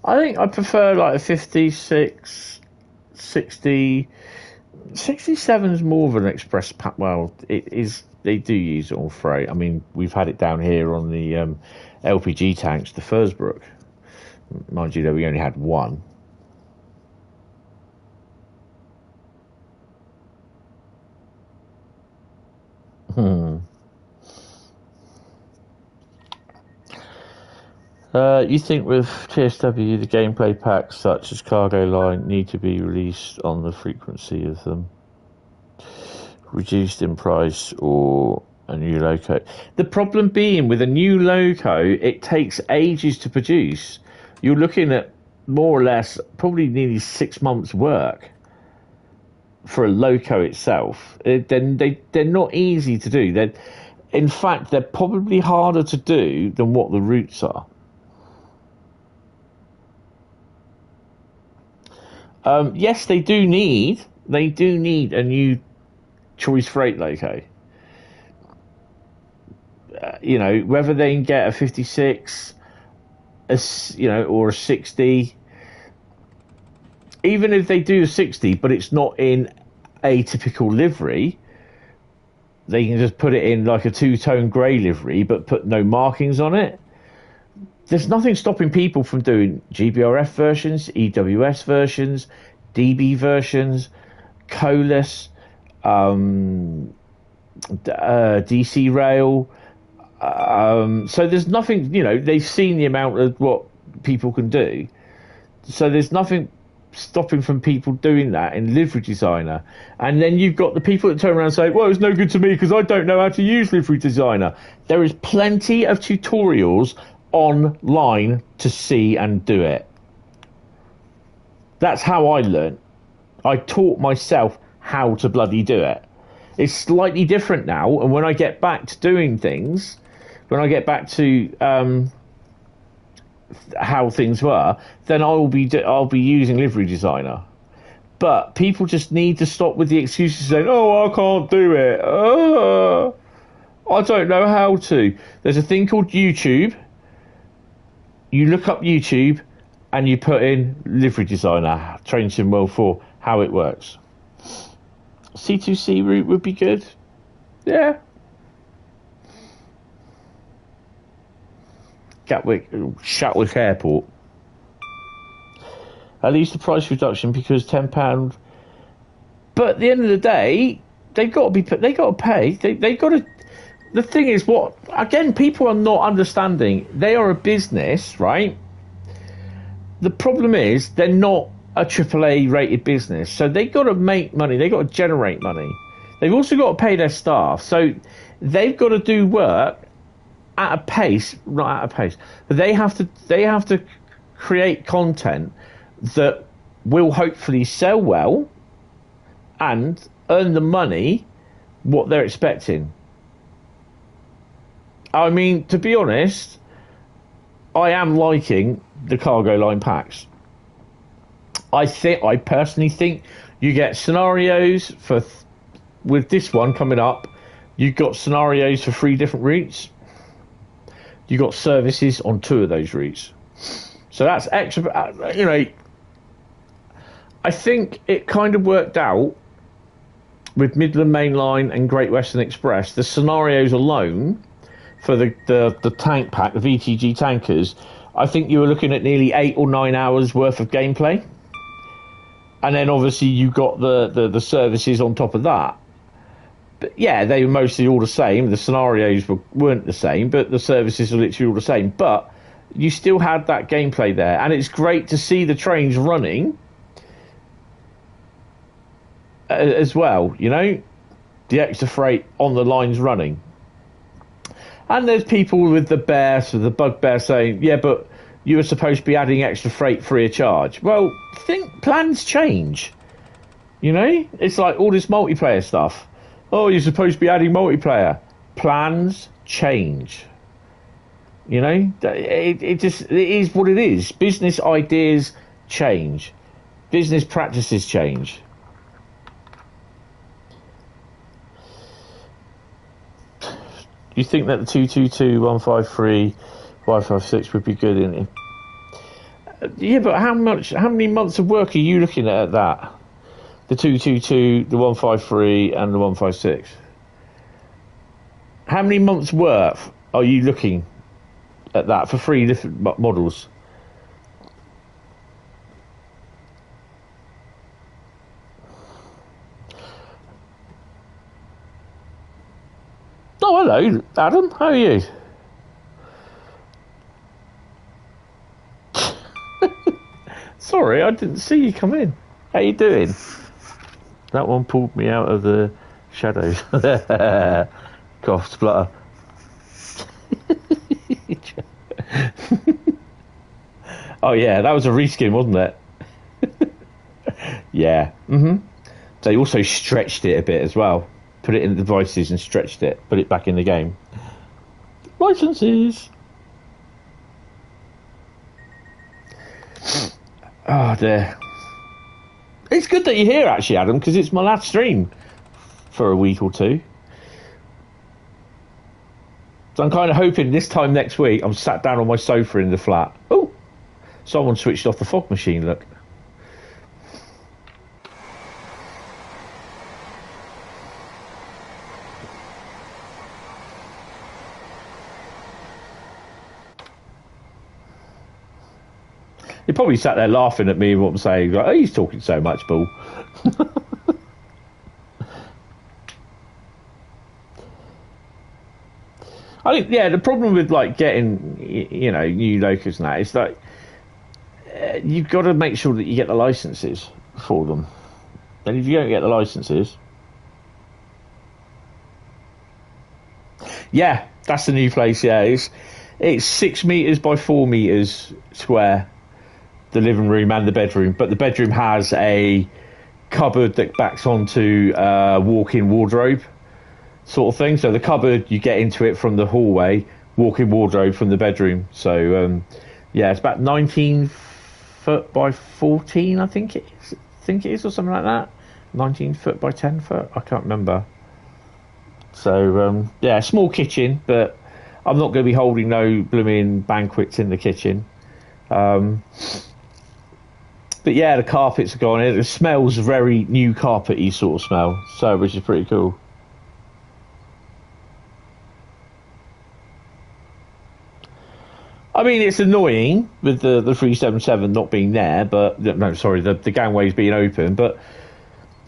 I think I prefer like a 56, 60. 67 is more of an express pack. Well, it is. They do use it on freight. I mean, we've had it down here on the LPG tanks, the Fursbrook. Mind you, though, we only had one. You think with TSW, the gameplay packs such as Cargo Line need to be released on the frequency of them, reduced in price, or a new loco? The problem being with a new loco, it takes ages to produce. You're looking at more or less probably nearly 6 months' work for a loco itself. They're not easy to do. In fact, they're probably harder to do than what the routes are. Yes, they do need a new choice freight loco. Whether they can get a 56, or a 60. Even if they do a 60, but it's not in a typical livery, they can just put it in like a two-tone grey livery, but put no markings on it. There's nothing stopping people from doing GBRF versions, EWS versions, DB versions, Colas, DC Rail. So there's nothing, they've seen the amount of what people can do. So there's nothing stopping from people doing that in livery designer. And then you've got the people that turn around and say, well, it's no good to me because I don't know how to use livery designer. There is plenty of tutorials online to see and do it. That's how I learned. I taught myself how to bloody do it. It's slightly different now, and when I get back to doing things, when I get back to how things were, then I'll be using livery designer. But people just need to stop with the excuses saying, "Oh, I can't do it. I don't know how to." There's a thing called YouTube. You look up YouTube and you put in livery designer, Train Sim World 4, how it works. C2C route would be good. Yeah. Shatwick Airport. At least the price reduction because £10. But at the end of the day, they've got to pay. They've got to. The thing is, people are not understanding. They are a business, right? The problem is they're not a AAA rated business, so they've got to make money. They've got to generate money. They've also got to pay their staff, so they've got to do work at a pace, not at a pace. But they have to create content that will hopefully sell well and earn the money what they're expecting. I mean, to be honest, I am liking the cargo line packs. I personally think you get scenarios for with this one coming up. You've got scenarios for 3 different routes. You got services on 2 of those routes. So that's extra. You know, I think it kind of worked out with Midland Mainline and Great Western Express. The scenarios alone for the tank pack, the VTG tankers, I think you were looking at nearly 8 or 9 hours worth of gameplay. And then obviously you got the services on top of that. But yeah, they were mostly all the same. The scenarios weren't the same, but the services were literally all the same. But you still had that gameplay there. And it's great to see the trains running as well, you know? The extra freight on the lines running. And there's people with the bugbear saying, yeah, but you were supposed to be adding extra freight free of charge. Well, plans change. You know? It's like all this multiplayer stuff. Oh, you're supposed to be adding multiplayer. Plans change. You know? It is what it is. Business ideas change. Business practices change. You think that the 222, 153, 556 would be good in it? Yeah, but how many months of work are you looking at that? The 222, the 153, and the 156. How many months' worth are you looking at that for 3 different models? Oh, hello, Adam. How are you? Sorry, I didn't see you come in. How you doing? That one pulled me out of the shadows. Cough, splutter. Oh yeah, that was a reskin, wasn't it? Yeah. They also stretched it a bit as well. Put it in the devices and stretched it. Put it back in the game. Licenses. Oh dear. It's good that you're here, actually, Adam, because it's my last stream for a week or 2. So I'm kind of hoping this time next week I'm sat down on my sofa in the flat. Oh, someone switched off the fog machine, look. He probably sat there laughing at me and what I'm saying. Like, oh, he's talking so much, bull. I think, yeah, the problem with like getting, you know, new locos and that is that you've got to make sure that you get the licenses for them. And if you don't get the licenses, yeah, that's the new place. Yeah, it's 6 meters by 4 meters square. The living room and the bedroom, but the bedroom has a cupboard that backs onto a walk-in wardrobe sort of thing. So the cupboard, you get into it from the hallway, walk-in wardrobe from the bedroom. So yeah, it's about 19 foot by 14, I think it is, or something like that. 19 foot by 10 foot, I can't remember. So yeah, small kitchen, but I'm not going to be holding no blooming banquets in the kitchen. But yeah, the carpets are gone. It smells very new carpety sort of smell, so which is pretty cool. I mean, it's annoying with the 377 not being there, but no, sorry, the gangways being open. But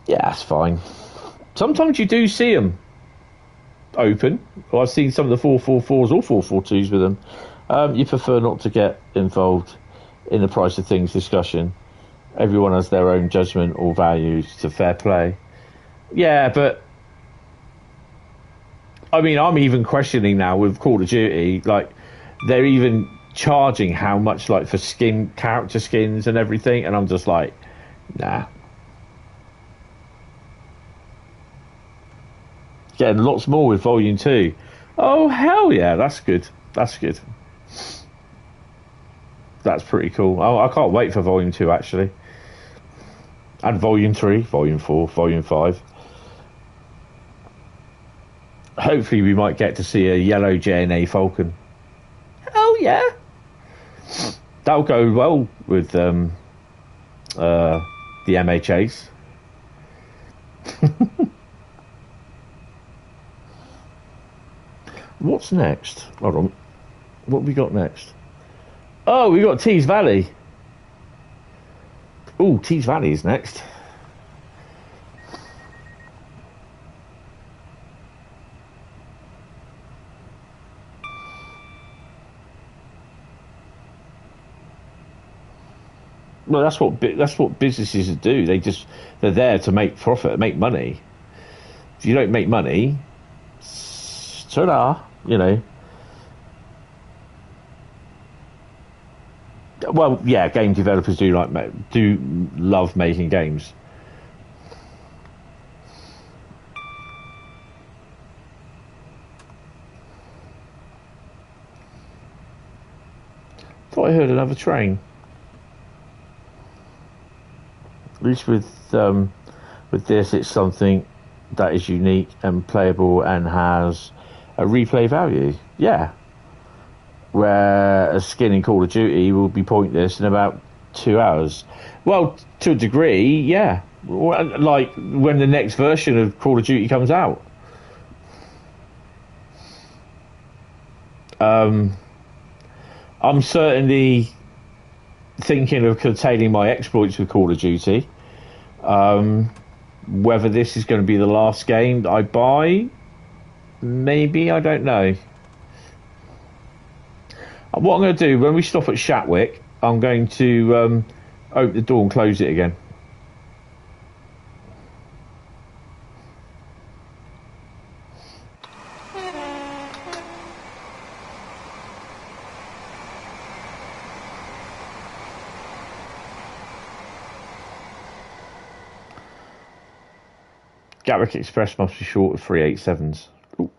yeah, that's fine. Sometimes you do see them open. Well, I've seen some of the 444s or 442s with them. You prefer not to get involved in the price of things discussion. Everyone has their own judgment or values to fair play. Yeah, but I mean, I'm even questioning now with Call of Duty, like they're even charging how much, like, for character skins and everything, and I'm just like, nah. Getting lots more with Volume 2. Oh, hell yeah, that's good. That's good. That's pretty cool. Oh, I can't wait for Volume 2, actually. And Volume 3, Volume 4, Volume 5. Hopefully we might get to see a yellow JNA Falcon. Oh, yeah. That'll go well with the MHAs. What's next? Hold on. What have we got next? Oh, we got Tees Valley. Oh, Tees Valley is next. Well, that's what businesses do. They're there to make profit, make money. If you don't make money, ta-da, you know. Well, yeah, game developers do love making games. Thought I heard another train. At least with this, it's something that is unique and playable and has a replay value. Yeah. Where a skin in Call of Duty will be pointless in about 2 hours. Well, to a degree, yeah. Like when the next version of Call of Duty comes out. I'm certainly thinking of curtailing my exploits with Call of Duty. Whether this is going to be the last game that I buy, maybe, I don't know. What I'm going to do, when we stop at Shatwick, I'm going to open the door and close it again. Gatwick Express must be short of 387s. Ooh.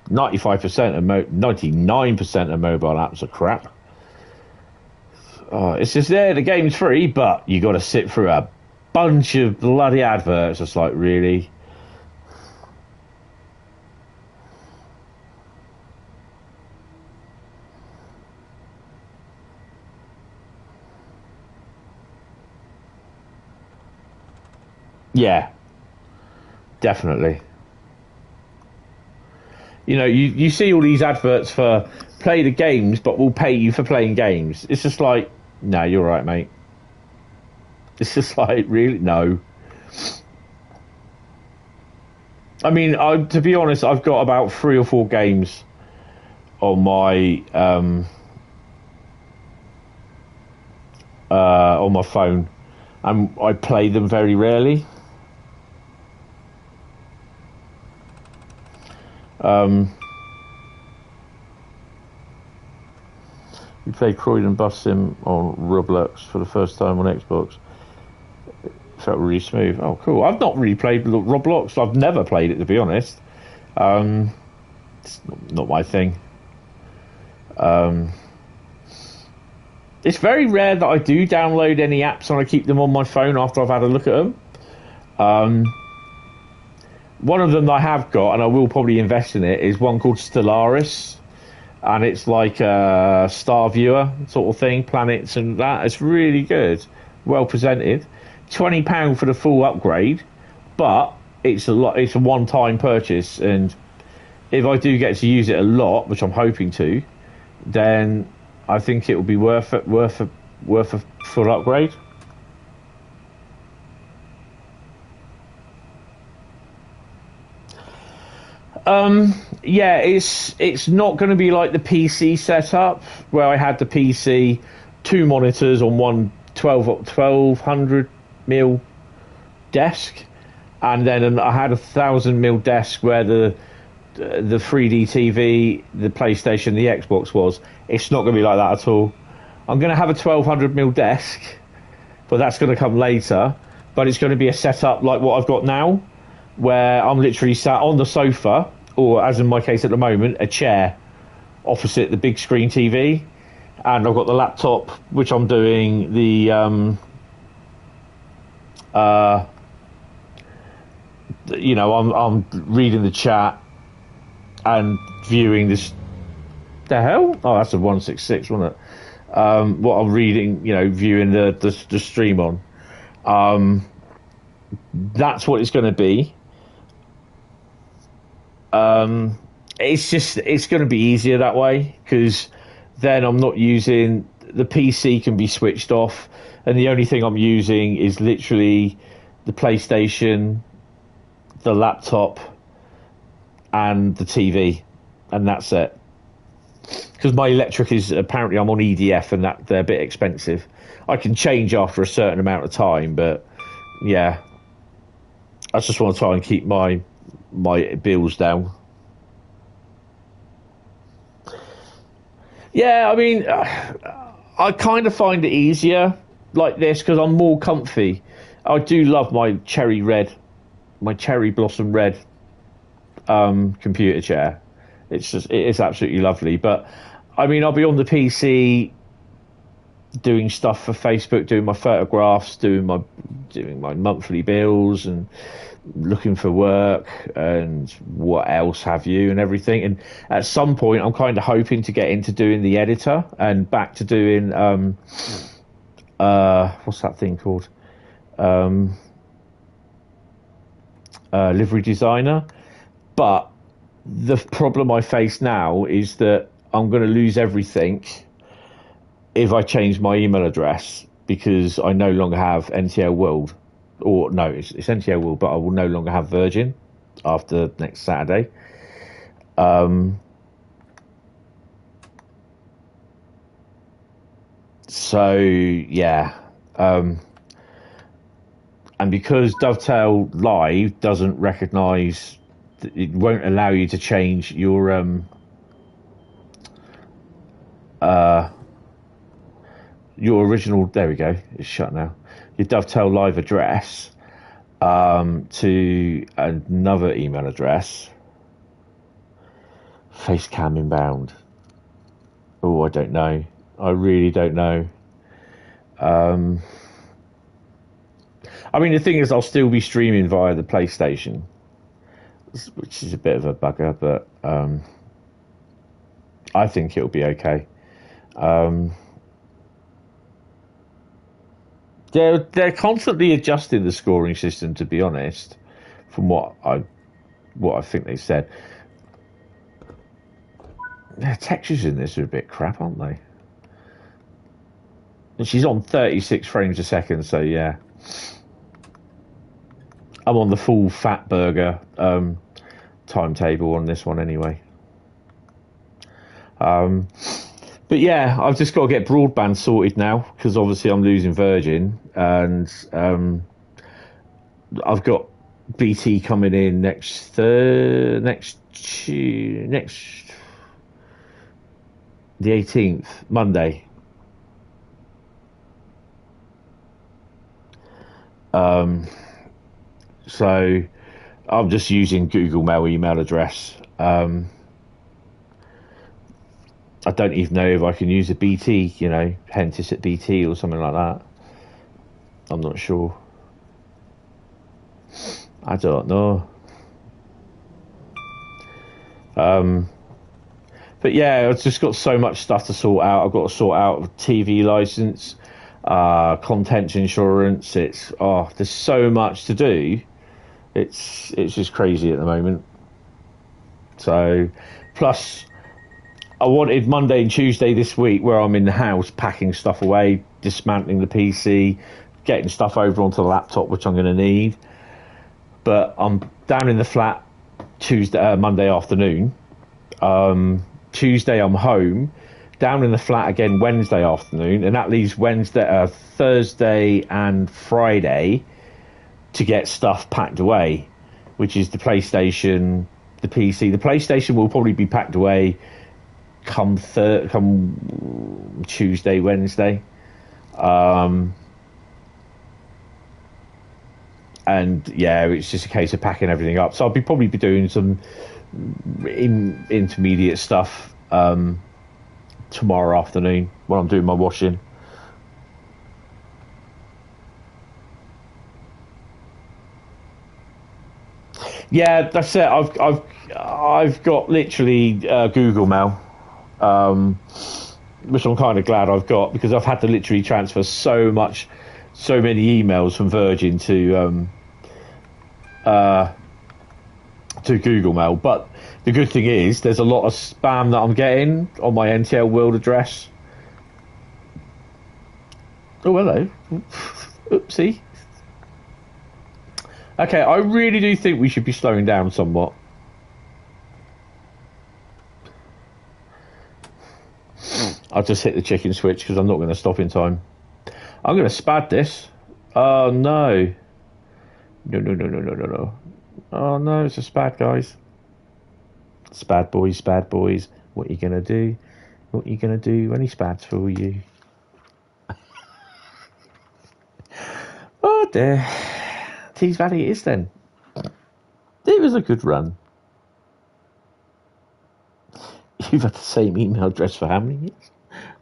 99% of mobile apps are crap. It's just there, the game's free, but you got to sit through a bunch of bloody adverts. It's like, really? Yeah, definitely. You know, you see all these adverts for play the games, but we'll pay you for playing games. It's just like, no, you're right, mate. It's just like, really? No. I mean, to be honest, I've got about 3 or 4 games on my phone, and I play them very rarely. We played Croydon Bus Sim on Roblox for the first time on Xbox. It felt really smooth. Oh, cool. I've not really played Roblox. I've never played it, to be honest. It's not my thing. It's very rare that I do download any apps and I keep them on my phone after I've had a look at them. One of them that I have got, and I will probably invest in it, is one called Stellaris. And it's like a star viewer sort of thing, planets and that. It's really good, well presented. £20 for the full upgrade, but it's a one-time purchase, and if I do get to use it a lot, which I'm hoping to, then I think it will be worth a full upgrade. Yeah, it's not going to be like the PC setup where I had the PC, 2 monitors on one 1200 mil desk, and then I had a 1000 mil desk where the the 3D TV, the PlayStation, the Xbox was. It's not going to be like that at all. I'm going to have a 1200mm desk, but that's going to come later. But it's going to be a setup like what I've got now, where I'm literally sat on the sofa, or as in my case at the moment, a chair opposite the big screen TV, and I've got the laptop, which I'm doing the I'm reading the chat and viewing this. The hell? Oh, that's a 166, wasn't it? What I'm reading, viewing the stream on. That's what it's going to be. It's going to be easier that way, because then I'm not using the PC, can be switched off, and the only thing I'm using is literally the PlayStation, the laptop, and the TV, and that's it. Because my electric is, apparently I'm on EDF, and that they're a bit expensive. I can change after a certain amount of time, but yeah, I just want to try and keep my bills down. Yeah, I mean, I kind of find it easier like this because I'm more comfy. I do love my cherry blossom red computer chair. It is absolutely lovely. But I mean, I'll be on the PC doing stuff for Facebook, doing my photographs, doing my monthly bills, and looking for work, and what else have you, and everything. And at some point, I'm kind of hoping to get into doing the editor and back to doing what's that thing called? Livery designer. But the problem I face now is that I'm going to lose everything if I change my email address, because I no longer have NTL World. Or no, it's NTL World, but I will no longer have Virgin after next Saturday. So yeah, and because Dovetail Live doesn't recognise, it won't allow you to change your original. There we go. It's shut now. Your Dovetail Live address to another email address. Facecam inbound. Oh, I don't know. I really don't know. I mean, the thing is, I'll still be streaming via the PlayStation, which is a bit of a bugger, but I think it'll be okay. They're constantly adjusting the scoring system, to be honest, from what I think they said. The textures in this are a bit crap, aren't they? And she's on 36 frames a second, so yeah. I'm on the full fat burger timetable on this one anyway. But yeah, I've just got to get broadband sorted now, because obviously I'm losing Virgin, and I've got BT coming in next the 18th, Monday. So I'm just using Google Mail email address. I don't even know if I can use a BT, Hentis at BT or something like that. I'm not sure. I don't know. But yeah, I've just got so much stuff to sort out. I've got to sort out a TV license, contents insurance. There's so much to do. It's just crazy at the moment. So, plus, I wanted Monday and Tuesday this week where I'm in the house packing stuff away, dismantling the PC, getting stuff over onto the laptop, which I'm going to need. But I'm down in the flat Monday afternoon. Tuesday I'm home, down in the flat again Wednesday afternoon, and that leaves Thursday and Friday to get stuff packed away, which is the PlayStation, the PC. The PlayStation will probably be packed away come Tuesday, Wednesday. And yeah, it's just a case of packing everything up. So I'll probably be doing some intermediate stuff tomorrow afternoon when I'm doing my washing. Yeah, that's it. I've got literally Google Mail, which I'm kind of glad I've got, because I've had to literally transfer so many emails from Virgin to Google Mail. But the good thing is there's a lot of spam that I'm getting on my NTL World address. Oh, hello. Oopsie. Okay, I really do think we should be slowing down somewhat. I'll just hit the chicken switch because I'm not going to stop in time. I'm going to spad this. Oh, no. No. Oh, no, it's a spad, guys. Spad boys. What are you going to do? What are you going to do when he spads for you? Oh, dear. Tees Valley it is then. It was a good run. You've had the same email address for how many years?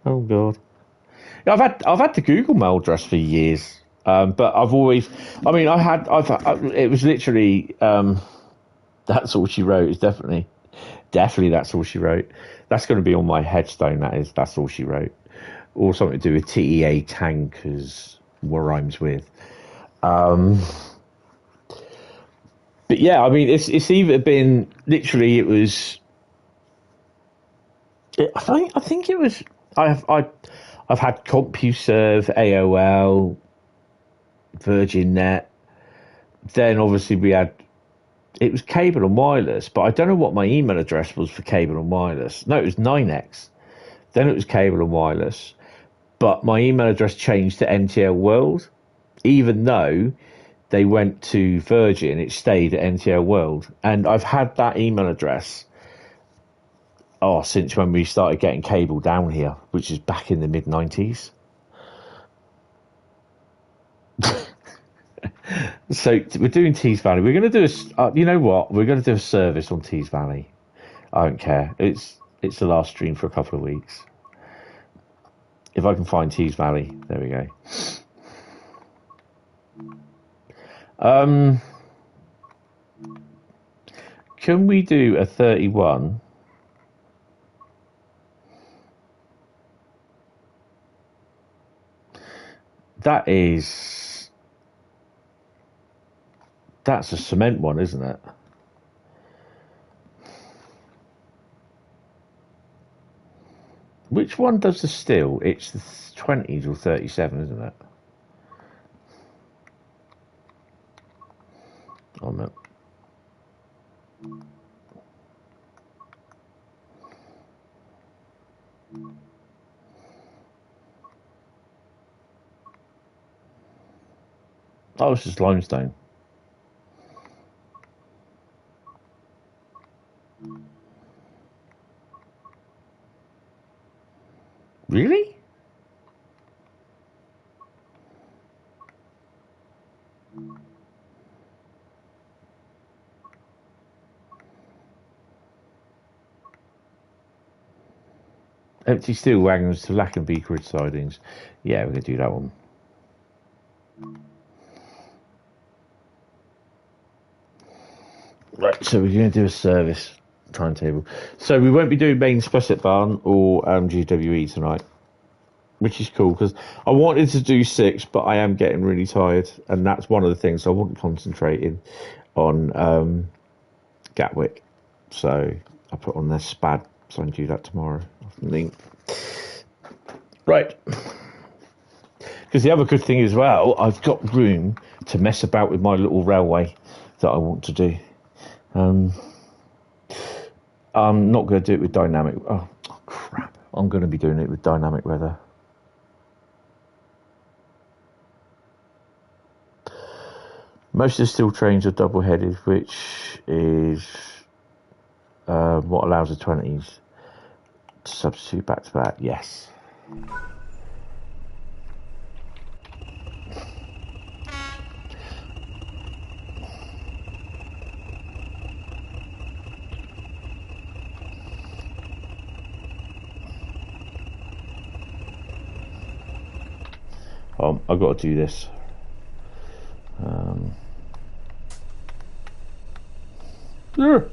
Oh God. I've had the Google Mail address for years, but I've always. I mean, it was literally. That's all she wrote. It's definitely that's all she wrote. That's going to be on my headstone. That's all she wrote, or something to do with TEA tankers. What rhymes with. But yeah, I mean, it's either been literally. It was. I think it was. I've had CompuServe, AOL, Virgin Net. Then obviously we had. It was cable and wireless, but I don't know what my email address was for cable and wireless. No, it was 9X. Then it was cable and wireless, but my email address changed to NTL World, even though they went to Virgin, it stayed at NTL World. And I've had that email address since when we started getting cable down here, which is back in the mid-90s. So we're doing Tees Valley. We're going to do you know what? We're going to do a service on Tees Valley. I don't care. It's the last stream for a couple of weeks. If I can find Tees Valley, there we go. Can we do a 31? That's a cement one, isn't it? Which one does the steel? It's the 20s or 37, isn't it? Oh no. Oh, it's just limestone. Really? Empty steel wagons to Lackenby grid sidings. Yeah, we're going to do that one. Right, so we're going to do a service timetable. So we won't be doing main Spessett Barn or GWE tonight, which is cool because I wanted to do 6, but I am getting really tired, and that's one of the things I wasn't concentrating on Gatwick. So I put on their SPAD, so I can do that tomorrow afternoon. Right. Because the other good thing as well, I've got room to mess about with my little railway that I want to do. I'm not going to do it with dynamic. Oh, crap. I'm going to be doing it with dynamic weather. Most of the steel trains are double-headed, which is What allows the 20s to substitute back to back? Yes. I've got to do this.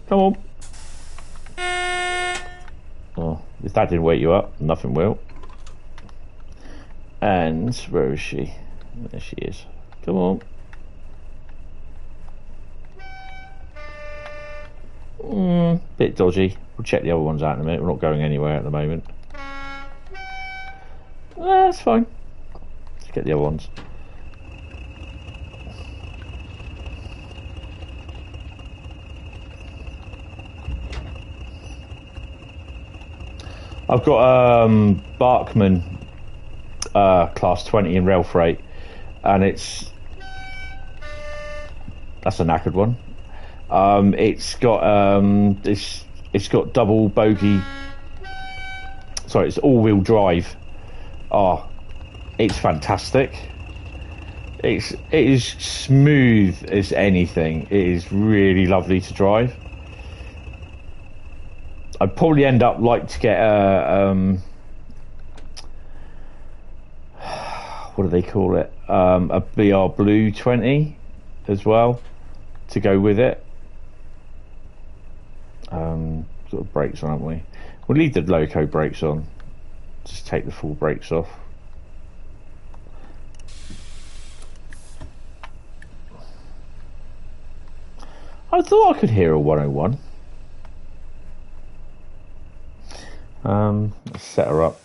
Come on. Oh, if that didn't wake you up, nothing will. And where is she? There she is. Come on. Bit dodgy. We'll check the other ones out in a minute. We're not going anywhere at the moment. That's fine. Let's get the other ones. I've got Barkman class 20 in rail freight, and that's a knackered one. It's got double bogey. Sorry, it's all-wheel drive. Oh, it's fantastic. It is smooth as anything. It is really lovely to drive. I'd probably end up like to get a what do they call it? A BR Blue 20 as well to go with it. Sort of brakes on, haven't we? We'll leave the loco brakes on. Just take the full brakes off. I thought I could hear a 101. Let's set her up.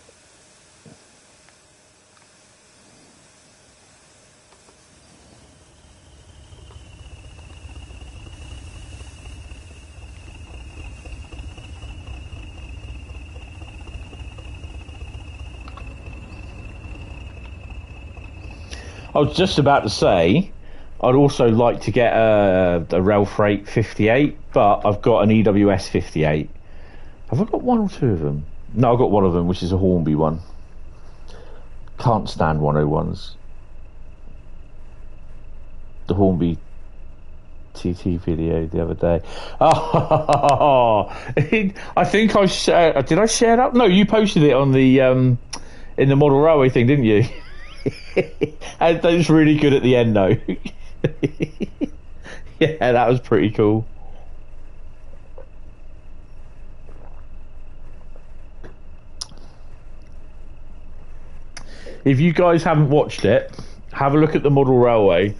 I was just about to say I'd also like to get a Rail Freight 58, but I've got an EWS 58. Have I got one or two of them? No, I've got one of them, which is a Hornby one. Can't stand 101s. The Hornby TT video the other day. Oh, I think I shared. Did I share that? No, you posted it on the in the model railway thing, didn't you? And that was really good at the end, though. Yeah, that was pretty cool. If you guys haven't watched it, have a look at the Model Railway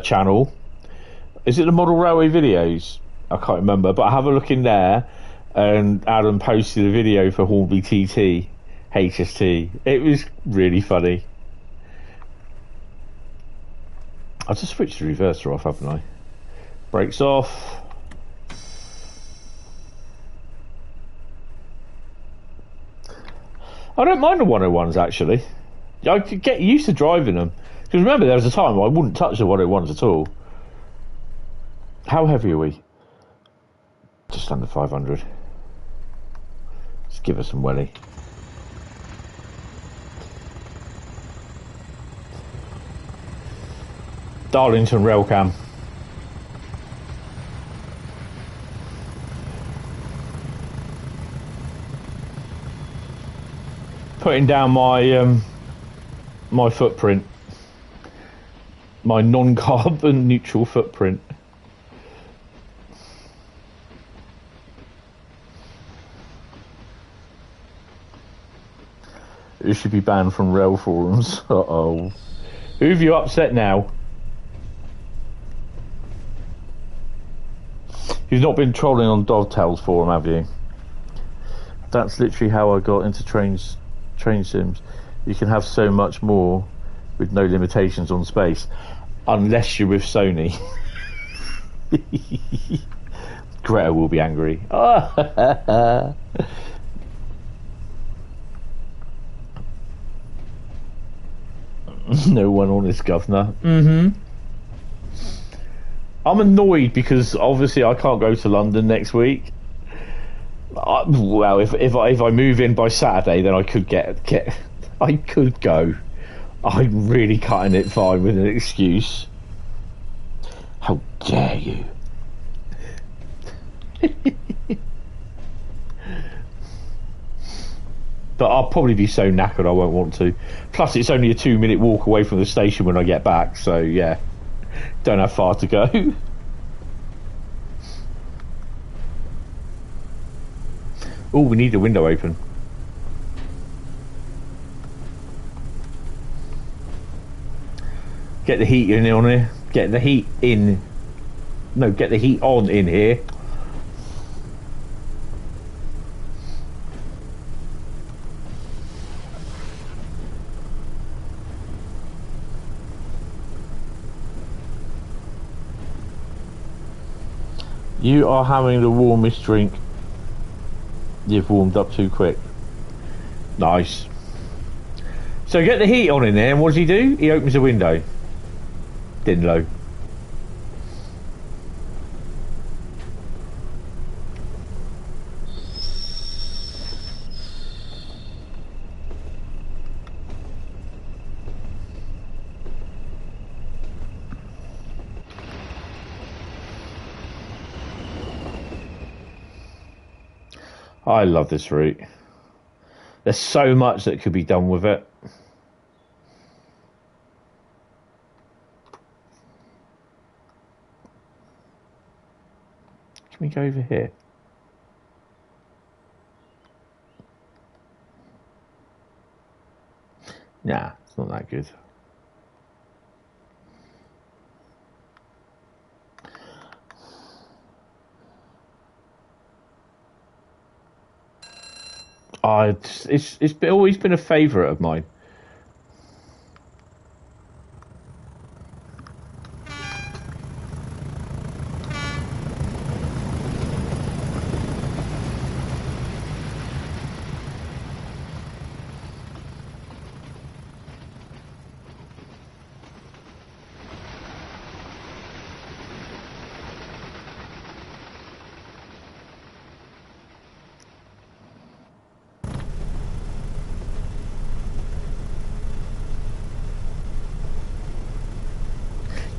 channel. Is it the Model Railway videos? I can't remember, but have a look in there. And Adam posted a video for Hornby TT HST. It was really funny. I just switched the reverser off, haven't I? Brakes off. I don't mind the 101s, actually. I could get used to driving them. Because remember, there was a time I wouldn't touch the 101s at all. How heavy are we? Just under 500. Let's give us some welly. Darlington Railcam. Putting down my my footprint, my non-carbon neutral footprint. It should be banned from rail forums. Uh-oh. Who have you upset now? You've not been trolling on Dovetail's forum, have you? That's literally how I got into train sims. You can have so much more with no limitations on space, unless you're with Sony. Greta will be angry. No one honest, governor. I'm annoyed because obviously I can't go to London next week. Well, if I move in by Saturday, then I could get I could go. I'm really cutting it fine with an excuse. How dare you? But I'll probably be so knackered I won't want to. Plus, it's only a 2-minute walk away from the station when I get back, so yeah, don't have far to go. Oh, we need the window open. Get the heat in on here. Get the heat in. No, get the heat on in here. You are having the warmest drink. You've warmed up too quick. Nice. So get the heat on in there, and what does he do? He opens the window. Didn't know. I love this route. There's so much that could be done with it. Can we go over here? Nah, it's not that good. It's always been a favourite of mine.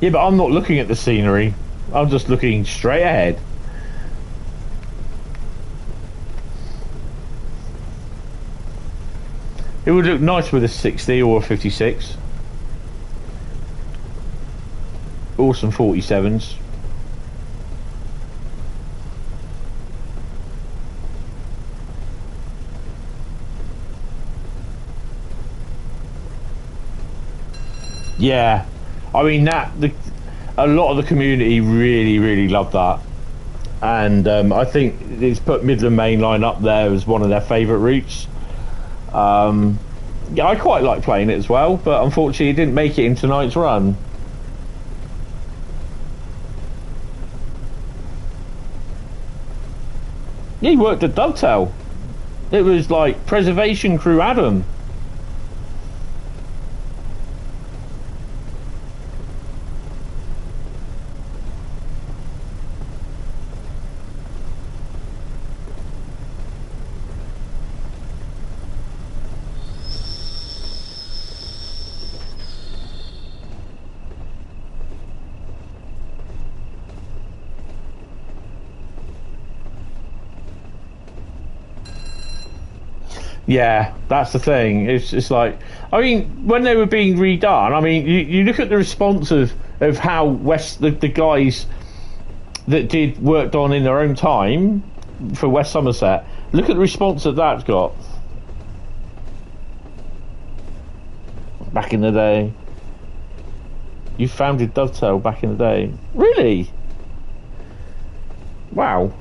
Yeah, but I'm not looking at the scenery. I'm just looking straight ahead. It would look nice with a 60 or a 56. Or some 47s. Yeah. I mean, a lot of the community really loved that, and I think it's put Midland Mainline up there as one of their favourite routes. Yeah, I quite like playing it as well, but unfortunately it didn't make it in tonight's run. Yeah, he worked at Dovetail. It was like preservation crew Adam. Yeah, that's the thing. It's like, I mean, when they were being redone, I mean, you look at the response of how the guys that worked on in their own time for West Somerset. Look at the response that's got. Back in the day, you founded Dovetail back in the day. Really? Wow.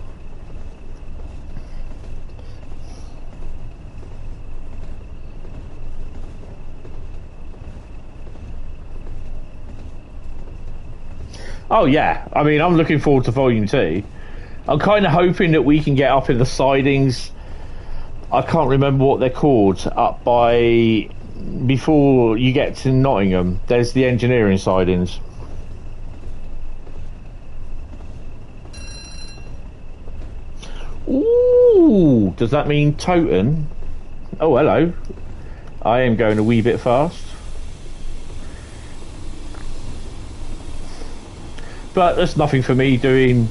Oh yeah, I mean, I'm looking forward to Volume 2. I'm kind of hoping that we can get up in the sidings. I can't remember what they're called. Up by, before you get to Nottingham, there's the engineering sidings. Ooh, does that mean Toten? Oh, hello. I am going a wee bit fast. But that's nothing for me doing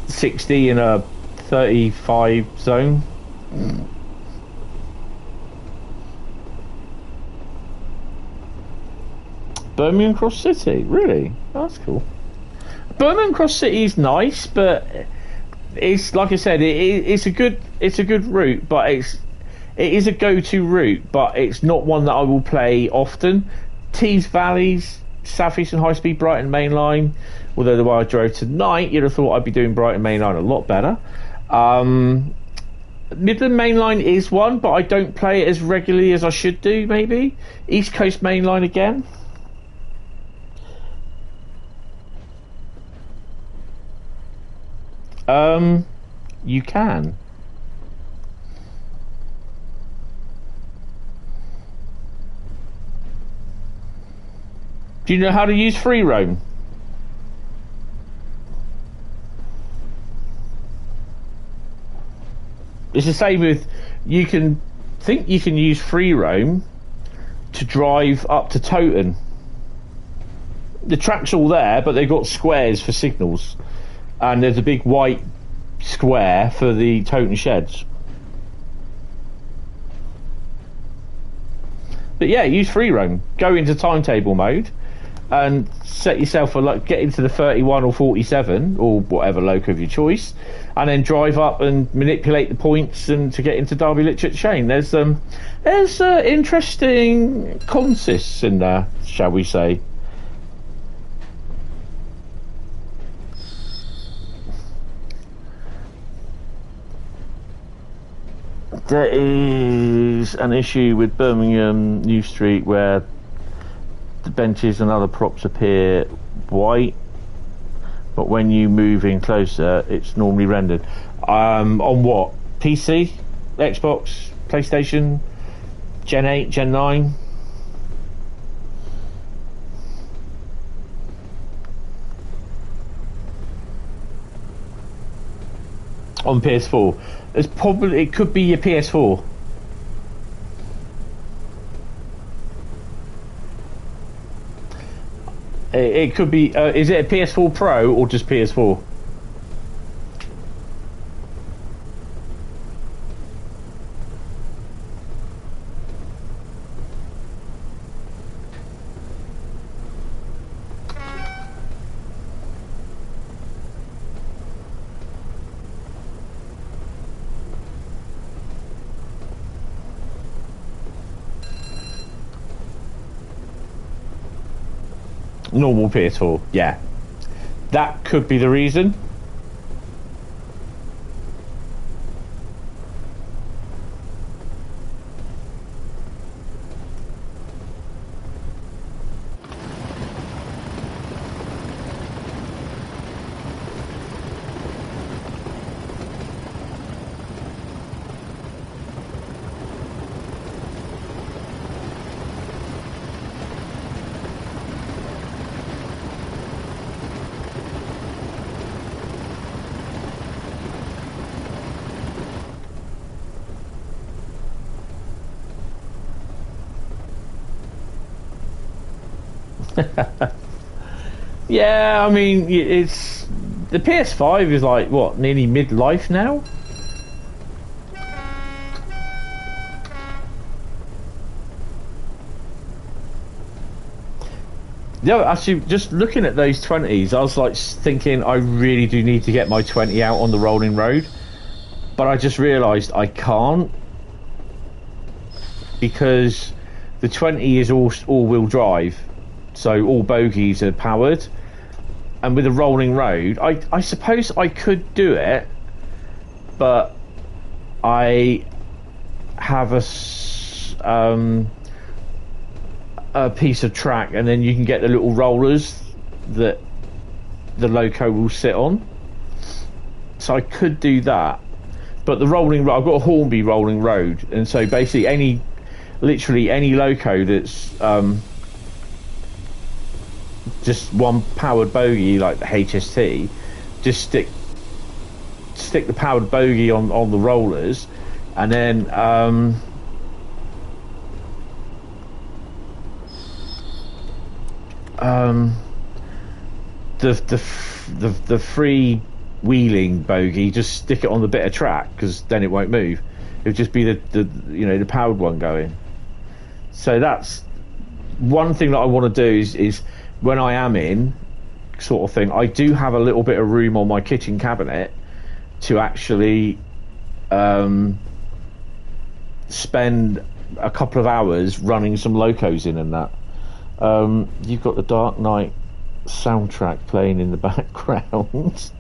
60 in a 35 zone. Birmingham Cross City, really? That's cool. Birmingham Cross City is nice, but it's like I said, it's a good route, but it is a go-to route, but it's not one that I will play often. Tees Valleys, Southeastern Highspeed, Brighton Mainline. Although the way I drove tonight, you'd have thought I'd be doing Brighton Mainline a lot better. Midland Mainline is one, but I don't play it as regularly as I should do. Maybe East Coast Mainline again. You can. Do you know how to use free roam? It's the same with, you can use free roam to drive up to Toten. The track's all there, but they've got squares for signals. And there's a big white square for the Toten sheds. But yeah, use free roam. Go into timetable mode and set yourself for, like, get into the 31 or 47 or whatever loco of your choice, and then drive up and manipulate the points and to get into Derby Litchett Chain. There's interesting consists in there, shall we say. There is an issue with Birmingham New Street where the benches and other props appear white, but when you move in closer, it's normally rendered. On what? PC? Xbox? PlayStation? Gen 8? Gen 9? On PS4. It could be your PS4. It could be. Is it a PS4 Pro or just PS4? Normal PS4, yeah. That could be the reason. Yeah, I mean, it's the PS5 is like what, nearly mid-life now. Yeah, actually, just looking at those 20s, I was like thinking I really do need to get my 20 out on the rolling road, but I just realised I can't, because the 20 is all-wheel drive, so all bogies are powered, and with a rolling road, I suppose I could do it, but I have a piece of track, and then you can get the little rollers that the loco will sit on, so I could do that. But the rolling road, I've got a Hornby rolling road, and so basically literally any loco that's just one powered bogie like the HST, just stick stick the powered bogie on the rollers, and then the free wheeling bogie, just stick it on the bit of track, because then it won't move. It'll just be the powered one going. So that's one thing that I want to do is when I am in sort of thing, I do have a little bit of room on my kitchen cabinet to actually spend a couple of hours running some locos in and that. You've got the Dark Knight soundtrack playing in the background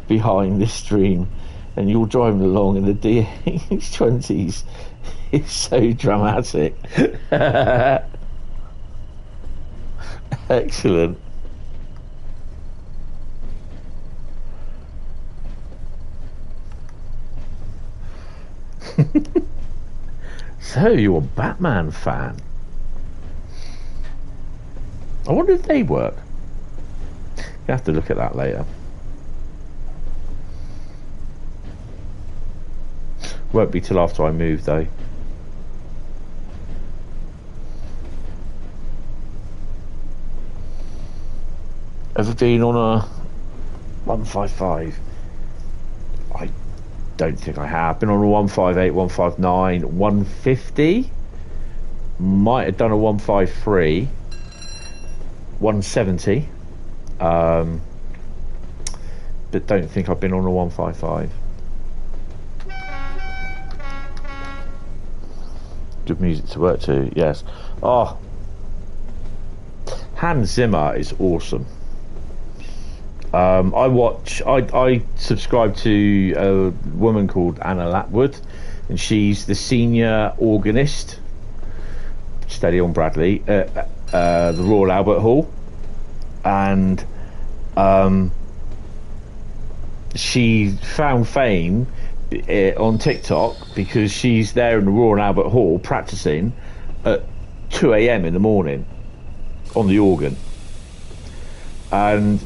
behind this stream, and you're driving along in the DX20s. It's so dramatic. Excellent. So you're a Batman fan? I wonder if they work. You have to look at that later. Won't be till after I move though. Ever been on a 155? I don't think I have. Been on a 158, 159, 150. Might have done a 153, 170. But don't think I've been on a 155. Good music to work to, yes. Oh, Hans Zimmer is awesome. I subscribe to a woman called Anna Lapwood, and she's the senior organist, steady on Bradley, at the Royal Albert Hall, and she found fame on TikTok because she's there in the Royal Albert Hall practicing at 2 a.m. in the morning on the organ, and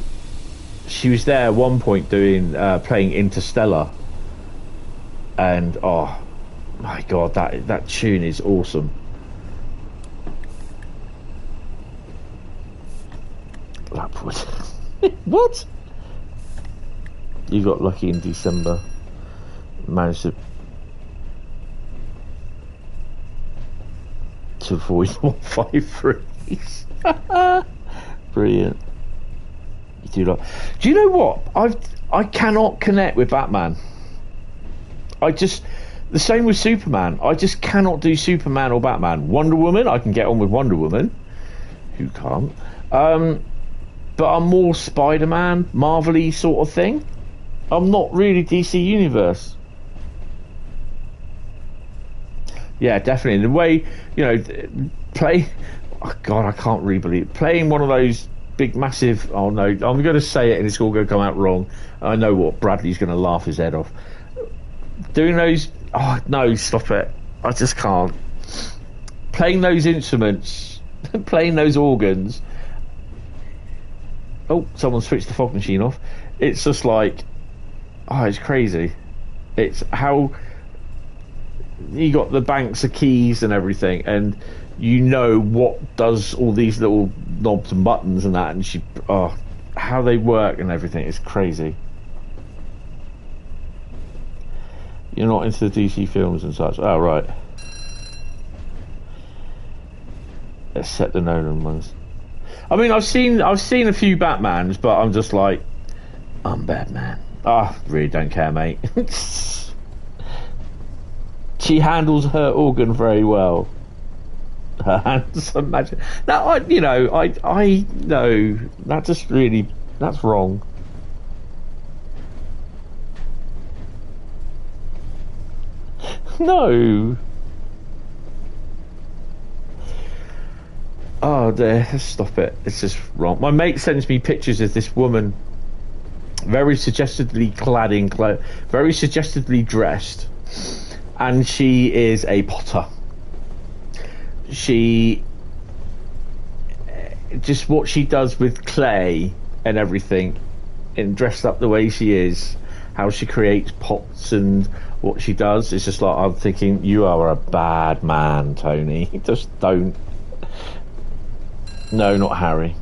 she was there at one point doing playing Interstellar, and oh my god, that tune is awesome. Lapwood. What? You got lucky in December. Managed to avoid 153s. Brilliant. Do you know what? I cannot connect with Batman. The same with Superman. I just cannot do Superman or Batman. Wonder Woman, I can get on with Wonder Woman. Who can't? But I'm more Spider-Man, Marvel-y sort of thing. I'm not really DC Universe. Yeah, definitely. The way, play. Oh God, I can't really believe playing one of those big, massive. Oh no, I'm going to say it and it's all going to come out wrong. I know what Bradley's going to laugh his head off. Doing those. Oh no, stop it! I just can't. Playing those instruments, playing those organs. Oh, someone switched the fog machine off. It's just like, oh, it's crazy. It's how you got the banks of keys and everything, and what does all these little knobs and buttons and that, and how they work and everything is crazy. You're not into the DC films and such. Oh right. Except the Nolan ones. I mean, I've seen a few Batmans, but I'm just like, I'm Batman. Really don't care, mate. She handles her organ very well. Her hands are magic. Now, I know that's wrong. No. Oh dear, stop it. It's just wrong. My mate sends me pictures of this woman very suggestively very suggestively dressed, and she is a potter. She just what she does with clay and everything, and dressed up the way she is, how she creates pots and what she does. It's just like, I'm thinking, you are a bad man, Tony. Just don't. No, not Harry.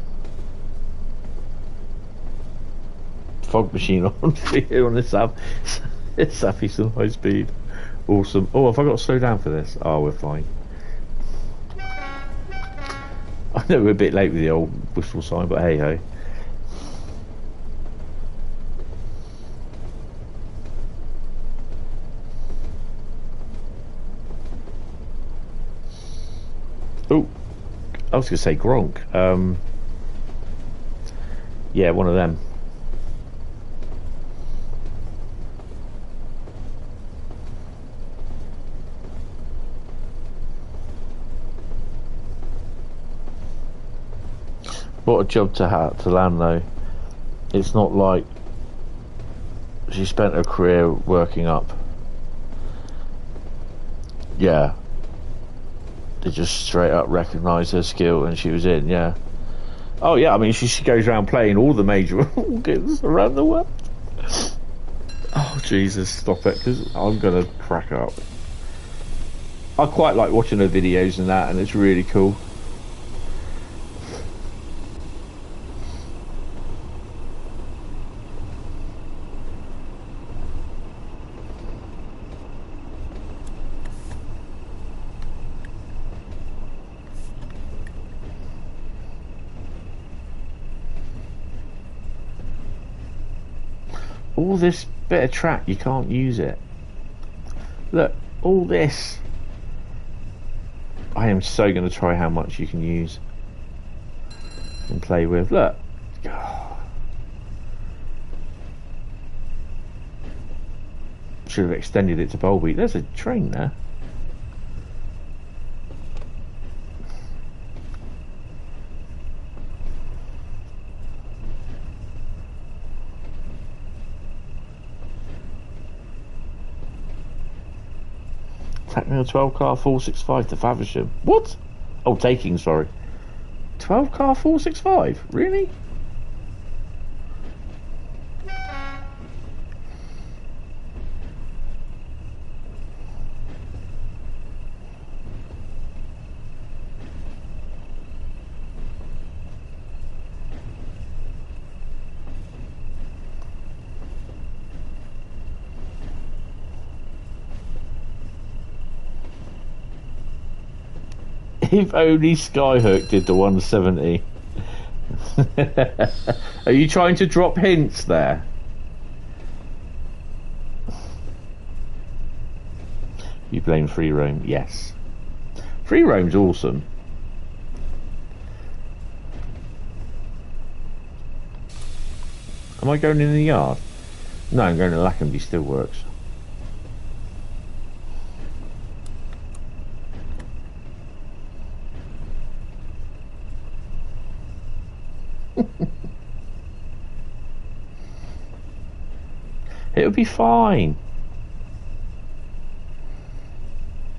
Fog machine on here on this app. It's Southeastern high speed. Awesome. Oh, have I got to slow down for this? Oh, we're fine. I know we're a bit late with the old whistle sign, but hey ho. Oh, I was going to say Gronk. Yeah, one of them. What a job to land though. It's not like she spent her career working up. Yeah. They just straight up recognised her skill and she was in, yeah. Oh yeah, I mean she goes around playing all the major organs around the world. Oh Jesus, stop it, because I'm gonna crack up. I quite like watching her videos and that, and it's really cool. All this bit of track, you can't use it. Look, all this. I am so going to try how much you can use and play with. Look. Should have extended it to Bolby. There's a train there. Techno 12 car 465 to Faversham. What? Oh, taking, sorry. 12 car 465? Really? If only Skyhook did the 170. Are you trying to drop hints there? You blame free roam? Yes. Free roam's awesome. Am I going in the yard? No, I'm going to Lackenby, still works. It'll be fine.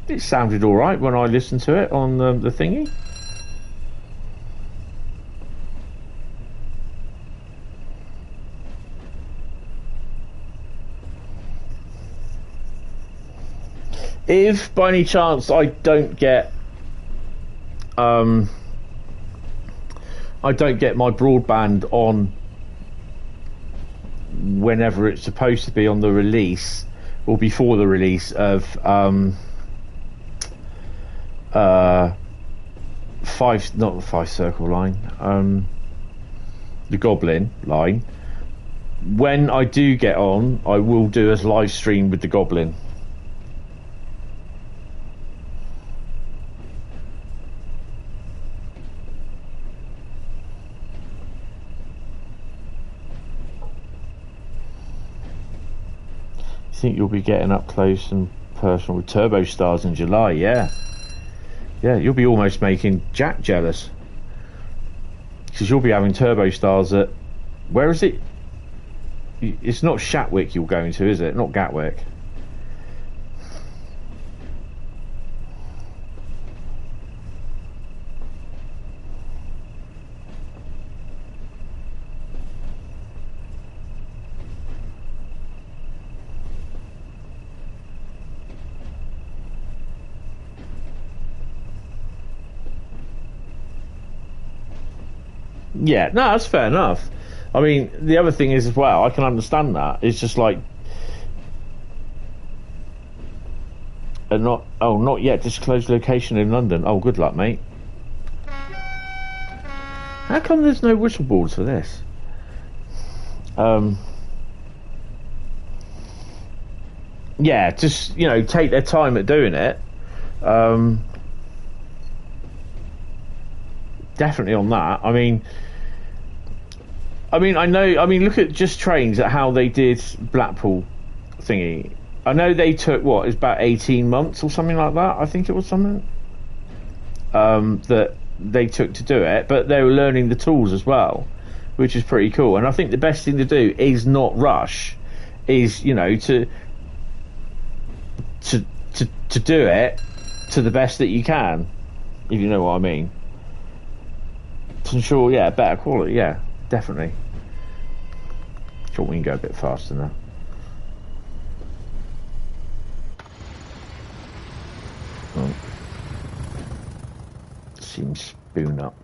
It sounded alright when I listened to it on the thingy. If by any chance I don't get my broadband on whenever it's supposed to be on the release or before the release of not the 5 circle line, the Goblin line, when I do get on, I will do a live stream with the Goblin. I think you'll be getting up close and personal with Turbo Stars in July. Yeah, you'll be almost making Jack jealous, because you'll be having Turbo Stars at, where is it? It's not Shatwick you're going to, is it? Not Gatwick. Yeah, no, that's fair enough. I mean, the other thing is as well, I can understand that. It's just like, not yet disclosed location in London. Oh, good luck, mate. How come there's no whistle boards for this? Yeah, just, take their time at doing it. Definitely on that. I mean, look at just trains at how they did Blackpool thingy. I know they took it's about 18 months or something like that. I think it was something that they took to do it, but they were learning the tools as well, which is pretty cool. And I think the best thing to do is not rush, is to do it to the best that you can, if you know what I mean. To ensure, better quality, definitely. Sure, we can go a bit faster now. Oh. Seems spoon up.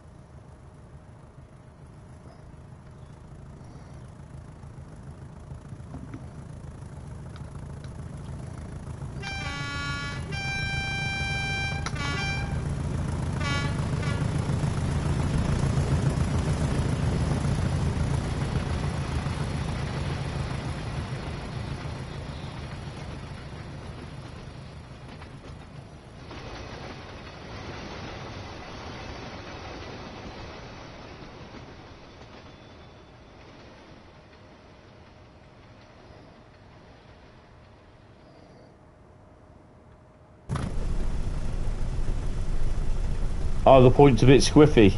Oh, the point's a bit squiffy.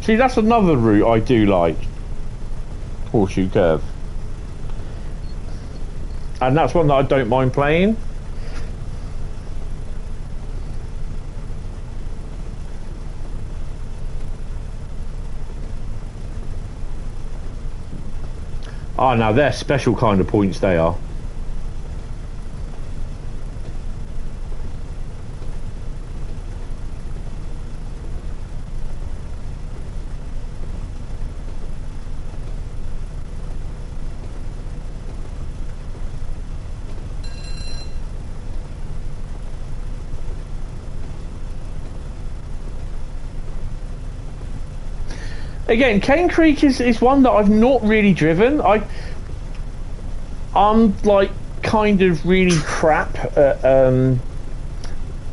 See, that's another route I do like. Horseshoe curve. And that's one that I don't mind playing. Oh, now they're special kind of points, they are. Again, Cane Creek is one that I've not really driven. I'm like kind of really crap at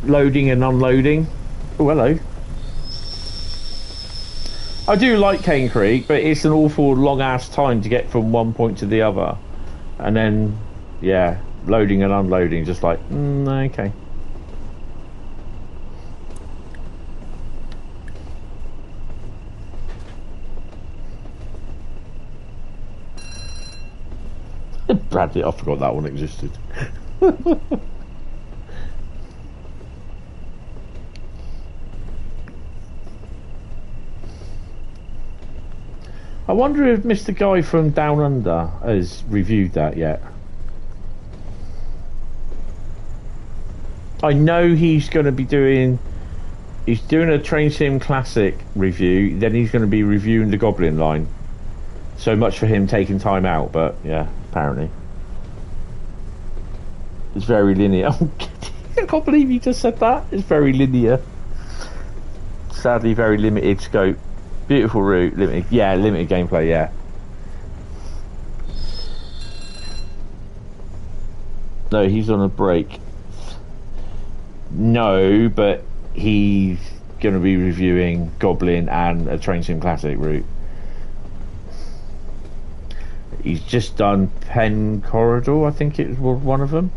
loading and unloading. Oh, hello. I do like Cane Creek, but it's an awful long ass time to get from one point to the other, and then loading and unloading, just like okay. Bradley, I forgot that one existed. I wonder if Mr. Guy from Down Under has reviewed that yet. I know he's going to be doing a Train Sim Classic review, then he's going to be reviewing the Goblin line. So much for him taking time out, but apparently. It's very linear. I can't believe you just said that. It's very linear. Sadly, very limited scope. Beautiful route, limited gameplay, No, he's on a break. No, but he's going to be reviewing Goblin and a Train Sim Classic route. He's just done Pen Corridor, I think it was one of them.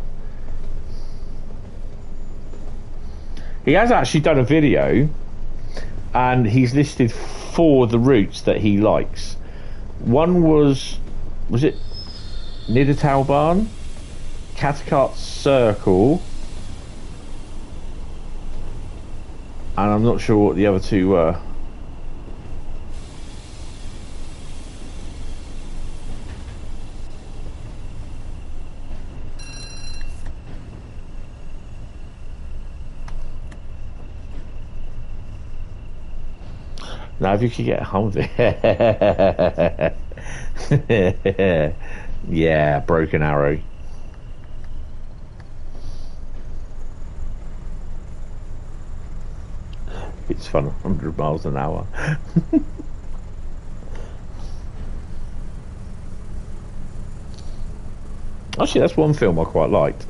He has actually done a video, and he's listed 4 of the routes that he likes. One was it Niedertalbahn, Cathcart Circle, and I'm not sure what the other 2 were. Now, if you could get a Humvee. Yeah, Broken Arrow. It's fun, 100 miles an hour. Actually, that's one film I quite liked.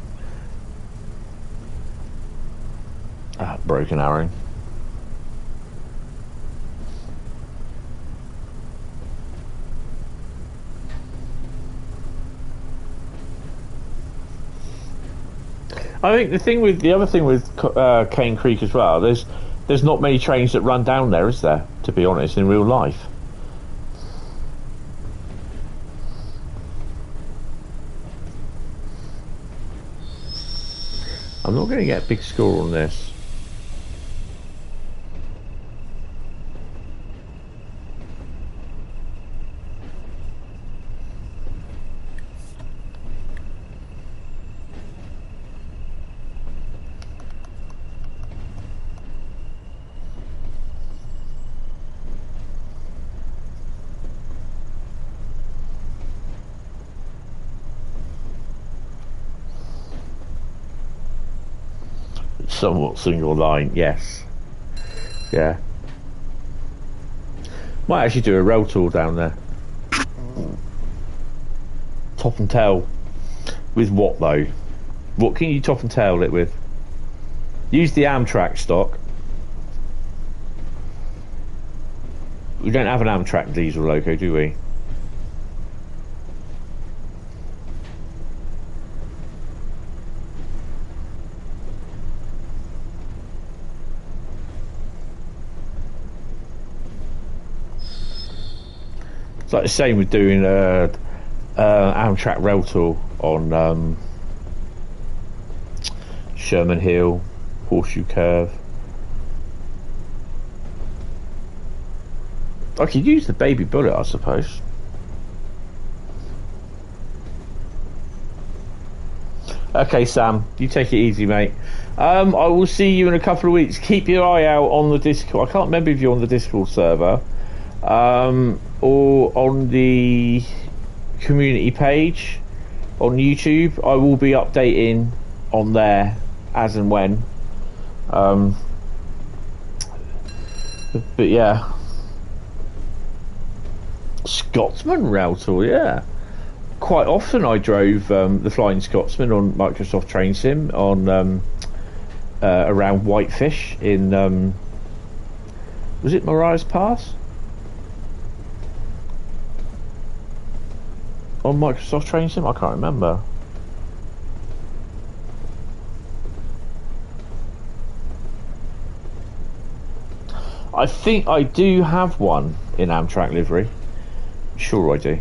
Broken Arrow. I think the other thing with Cane Creek as well, there's not many trains that run down there, is there? To be honest, in real life. I'm not going to get a big score on this. Somewhat single line, yes. Yeah. Might actually do a rail tour down there. Top and tail. With what though? What can you top and tail it with? Use the Amtrak stock. We don't have an Amtrak diesel loco, do we? It's like the same with doing Amtrak rail tour on Sherman Hill, Horseshoe Curve. I could use the Baby Bullet, I suppose. Okay, Sam, you take it easy, mate. I will see you in a couple of weeks. Keep your eye out on the Discord. I can't remember if you're on the Discord server. Or on the community page on YouTube. I will be updating on there as and when. But yeah, Scotsman rail tour, yeah. Quite often I drove the Flying Scotsman on Microsoft Train Sim on around Whitefish in was it Mariah's Pass? On Microsoft Train Sim? I can't remember. I think I do have one in Amtrak livery. Sure I do.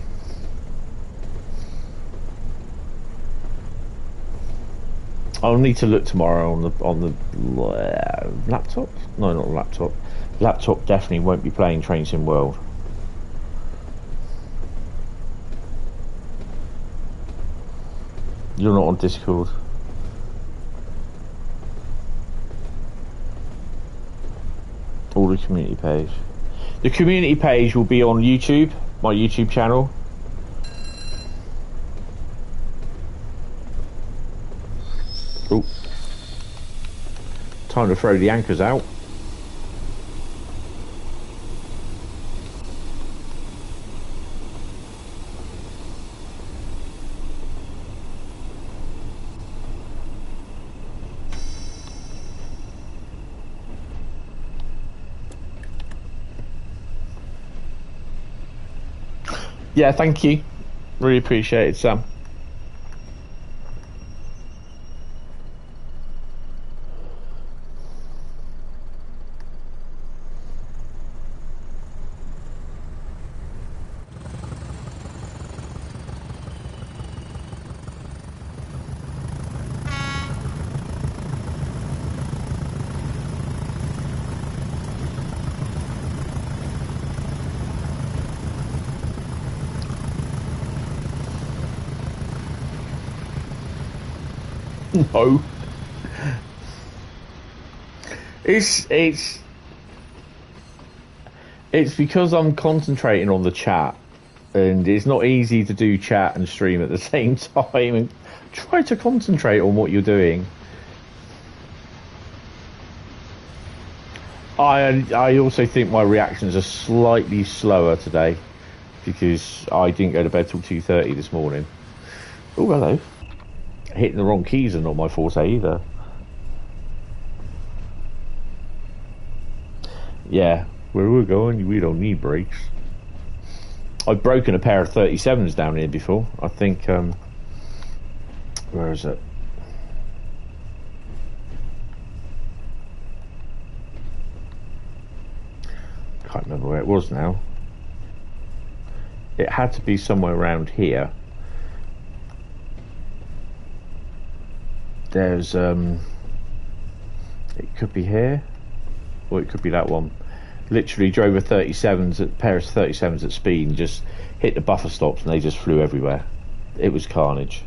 I'll need to look tomorrow on the laptop. No, not laptop. Laptop definitely won't be playing Train Sim World. You're not on Discord. Or the community page. The community page will be on YouTube, my YouTube channel. Oh. Time to throw the anchors out. Yeah, thank you. Really appreciate it, Sam. No. It's because I'm concentrating on the chat, and it's not easy to do chat and stream at the same time. And try to concentrate on what you're doing. I also think my reactions are slightly slower today because I didn't go to bed till 2:30 this morning. Oh, hello. Hitting the wrong keys are not my forte either. Yeah, where we're going, we don't need brakes. I've broken a pair of 37s down here before. I think, where is it? Can't remember where it was now. It had to be somewhere around here. There's, it could be here, or it could be that one. Literally drove a 37s, pair of 37s at speed and just hit the buffer stops and they just flew everywhere. It was carnage.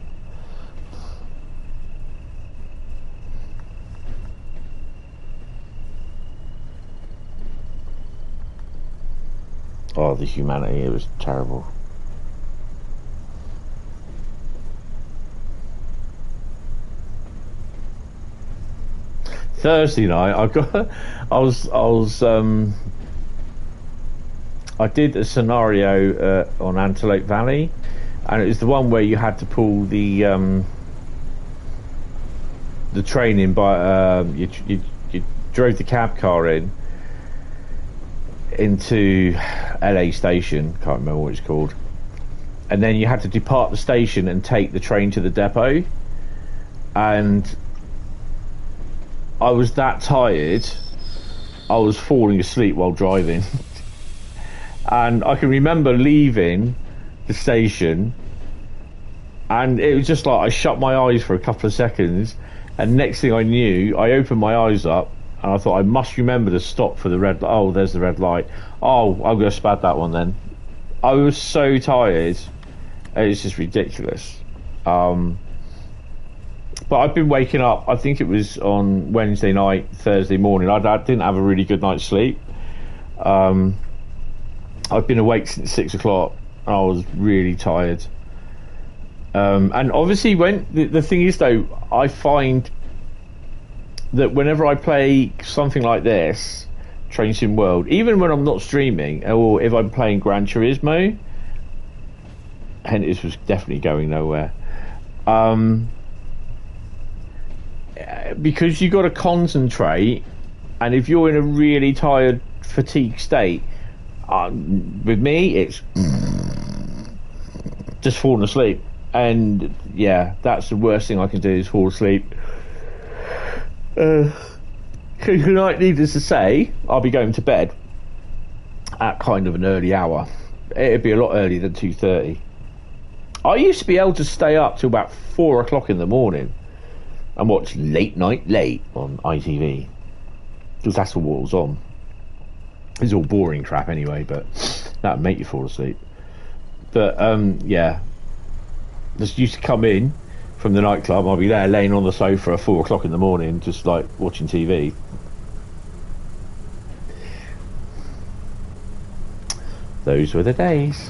Oh, the humanity, it was terrible. Thursday night, I did a scenario on Antelope Valley, and it was the one where you had to pull the train in by you drove the cab car into LA station, can't remember what it's called, and then you had to depart the station and take the train to the depot, and I was that tired I was falling asleep while driving. And I can remember leaving the station and it was just like I shut my eyes for a couple of seconds, and next thing I knew I opened my eyes up and I thought I must remember to stop for the red light. Oh, there's the red light. Oh, I'm going to spad that one then. I was so tired. It's just ridiculous. But I've been waking up, I think it was on Wednesday night, Thursday morning. I didn't have a really good night's sleep. I've been awake since 6 o'clock. I was really tired. And obviously, when the thing is, though, I find that whenever I play something like this, Train Sim World, even when I'm not streaming, or if I'm playing Gran Turismo, Hentis was definitely going nowhere. Because you got to concentrate, and if you're in a really tired, fatigued state, with me, it's just falling asleep. And yeah, that's the worst thing I can do is fall asleep. Tonight, needless to say, I'll be going to bed at kind of an early hour. It'd be a lot earlier than 2:30. I used to be able to stay up till about 4 o'clock in the morning and watch Late Night Late on ITV, because that's what was on. It's all boring crap anyway, but that would make you fall asleep. But yeah, just used to come in from the nightclub. I'll be there laying on the sofa at 4 o'clock in the morning, just like watching TV. Those were the days.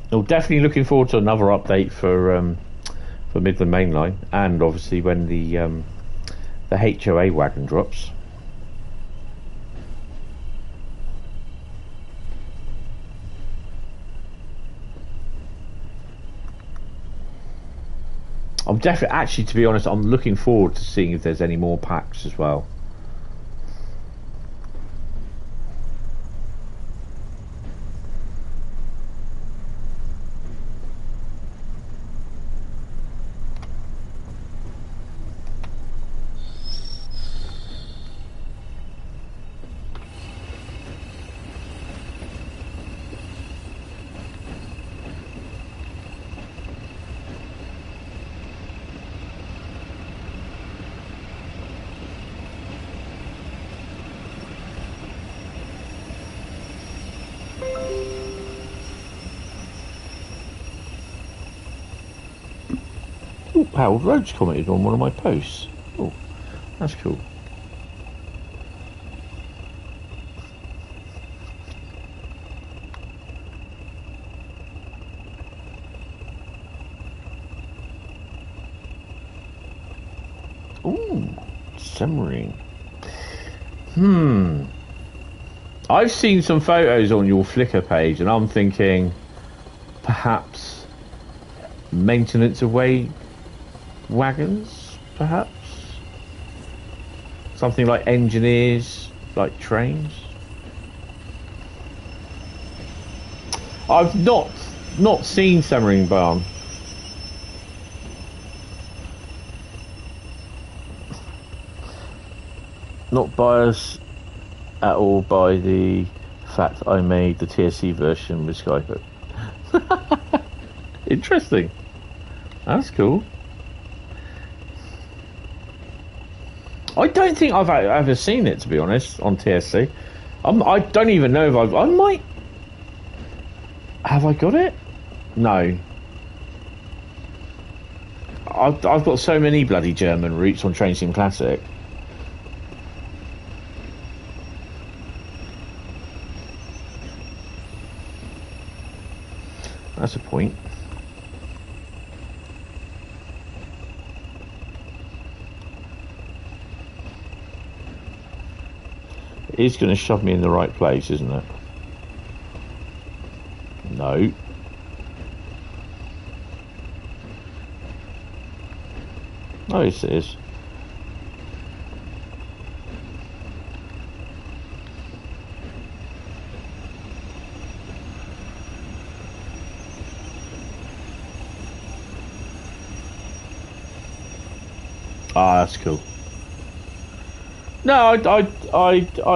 Well, definitely looking forward to another update for Midland Mainline, and obviously when the HOA wagon drops. I'm definitely, actually, to be honest, I'm looking forward to seeing if there's any more packs as well. Ooh, Harold Rhodes commented on one of my posts. Oh, that's cool. Ooh, Semmering. I've seen some photos on your Flickr page, and I'm thinking perhaps maintenance of way wagons, perhaps something like engineers, like trains. I've not seen Semmering Barn. Not biased at all by the fact I made the TSC version with Skyhook. Interesting. That's cool. I don't think I've ever seen it, to be honest, on TSC. I don't even know if I might. Have I got it? No. I've got so many bloody German routes on Train Sim Classic. That's a point. It is going to shove me in the right place, isn't it? No. Oh, yes, it is. Ah, that's cool. No, I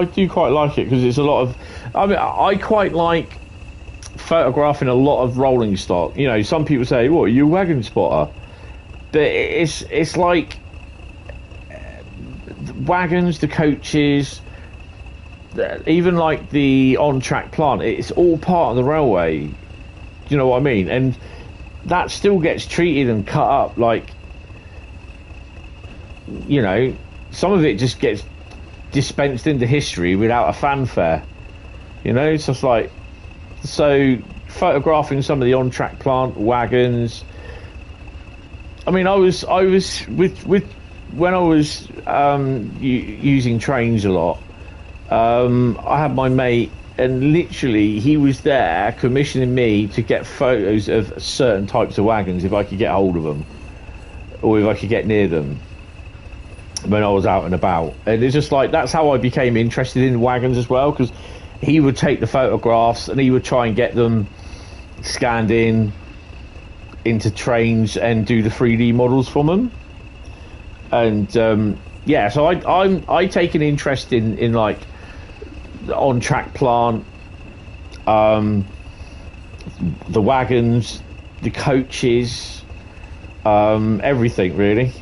do quite like it because it's a lot of. I mean, I quite like photographing a lot of rolling stock. You know, some people say, "What, are you a wagon spotter?" But it's like the wagons, the coaches, even like the on-track plant. It's all part of the railway. Do you know what I mean? And that still gets treated and cut up like. You know, some of it just gets dispensed into history without a fanfare. You know, it's just like, so photographing some of the on-track plant wagons. I mean, I was with when I was using trains a lot. I had my mate, and literally he was there commissioning me to get photos of certain types of wagons if I could get hold of them, or if I could get near them. When I was out and about, and it's just like that's how I became interested in wagons as well, because he would take the photographs and he would try and get them scanned into trains and do the 3D models from them. And yeah, so I take an interest in like the on-track plant, the wagons, the coaches, everything really.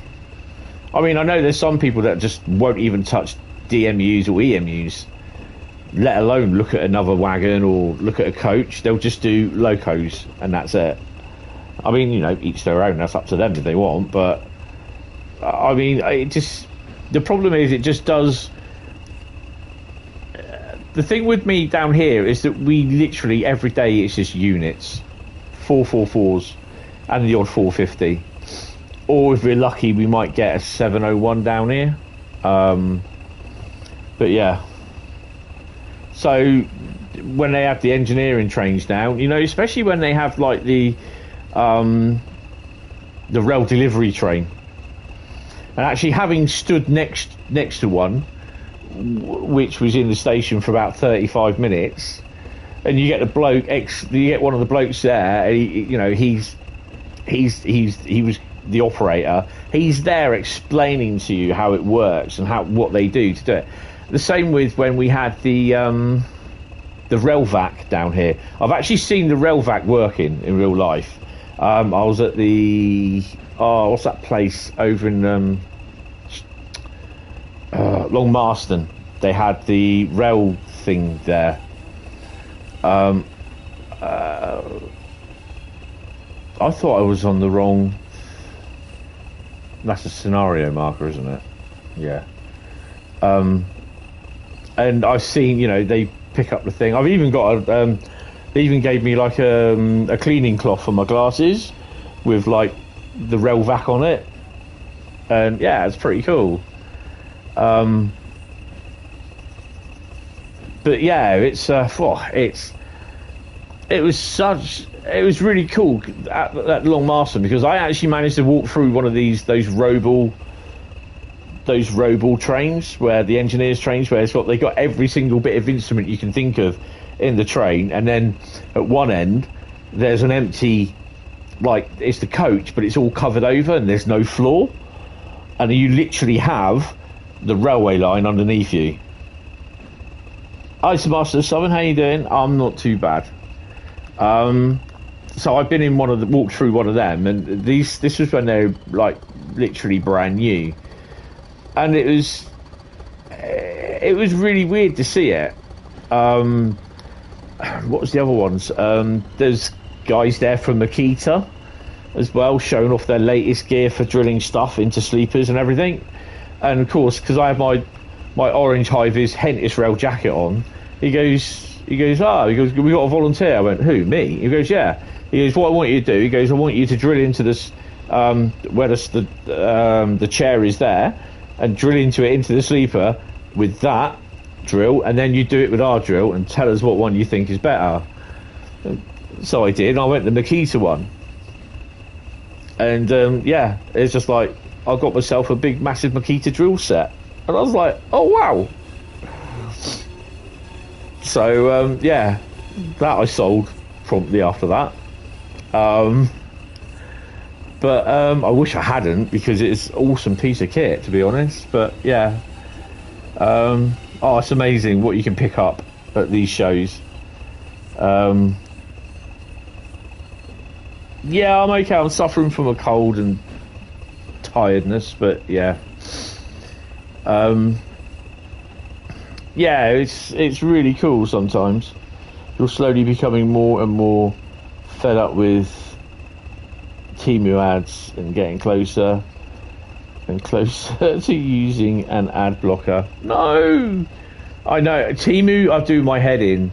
I mean, I know there's some people that just won't even touch DMUs or EMUs, let alone look at another wagon or look at a coach. They'll just do locos and that's it. I mean, you know, each their own. That's up to them if they want. But I mean, the problem is it just does. The thing with me down here is that we literally every day it's just units, 444s, and the odd 450. Or if we're lucky, we might get a 701 down here. But yeah. So when they have the engineering trains down, you know, especially when they have like the rail delivery train, and actually having stood next to one, which was in the station for about 35 minutes, and you get you get one of the blokes there, and he was the operator. He's there explaining to you how it works and what they do to do it. The same with when we had the Railvac down here. I've actually seen the Railvac working in real life. I was at the what's that place over in Long Marston. They had the rail thing there. I thought I was on the wrong. That's a scenario marker, isn't it? Yeah. And I've seen, you know, they pick up the thing. I've even got a, they even gave me like a cleaning cloth for my glasses with like the Railvac on it. And yeah, it's pretty cool. But yeah, it was really cool at that Long Marston, because I actually managed to walk through one of those Robel trains, where the engineers trains, where they got every single bit of instrument you can think of in the train, and then at one end there's an empty, like, it's the coach but it's all covered over and there's no floor, and you literally have the railway line underneath you. Hi, Sebastian Southern, how you doing? I'm not too bad. So I've been in walked through one of them, and this was when they were like literally brand new, and it was really weird to see it. What was the other ones? There's guys there from Makita as well, showing off their latest gear for drilling stuff into sleepers and everything. And of course, because I have my orange high-vis Hentis rail jacket on, he goes, we got a volunteer. I went, who, me? He goes, yeah. He goes, what I want you to do, he goes, I want you to drill into this, where the chair is there, and drill into the sleeper with that drill, and then you do it with our drill and tell us what one you think is better. So I did, and I went the Makita one. And yeah, it's just like, I got myself a big massive Makita drill set, and I was like, oh wow. So yeah, that I sold promptly after that. But I wish I hadn't, because it's an awesome piece of kit, to be honest. But yeah, oh, it's amazing what you can pick up at these shows. Yeah, I'm okay. I'm suffering from a cold and tiredness, but yeah. Yeah, it's really cool sometimes. You're slowly becoming more and more fed up with Temu ads and getting closer and closer to using an ad blocker. No! I know, Temu, I do my head in.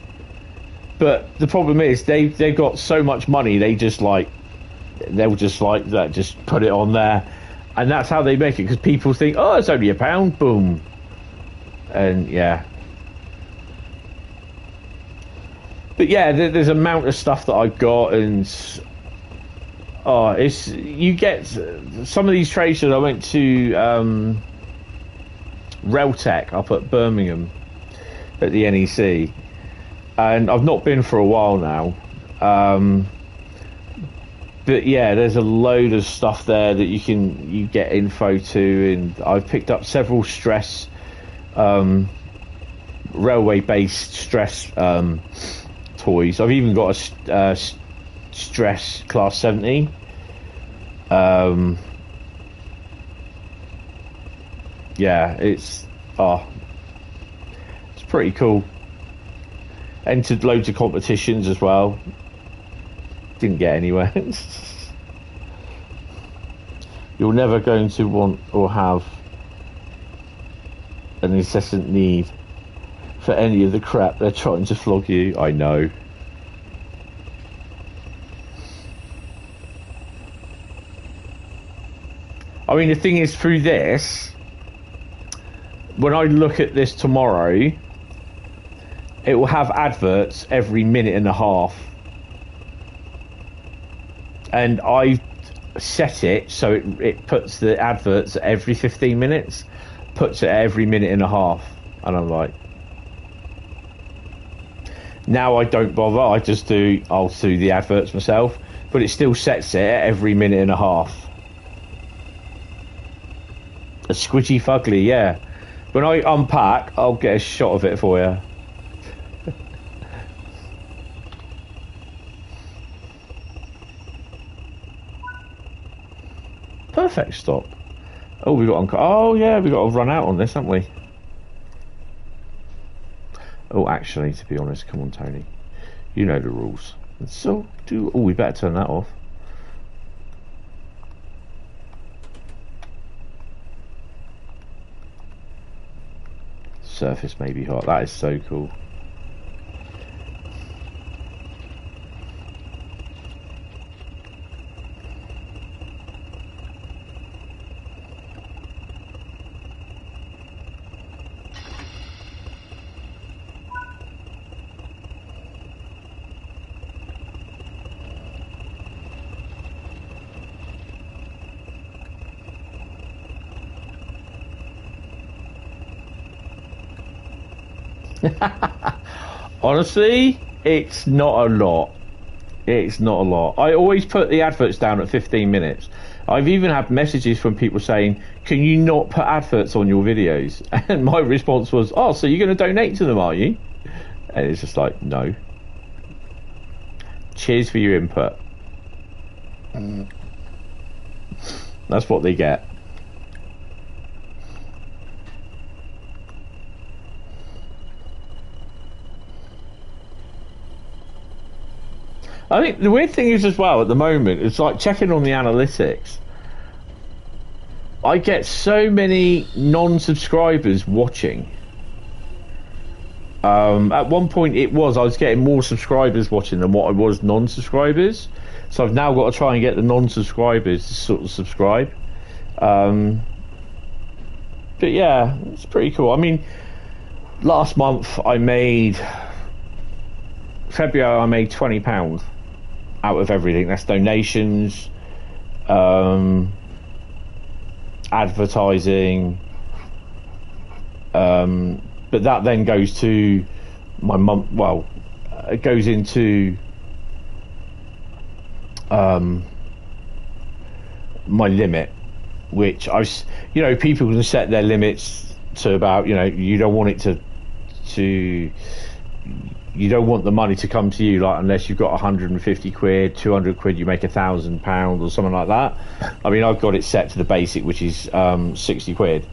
But the problem is, they've got so much money, they'll just like that, just put it on there. And that's how they make it, because people think, oh, it's only £1, boom. And yeah. But yeah, there's an amount of stuff that I've got, and you get some of these trade shows. I went to Railtech up at Birmingham at the NEC, and I've not been for a while now. But yeah, there's a load of stuff there that you get info to, and I've picked up several stress, railway-based stress toys. I've even got a stress class 70. Yeah, it's pretty cool. Entered loads of competitions as well. Didn't get anywhere. You're never going to want or have an incessant need for any of the crap they're trying to flog you. I know. I mean, the thing is, through this, when I look at this tomorrow, it will have adverts every minute and a half. And I set it so it puts the adverts every 15 minutes, puts it every minute and a half. And I'm like, now I don't bother, I'll do the adverts myself, but it still sets it at every minute and a half. A squidgy fugly, yeah. When I unpack, I'll get a shot of it for you. Perfect stop. Oh, we got oh yeah, we got to run out on this, haven't we? Oh, actually, to be honest, come on, Tony. You know the rules. So we better turn that off. surface may be hot. That is so cool. Honestly, it's not a lot. It's not a lot. I always put the adverts down at 15 minutes. I've even had messages from people saying, can you not put adverts on your videos? And my response was, oh, so you're going to donate to them, are you? And it's just like, no. Cheers for your input. That's what they get. I think the weird thing is as well at the moment, it's like checking on the analytics. I get so many non-subscribers watching. At one point I was getting more subscribers watching than what I was non-subscribers. So I've now got to try and get the non-subscribers to sort of subscribe. But yeah, it's pretty cool. I mean, last month February I made £20 out of everything. That's donations, advertising, but that then goes to my mum. Well, it goes into my limit, which people can set their limits to about, you don't want it to you don't want the money to come to you, like, unless you've got 150 quid, 200 quid, you make £1,000 or something like that. I mean, I've got it set to the basic, which is 60 quid.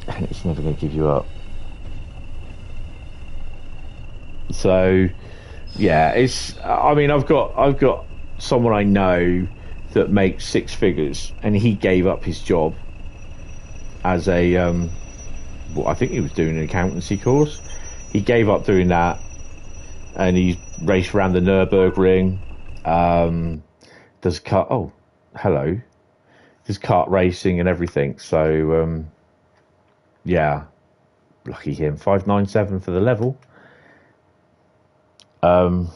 And it's never going to give you up. So, yeah, I've got someone I know that makes six figures, and he gave up his job as I think he was doing an accountancy course. He gave up doing that, and he's raced around the Nürburgring. Does kart racing and everything. So yeah, lucky him. 597 for the level. But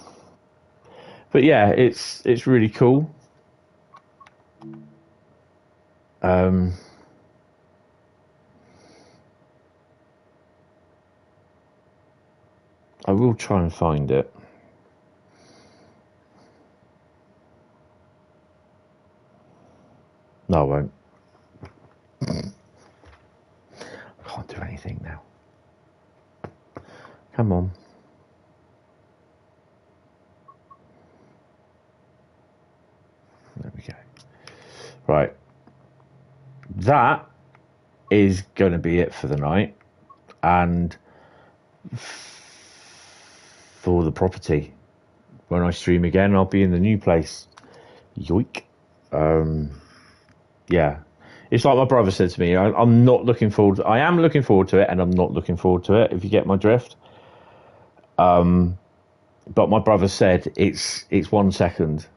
yeah, it's really cool. I will try and find it. No, I won't. I can't do anything now. Come on. There we go. Right. That is going to be it for the night. And for the property, when I stream again, I'll be in the new place. Yoink. Yeah, it's like my brother said to me, I'm not looking forward I am looking forward to it, and I'm not looking forward to it, if you get my drift. But my brother said it's 1 second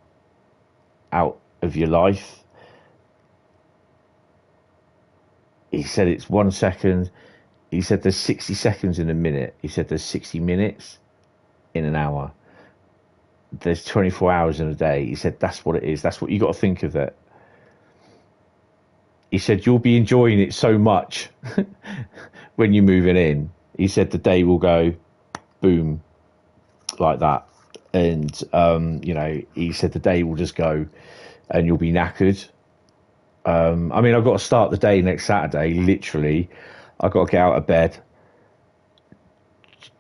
out of your life. He said it's 1 second. He said there's 60 seconds in a minute. He said there's 60 minutes in an hour. There's 24 hours in a day. He said that's what it is. That's what you got to think of it. He said you'll be enjoying it so much when you're moving in. He said the day will go boom like that, and he said the day will just go and you'll be knackered. I mean, I've got to start the day next Saturday. Literally, I've got to get out of bed,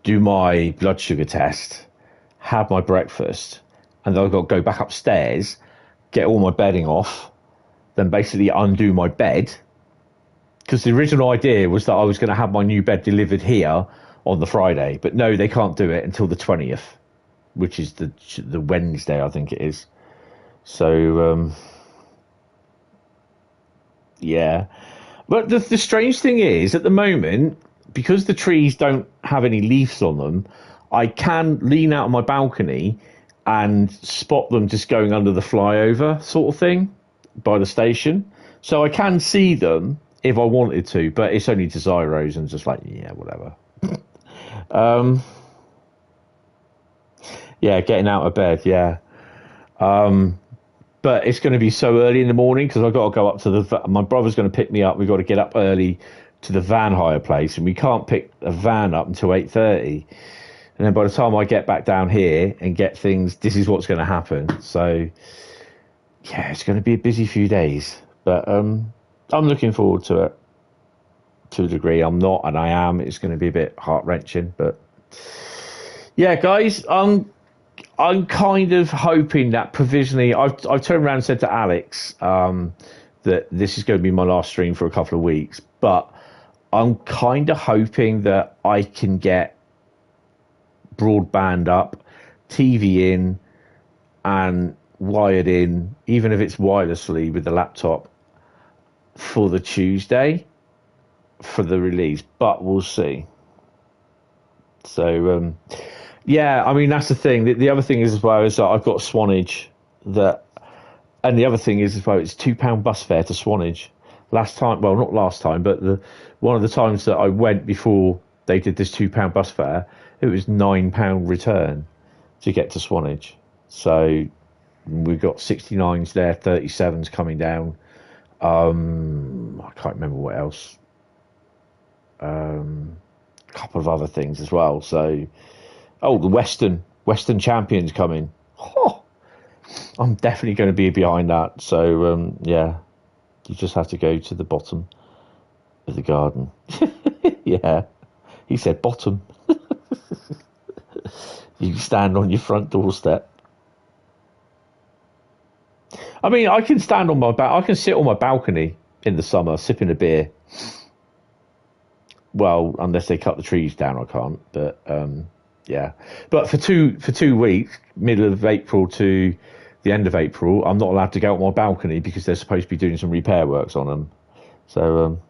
do my blood sugar test, have my breakfast, and then I've got to go back upstairs, get all my bedding off, then basically undo my bed, because the original idea was that I was going to have my new bed delivered here on the Friday, but no, they can't do it until the 20th, which is the Wednesday, I think it is. So yeah, But the strange thing is, at the moment, because the trees don't have any leaves on them, I can lean out on my balcony and spot them just going under the flyover sort of thing by the station. So I can see them if I wanted to, but it's only to Zyros and just like, yeah, whatever. Yeah, getting out of bed, yeah. But it's going to be so early in the morning because I've got to go up to my brother's going to pick me up. We've got to get up early to the van hire place, and we can't pick a van up until 8:30. And then by the time I get back down here and get things, this is what's going to happen. So, yeah, it's going to be a busy few days. But I'm looking forward to it to a degree. I'm not, and I am. It's going to be a bit heart-wrenching. But, yeah, guys, I'm kind of hoping that provisionally... I've turned around and said to Alex that this is going to be my last stream for a couple of weeks. But I'm kind of hoping that I can get broadband up, TV in, and wired in, even if it's wirelessly with the laptop, for the Tuesday for the release. But we'll see. So, yeah, I mean, that's the thing. The other thing is as well is that I've got Swanage and the other thing is as well, it's £2 bus fare to Swanage. Last time, well, not last time, but one of the times that I went before they did this £2 bus fare, it was £9 return to get to Swanage. So we've got 69s there, 37s coming down. I can't remember what else. A couple of other things as well. So, the Western Champions coming. Oh, I'm definitely going to be behind that. So, yeah, you just have to go to the bottom of the garden. Yeah, he said bottom. You stand on your front doorstep. I mean, I can stand on I can sit on my balcony in the summer sipping a beer. Well, unless they cut the trees down, I can't. But yeah. But for two weeks, middle of April to the end of April, I'm not allowed to go on my balcony because they're supposed to be doing some repair works on them. So,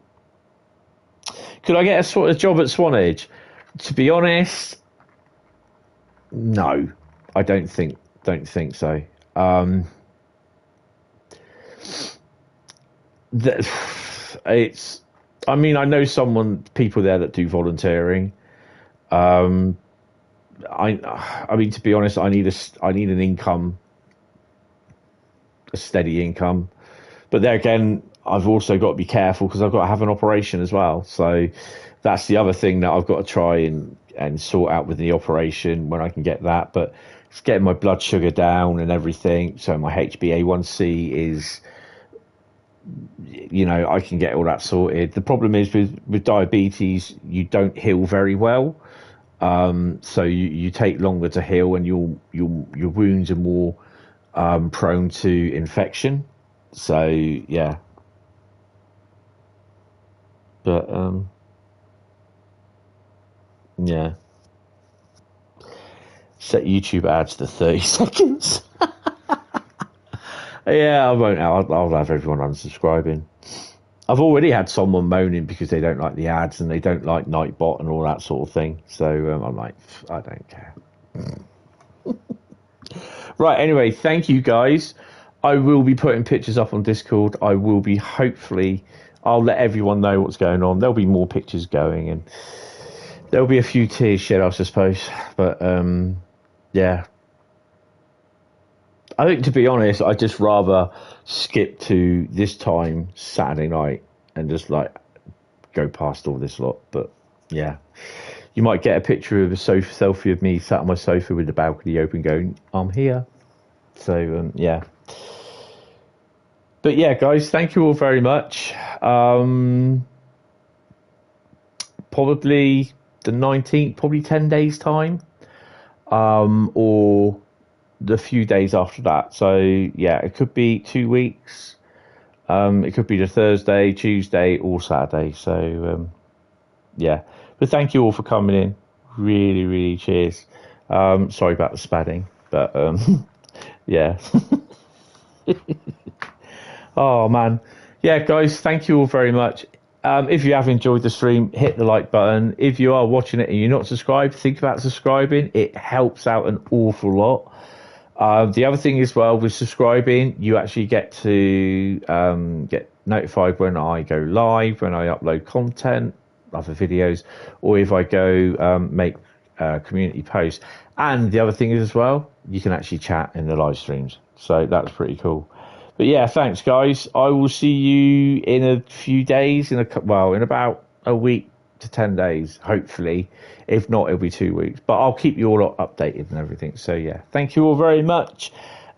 could I get a sort of job at Swanage? To be honest, no, I don't think so. It's. I mean, I know people there that do volunteering. I mean, to be honest, I need an income, a steady income. But there again, I've also got to be careful because I've got to have an operation as well. So that's the other thing that I've got to try and sort out with the operation when I can get that. But it's getting my blood sugar down and everything. So my HbA1c is, I can get all that sorted. The problem is with diabetes, you don't heal very well. So you take longer to heal, and your wounds are more prone to infection. So yeah, but yeah, set YouTube ads to 30 seconds. Yeah, I won't. I'll have everyone unsubscribing. I've already had someone moaning because they don't like the ads and they don't like Nightbot and all that sort of thing. So I'm like, I don't care. Right, anyway, thank you guys. I will be putting pictures up on Discord. I will be, hopefully, I'll let everyone know what's going on. There'll be more pictures going and there'll be a few tears shed, I suppose. But, yeah. I think, to be honest, I'd just rather skip to this time Saturday night and just go past all this lot. But yeah, you might get a picture of a selfie of me sat on my sofa with the balcony open, going, "I'm here." So yeah. But yeah, guys, thank you all very much. Probably the 19th, probably 10 days time, or the few days after that. So yeah, it could be 2 weeks. It could be the Thursday, Tuesday, or Saturday. So yeah, but thank you all for coming in. Really, really cheers. Sorry about the spadding, but yeah. Oh man, yeah, guys, thank you all very much. If you have enjoyed the stream, hit the like button. If you are watching it and you're not subscribed, think about subscribing. It helps out an awful lot. The other thing as well with subscribing, you actually get to get notified when I go live, when I upload content, other videos, or if I go make community posts. And the other thing is as well, you can actually chat in the live streams. So that's pretty cool. But yeah, thanks guys. I will see you in a few days, in about a week to 10 days, hopefully. If not, it'll be 2 weeks. But I'll keep you all updated and everything. So yeah, thank you all very much.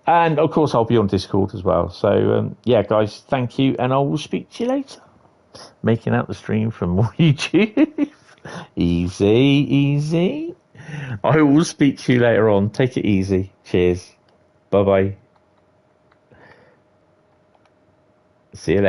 And of course, I'll be on Discord as well. So yeah, guys, thank you. And I will speak to you later. Making out the stream from YouTube. Easy. I will speak to you later on. Take it easy. Cheers. Bye-bye. See you later.